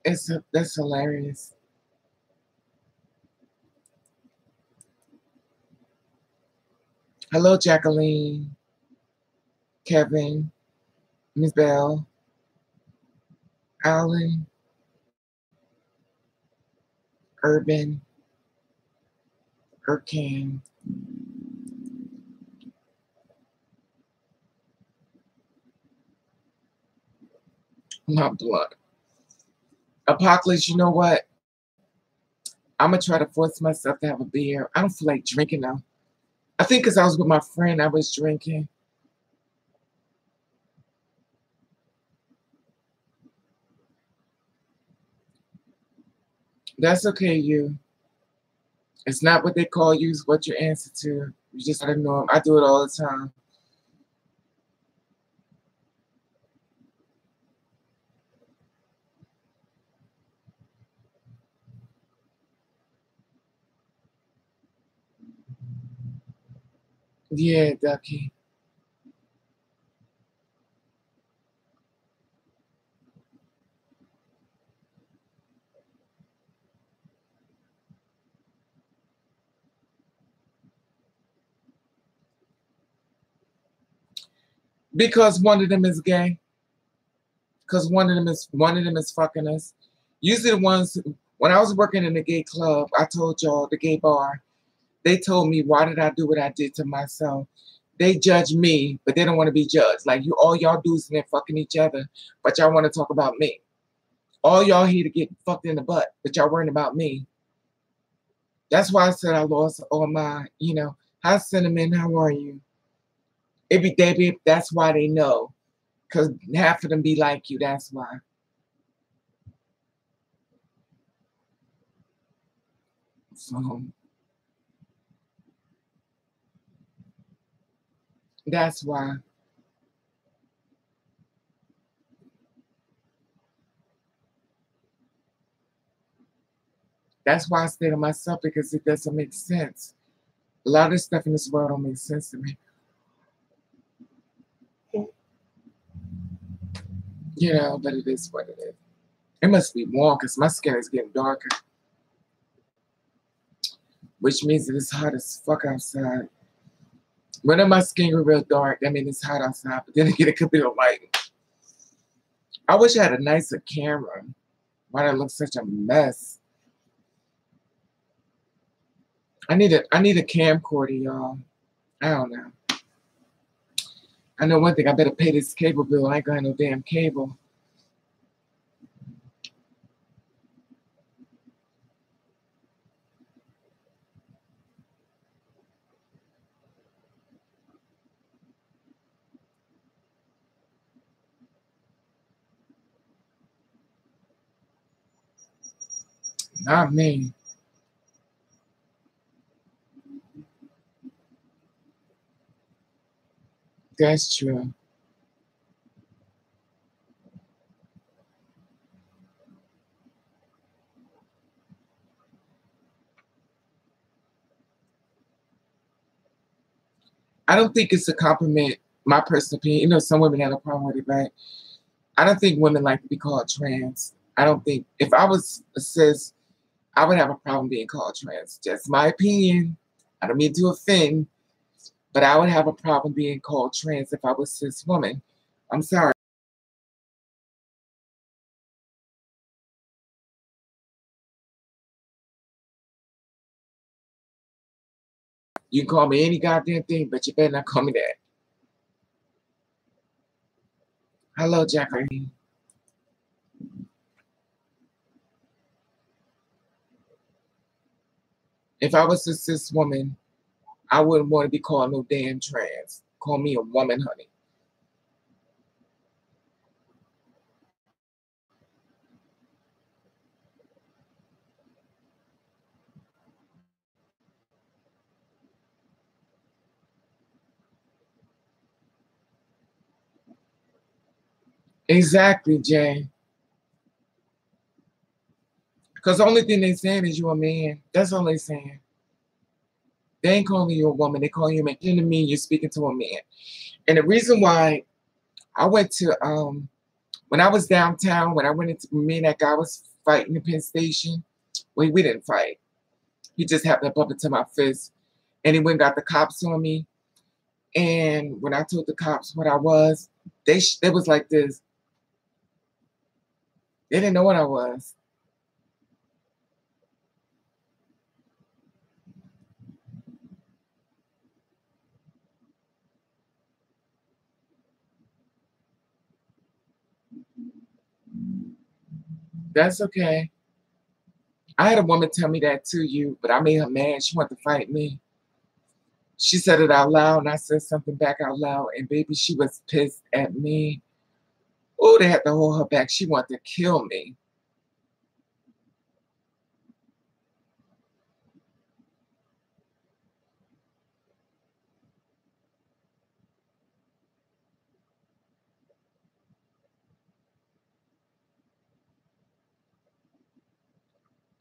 That's hilarious. Hello, Jacqueline, Kevin, Miss Bell, Alan, Urban, Erkan. Not blood. Apocalypse, you know what? I'm going to try to force myself to have a beer. I don't feel like drinking now. I think because I was with my friend, I was drinking. That's okay, you. It's not what they call you, it's what you answer to. You just gotta know 'em. I do it all the time. Yeah, Ducky. Because one of them is gay. Because one of them is fucking us. Usually the ones when I was working in the gay club, I told y'all the gay bar, they told me why did I do what I did to myself. They judge me, but they don't want to be judged. Like all y'all dudes in there fucking each other, but y'all want to talk about me. All y'all here to get fucked in the butt, but y'all worrying about me. That's why I said I lost all my. Hi Cinnamon, how are you? It be Debbie, that's why they know. Cause half of them be like you, that's why. So that's why. That's why I stay to myself because it doesn't make sense. A lot of this stuff in this world don't make sense to me. But it is what it is. It must be warm because my skin is getting darker, which means that it's hot as fuck outside. When my skin get real dark, that means it's hot outside, but then again, it could be the light. I wish I had a nicer camera. Why I look such a mess? I need a camcorder, y'all. I don't know. I know one thing. I better pay this cable bill. I ain't got no damn cable. Not me. That's true. I don't think it's a compliment. My personal opinion. Some women have a problem with it, but I don't think women like to be called trans. I don't think if I was a cis, I would have a problem being called trans. Just my opinion. I don't mean to offend, but I would have a problem being called trans if I was a cis woman. I'm sorry. You can call me any goddamn thing, but you better not call me that. Hello, Jacqueline. If I was a cis woman, I wouldn't want to be called no damn trans. Call me a woman, honey. Exactly, Jay. Because the only thing they saying is you're a man. That's all they saying. They ain't calling you a woman. They calling you a man. To me, you're speaking to a man. And the reason why I went to when I was downtown, when I went into me and that guy was fighting in Penn Station. We didn't fight. He just happened to bump into my fist, and he went and got the cops on me. And when I told the cops what I was, they was like this. They didn't know what I was. That's okay. I had a woman tell me that too, but I made her mad. She wanted to fight me. She said it out loud, and I said something back out loud, and baby, she was pissed at me. Oh, they had to hold her back. She wanted to kill me.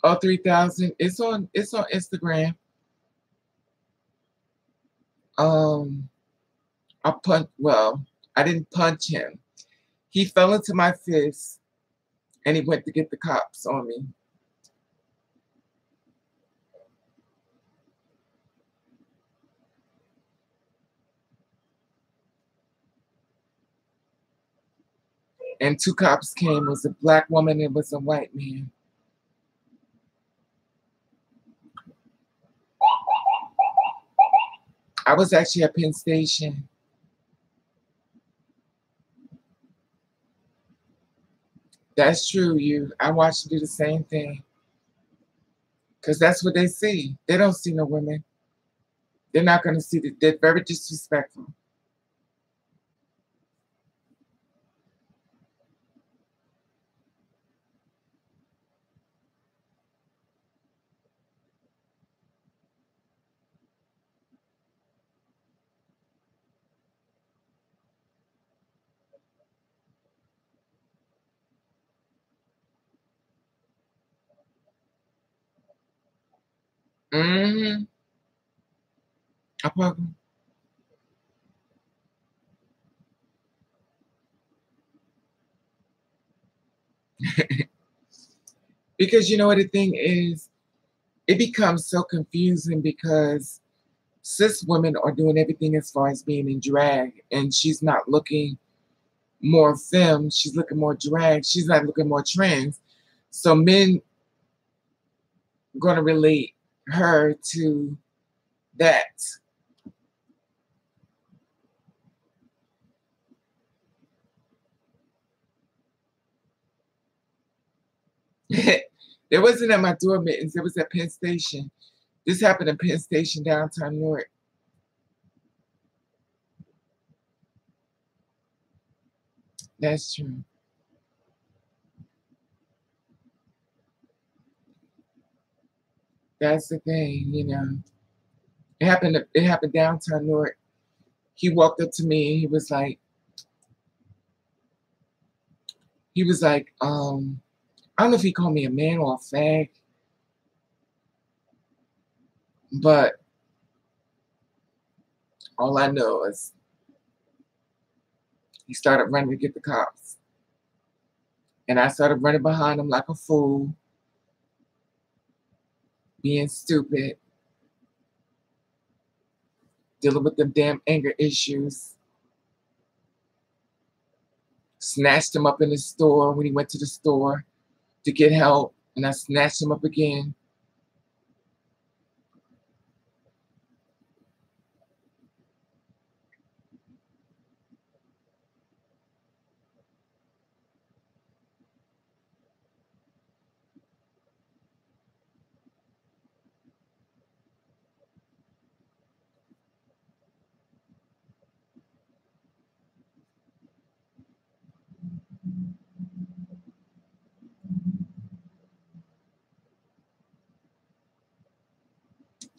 Oh, 3,000. It's on Instagram. I didn't punch him. He fell into my fist, and he went to get the cops on me. And 2 cops came. It was a black woman and it was a white man. I was actually at Penn Station. That's true, I watched them do the same thing. Because that's what they see. They don't see no women. They're not going to see that. They're very disrespectful. Mm-hmm. Because you know what the thing is? It becomes so confusing because cis women are doing everything as far as being in drag, and she's not looking more femme, she's looking more drag, she's not looking more trans. So men going to relate her to that. It wasn't at my door mittens, it was at Penn Station. This happened in Penn Station, downtown Newark. That's true. That's the thing, It happened downtown Newark. He walked up to me and he was like, I don't know if he called me a man or a fag, but all I know is he started running to get the cops. And I started running behind him like a fool, being stupid, dealing with them damn anger issues. Snatched him up in the store when he went to the store to get help, and I snatched him up again.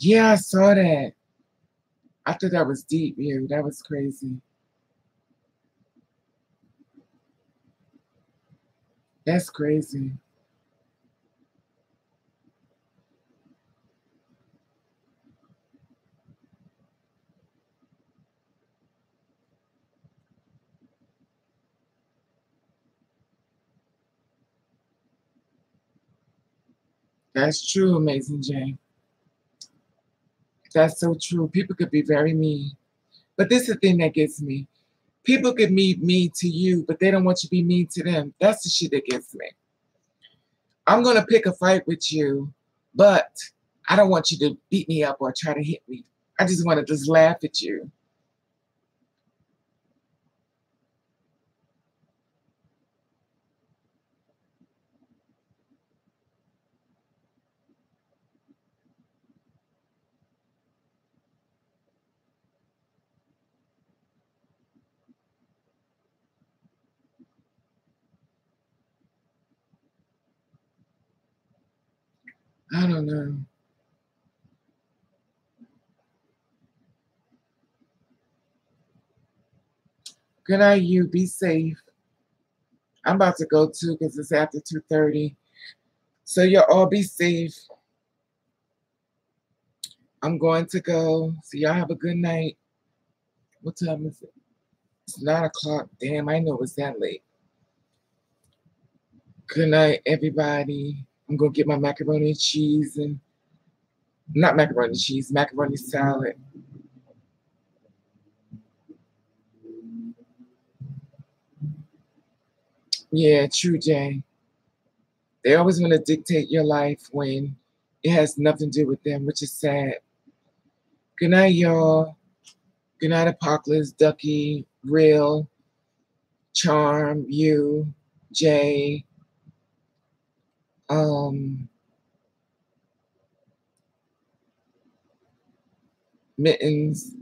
Yeah, I saw that. I thought that was deep, you. That was crazy. That's crazy. That's true, Amazing Jane. That's so true. People could be very mean. But this is the thing that gets me. People could be mean to you, but they don't want you to be mean to them. That's the shit that gets me. I'm gonna pick a fight with you, but I don't want you to beat me up or try to hit me. I just want to just laugh at you. I don't know. Good night, you. Be safe. I'm about to go too because it's after 2:30. So y'all all be safe. I'm going to go. So y'all have a good night. What time is it? It's 9 o'clock. Damn, I know it's that late. Good night, everybody. I'm gonna get my macaroni and cheese and not macaroni and cheese, macaroni salad. Yeah, true, Jay. They always want to dictate your life when it has nothing to do with them, which is sad. Good night, y'all. Good night, Apocalypse, Ducky, Real, Charm, you, Jay, um, Mittens,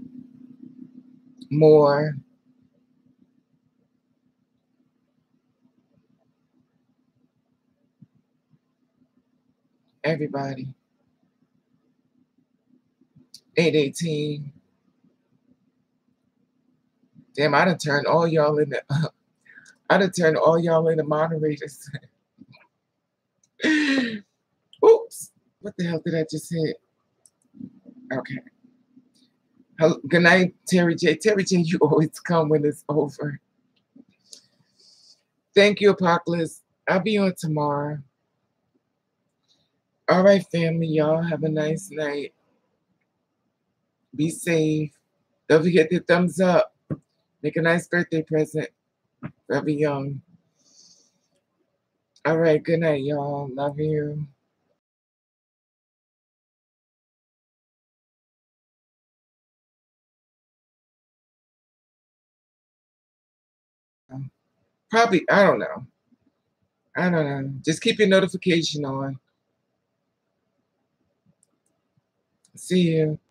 More, everybody. 818. Damn, I done turned all y'all into I done turned all y'all into moderators. Oops. What the hell did I just hit? Okay. Good night, Terry J. Terry J, you always come when it's over. Thank you, Apocalypse. I'll be on tomorrow. All right, family. Y'all have a nice night. Be safe. Don't forget the thumbs up. Make a nice birthday present. Forever young. All right. Good night, y'all. Love you. Probably, I don't know. I don't know. Just keep your notification on. See you.